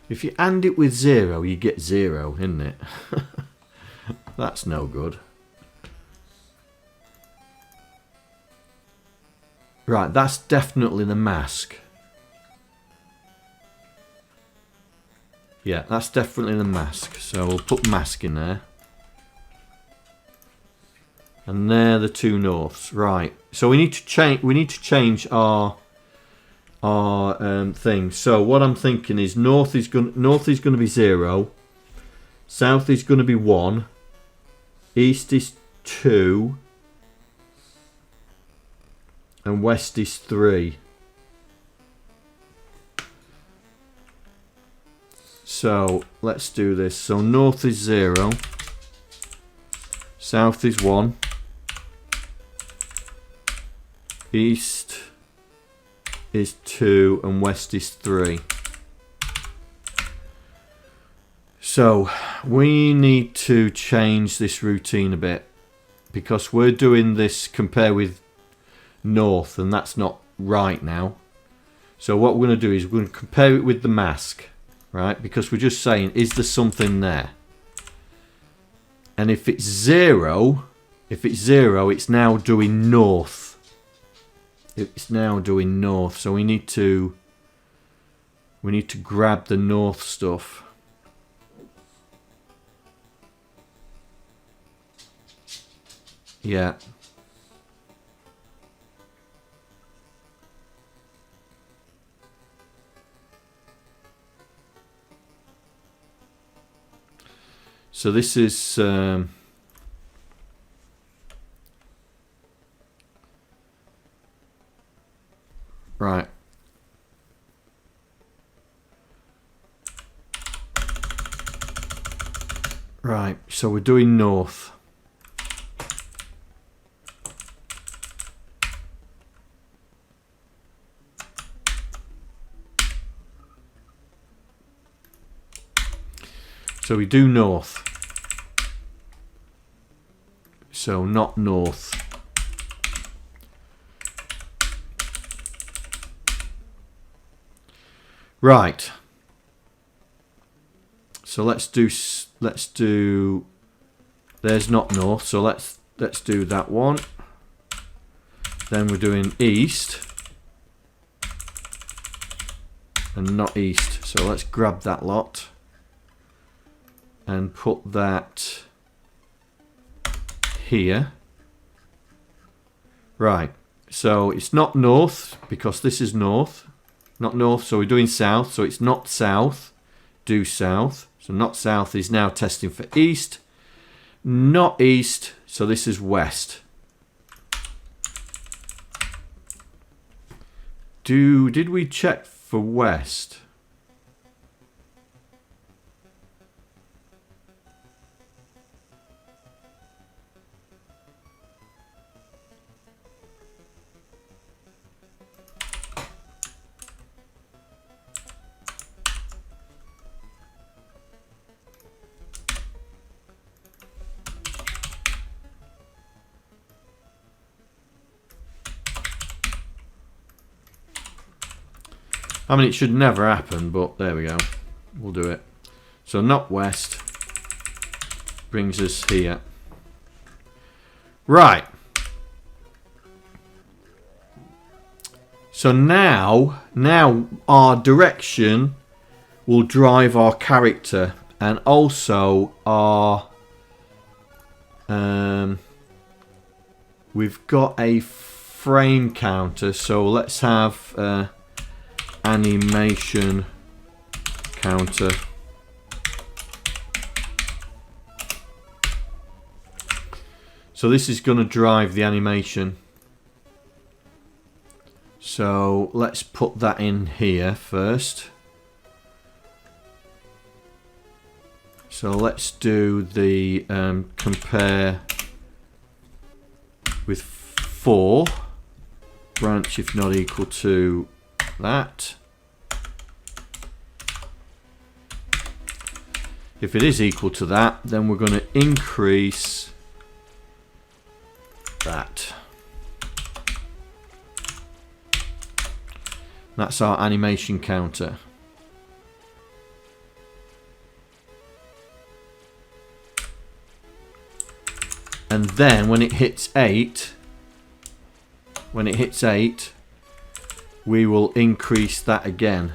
If you end it with 0, you get 0, isn't it? That's no good. Right, that's definitely the mask. Yeah, that's definitely the mask. So we'll put mask in there. And they're the two norths. Right. So we need to change our thing. So what I'm thinking is north is going to be 0. South is going to be 1. East is 2. And west is 3. So let's do this. So north is 0. South is 1. East is 2 and west is 3. So we need to change this routine a bit because we're doing this compare with north and that's not right now. So what we're going to do is we're going to compare it with the mask, right? Because we're just saying, is there something there? And if it's 0, it's now doing north. It's now doing north. So we need to grab the north stuff. Yeah. So this is right. Right, so we're doing north. So we do north. So not north. Right. So let's do there's not north, so let's do that one. Then we're doing east and not east. So let's grab that lot and put that here. Right, so it's not north because this is north. Not north, so we're doing south, so it's not south. Do south. So not south is now testing for east. Not east, so this is west. Did we check for west? I mean, it should never happen, but there we go. We'll do it. So not west brings us here. Right. So now our direction will drive our character and also our we've got a frame counter, so let's have animation counter. So this is going to drive the animation. So let's put that in here first. So let's do the compare with 4 branch if not equal to that. If it is equal to that, then we're going to increase that. That's our animation counter. And then when it hits 8, we will increase that again.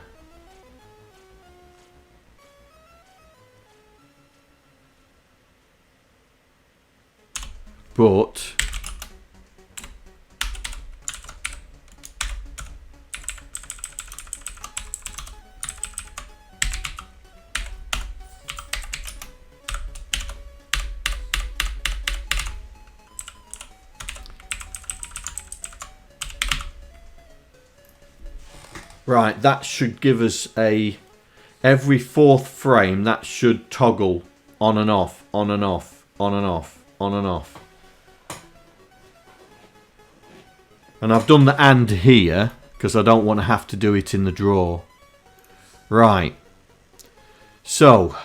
But right, that should give us every 4th frame that should toggle on and off, on and off, on and off, on and off. And I've done the and here because I don't want to have to do it in the draw. Right. So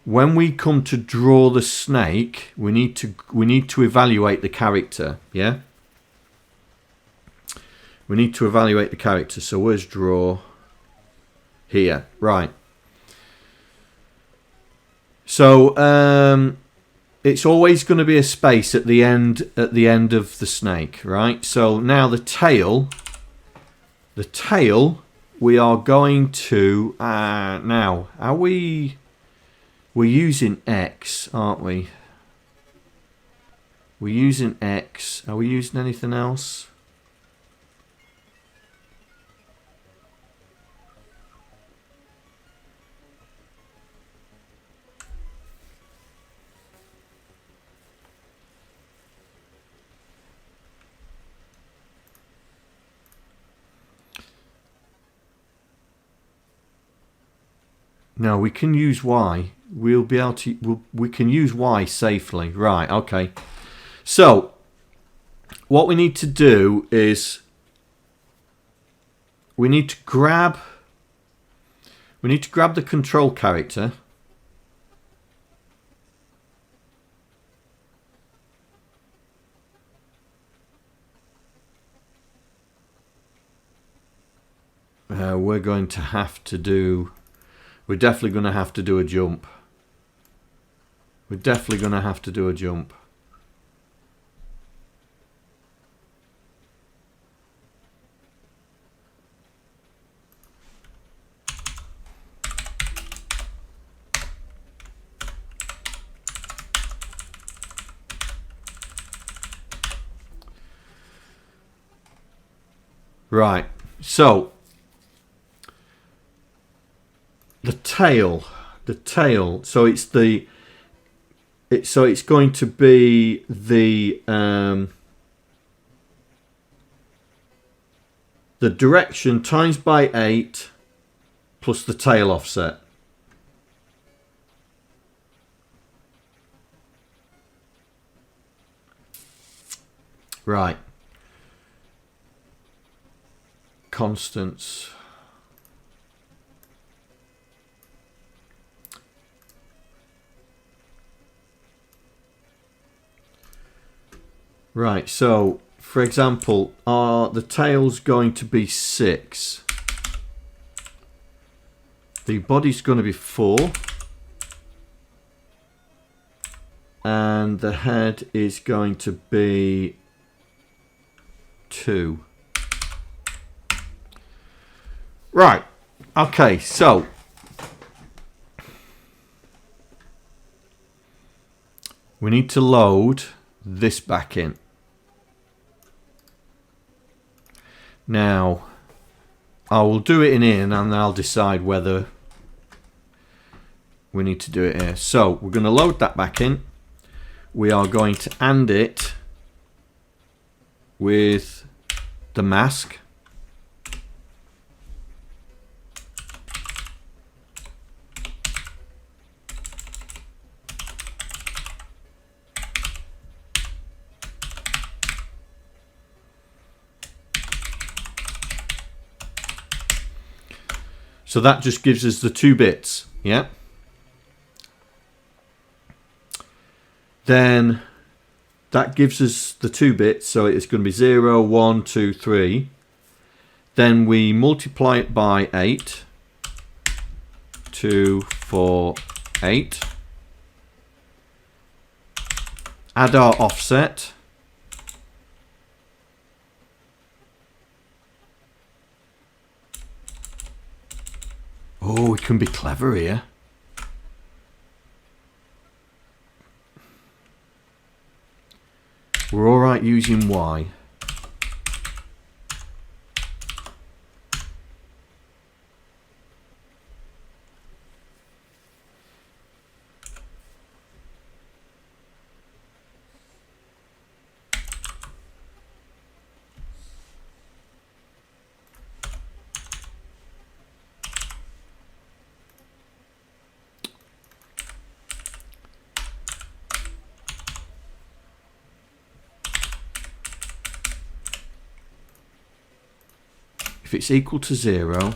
when we come to draw the snake, we need to evaluate the character, yeah? We need to evaluate the character. So where's draw? Here. Right. So it's always going to be a space at the end of the snake, right? So now the tail we are going to now we're using X, aren't we? We're using X. Are we using anything else? No, we can use Y. We'll be able to. We can use Y safely. Right. Okay. So, what we need to do is we need to grab the control character. We're going to have to do. We're definitely going to have to do a jump. We're definitely going to have to do a jump. Right. So the tail, so it's going to be the direction times by 8 plus the tail offset. Right. Constants. Right, so for example, the tail's going to be 6. The body's going to be 4. And the head is going to be 2. Right, Okay, so we need to load this back in. Now, I will do it in here and then I'll decide whether we need to do it here. So we're going to load that back in. We are going to AND it with the mask. So that just gives us the 2 bits, yeah? Then that gives us the 2 bits, so it's going to be 0, 1, 2, 3. Then we multiply it by 8. 2, 4, 8. Add our offset. Oh, we can be clever here. We're all right using Y. If it's equal to 0,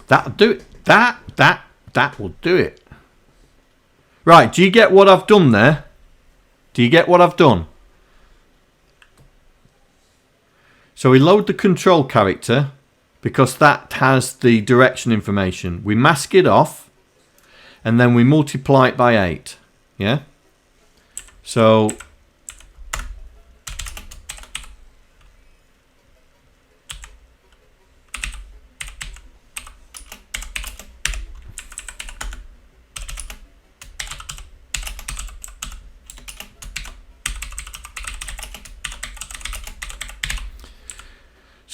that'll do it. That will do it. Right, do you get what I've done there? Do you get what I've done? So we load the control character because that has the direction information. We mask it off and then we multiply it by 8. Yeah? So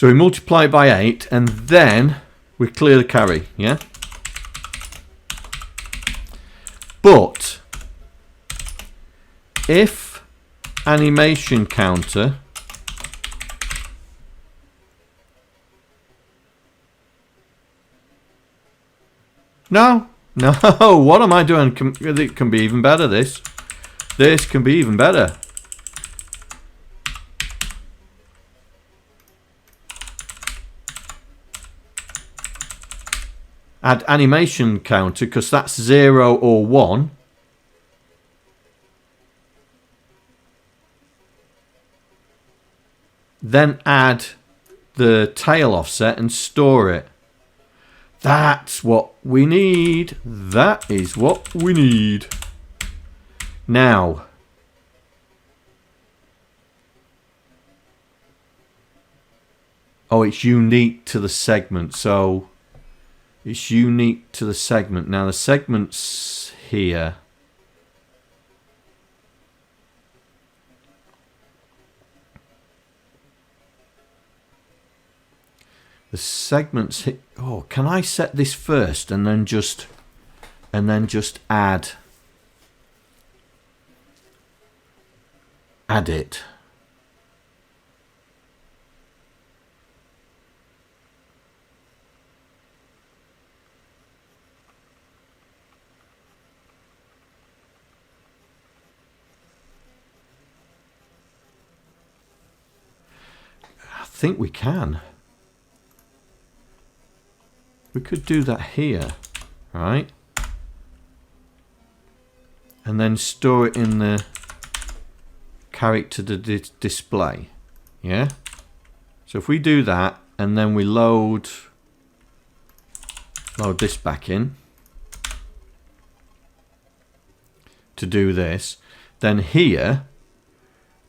we multiply by 8 and then we clear the carry, yeah? But if animation counter No, what am I doing? It can be even better, this. This can be even better. Add animation counter because that's 0 or 1. Then add the tail offset and store it. That's what we need. That is what we need. Now, oh, it's unique to the segment. So it's unique to the segment. Now the segment's here. The segments hit. Oh, can I set this first and then just add it? think we can. We could do that here, right? And then store it in the character display. Yeah? So if we do that, and then we load this back in to do this, then here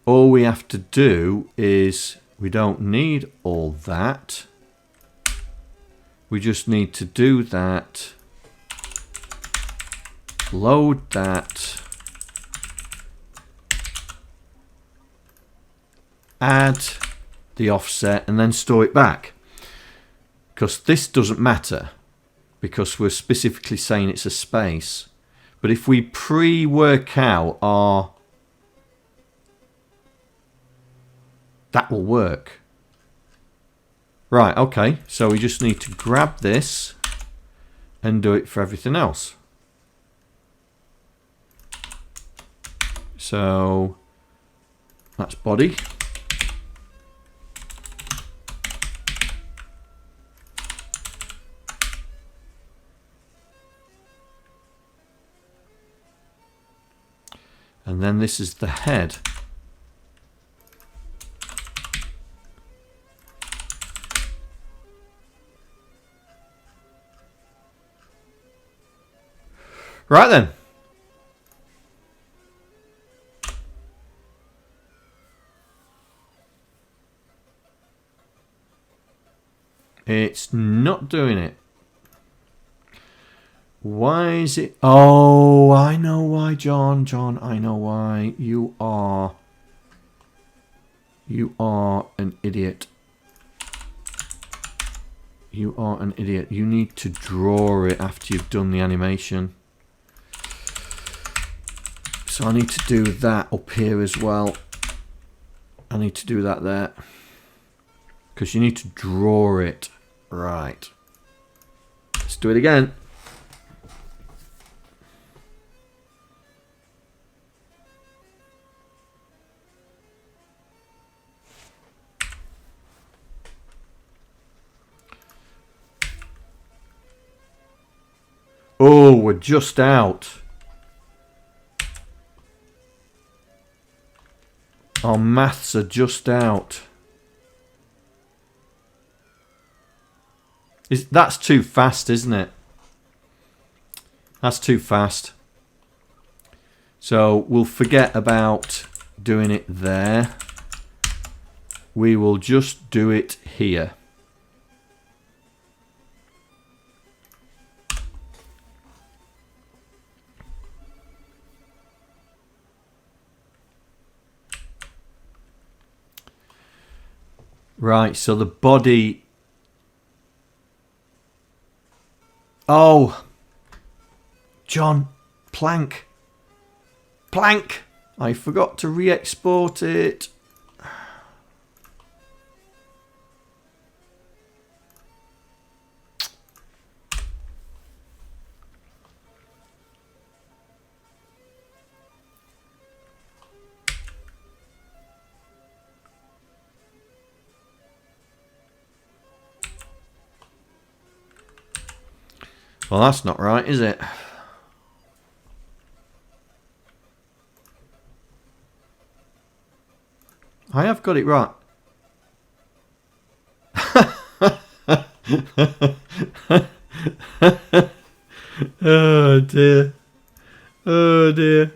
all we have to do is, we don't need all that, we just need to do that, load that, add the offset, and then store it back, because this doesn't matter because we're specifically saying it's a space. But if we pre-work out our, that will work. Right, okay, so we just need to grab this and do it for everything else. So that's body. And then this is the head. Right then. It's not doing it. Why is it? Oh, I know why, John. John, I know why. You are an idiot. You are an idiot. You need to draw it after you've done the animation. So I need to do that up here as well. I need to do that there. Because you need to draw it. Right. Let's do it again. Oh, we're just out. Our maths are just out. That's too fast, isn't it? That's too fast. So we'll forget about doing it there. We will just do it here. Right, so the body... Oh! John, plank. Plank! I forgot to re-export it. Well, that's not right, is it? I have got it right. Oh dear. Oh dear.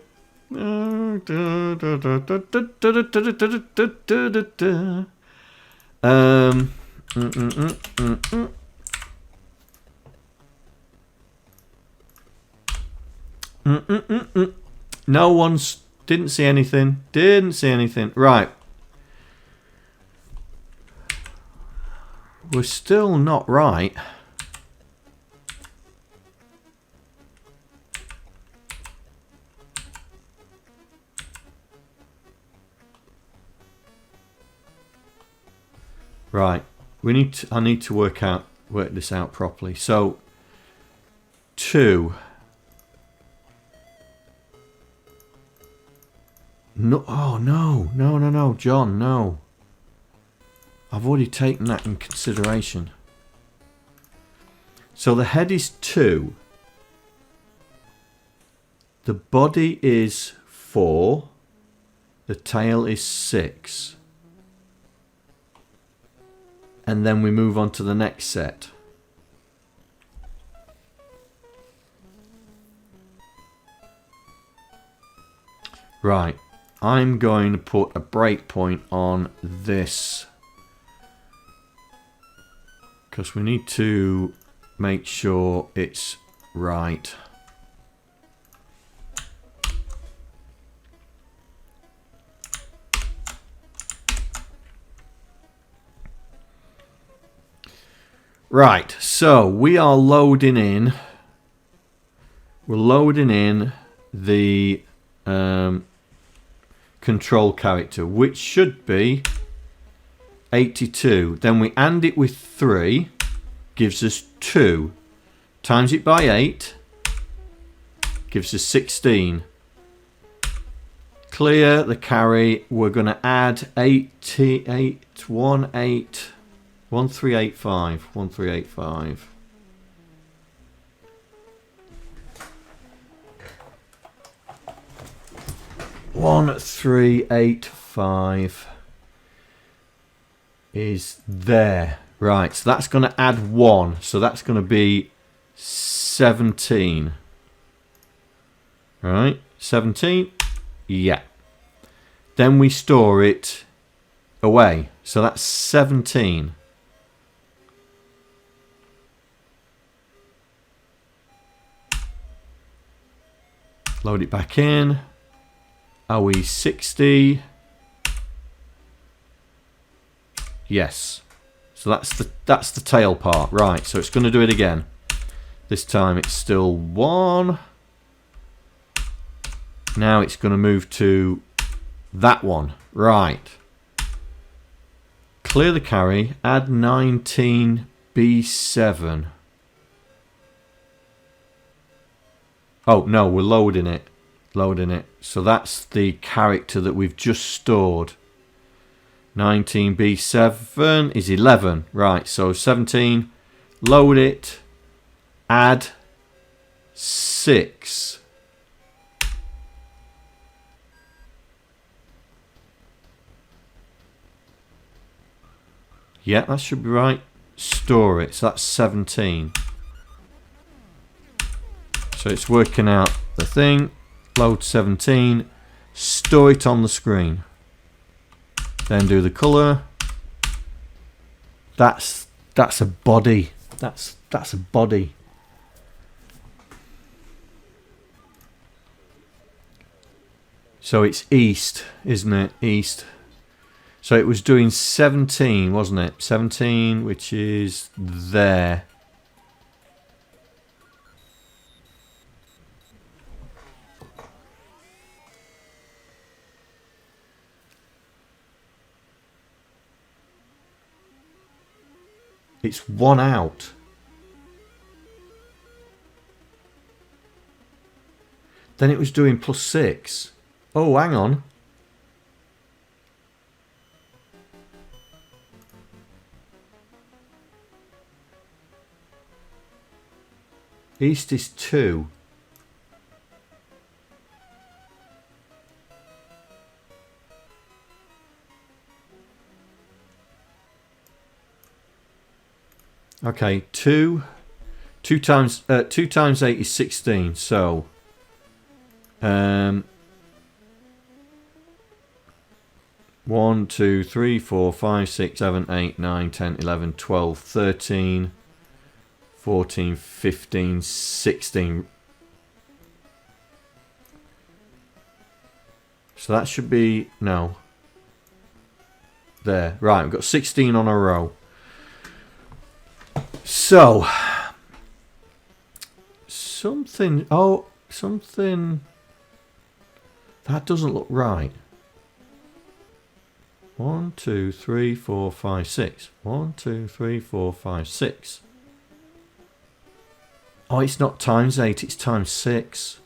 No one's... Didn't see anything. Didn't see anything. Right. We're still not right. Right. We need to... I need to work this out properly. So 2. No, oh no, no, no, no, John, no. I've already taken that in consideration. So the head is 2. The body is 4. The tail is 6. And then we move on to the next set. Right, I'm going to put a breakpoint on this because we need to make sure it's right. Right, so we are loading in. We're loading in the control character, which should be 82. Then we AND it with 3, gives us 2. Times it by 8, gives us 16. Clear the carry. We're going to add 1385. 1385 is there. Right, so that's going to add 1. So that's going to be 17. Right, 17. Yeah. Then we store it away. So that's 17. Load it back in. Are we 60? Yes. So that's the tail part. Right, so it's going to do it again. This time it's still 1. Now it's going to move to that one. Right. Clear the carry. Add 19B7. Oh, no, we're loading it. Loading it. So that's the character that we've just stored. 19B7 is 11. Right, so 17. Load it. Add 6. Yeah, that should be right. Store it. So that's 17. So it's working out the thing. Load 17. Store it on the screen. Then do the colour. That's a body. That's a body. So it's east, isn't it? East. So it was doing 17, wasn't it? 17, which is there. It's 1 out. Then it was doing +6. Oh, hang on. East is 2. Okay, 2 times 8 is 16. So 1, 2, 3, 4, 5, 6, 7, 8, 9, 10, 11, 12, 13, 14, 15, 16. So that should be, no. There. Right, we've got 16 on a row. So, something, that doesn't look right. 1, 2, 3, 4, 5, 6. 1, 2, 3, 4, 5, 6. Oh, it's not times 8, it's times 6.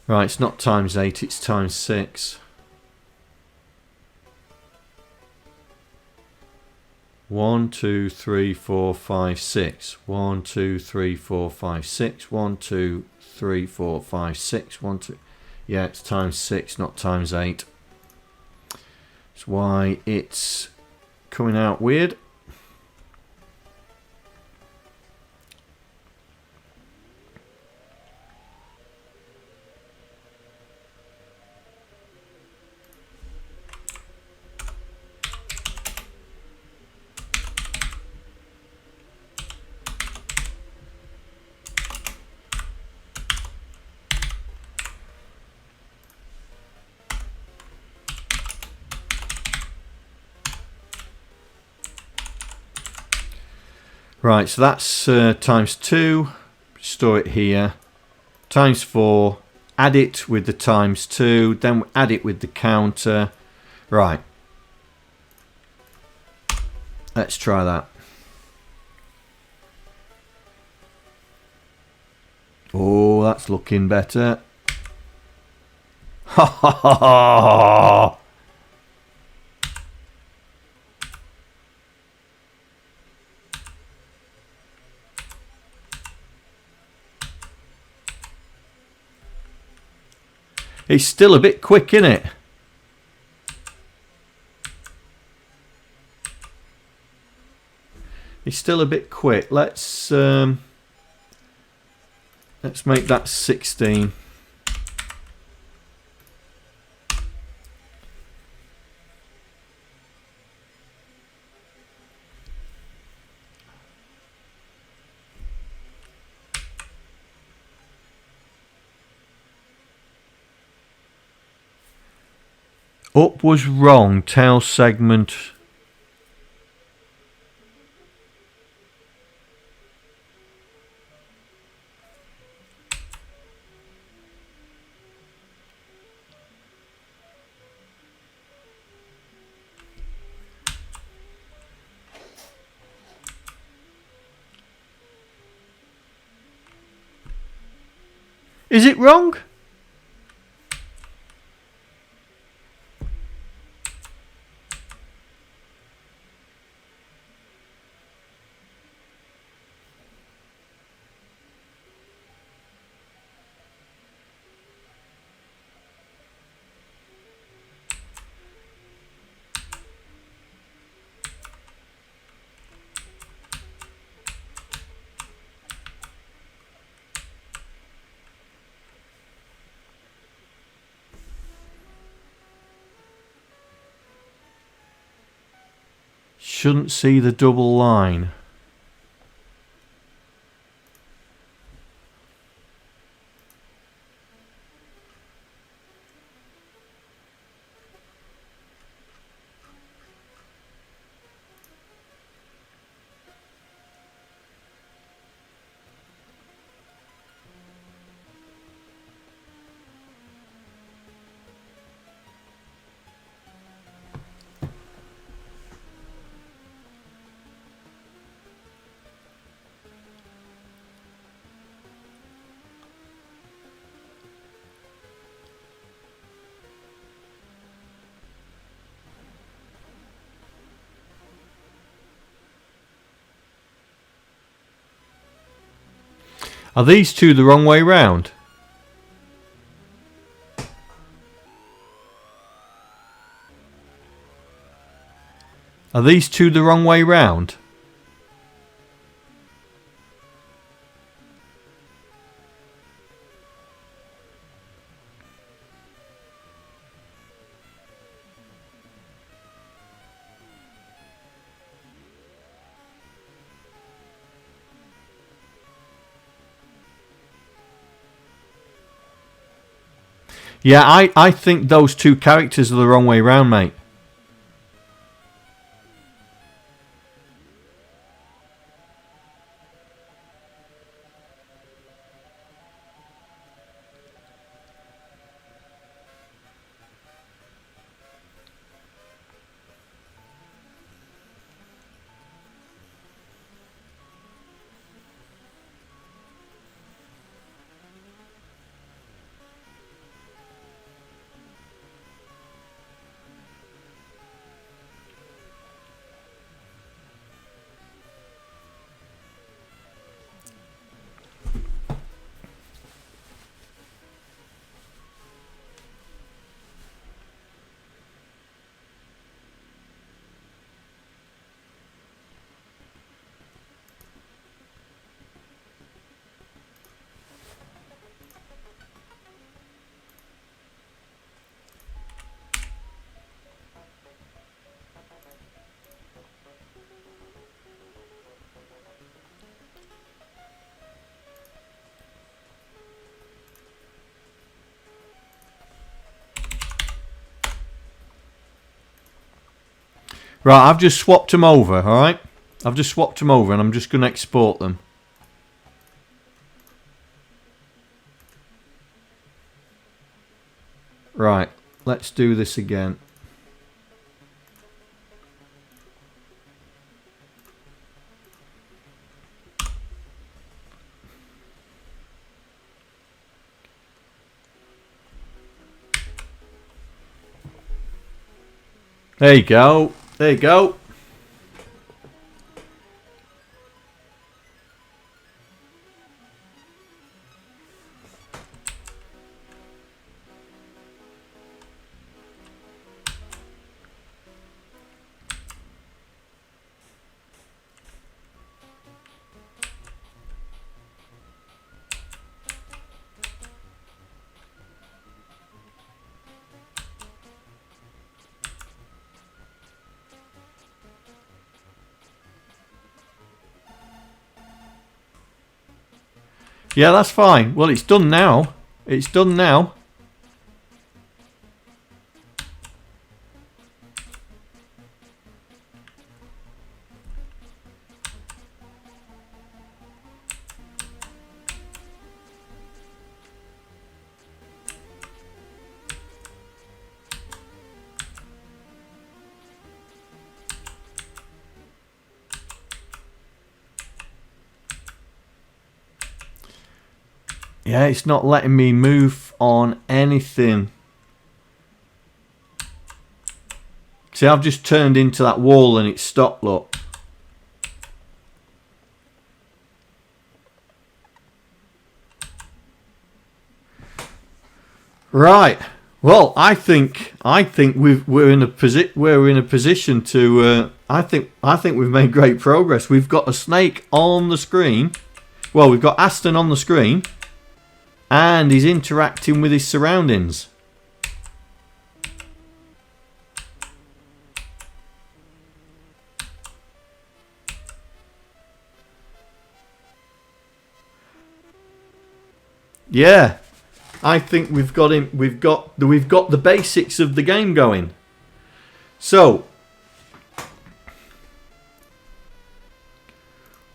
Right, it's not times 8, it's times 6. 1, 2, 3, 4, 5, 6. 1, 2, 3, 4, 5, 6. 1, 2, 3, 4, 5, 6. 1, 2. Yeah, it's times 6, not times 8. That's why it's coming out weird. Right, so that's times 2, store it here, times 4, add it with the times 2, then add it with the counter. Right, let's try that. Oh, that's looking better. Ha ha ha ha! It's still a bit quick, isn't it? It's still a bit quick. Let's make that 16. Up was wrong, tail segment. Is it wrong? Shouldn't see the double line. Are these two the wrong way round? Are these two the wrong way round? Yeah, I think those two characters are the wrong way round, mate. Right, I've just swapped them over, alright? I've just swapped them over and I'm just going to export them. Right, let's do this again. There you go. There you go. Yeah, that's fine. Well, it's done now. It's done now. Yeah, it's not letting me move on anything. See, I've just turned into that wall and it's stopped, look. Right. Well, I think we're in a position to. I think we've made great progress. We've got a snake on the screen. Well, we've got Aston on the screen. And he's interacting with his surroundings. Yeah, I think we've got him. We've got the basics of the game going. So,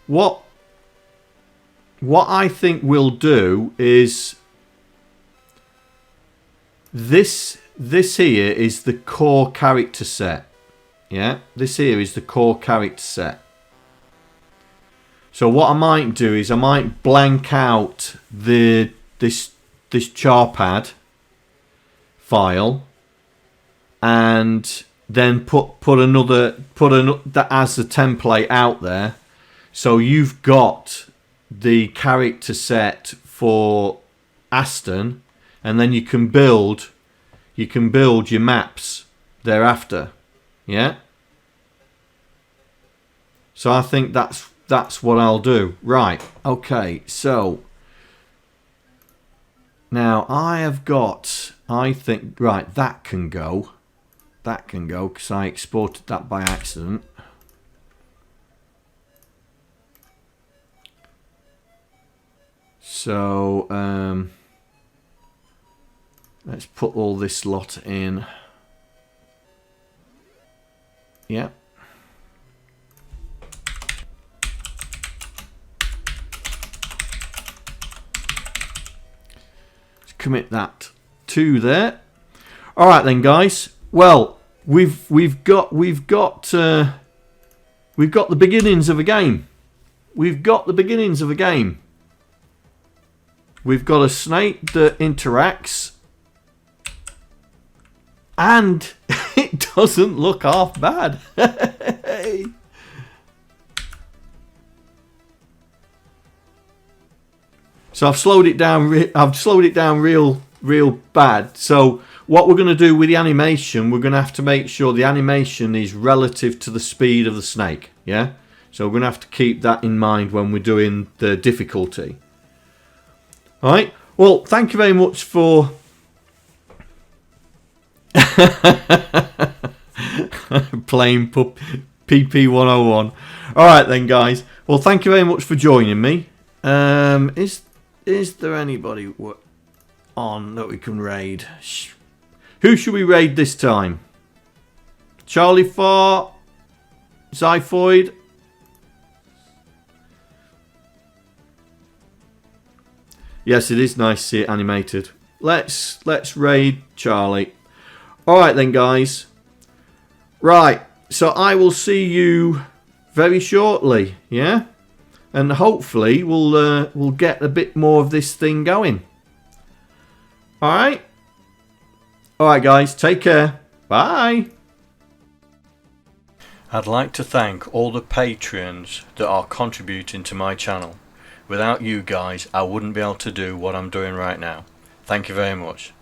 what I think we'll do is this here is the core character set. Yeah, this here is the core character set. So what I might do is I might blank out this charpad file and then put that as a template out there. So you've got the character set for Aston, and then you can build your maps thereafter. Yeah. So I think that's what I'll do. Right. Okay. So now I have got. I think right. That can go. That can go because I exported that by accident. So let's put all this lot in. Yeah. Let's commit that to there. All right then, guys. Well, we've got the beginnings of a game. We've got the beginnings of a game. We've got a snake that interacts, and it doesn't look half bad. So I've slowed it down. I've slowed it down real bad. So what we're going to do with the animation, we're going to have to make sure the animation is relative to the speed of the snake. Yeah. So we're going to have to keep that in mind when we're doing the difficulty. All right. Well, thank you very much for playing PP101. All right then, guys. Well, thank you very much for joining me. Is there anybody on that we can raid? Who should we raid this time? Charlie 4, Xiphoid. Yes, it is nice to see it animated. Let's raid Charlie. Alright then, guys. Right, so I will see you very shortly, yeah? And hopefully we'll get a bit more of this thing going. Alright? Alright guys, take care. Bye. I'd like to thank all the patrons that are contributing to my channel. Without you guys, I wouldn't be able to do what I'm doing right now. Thank you very much.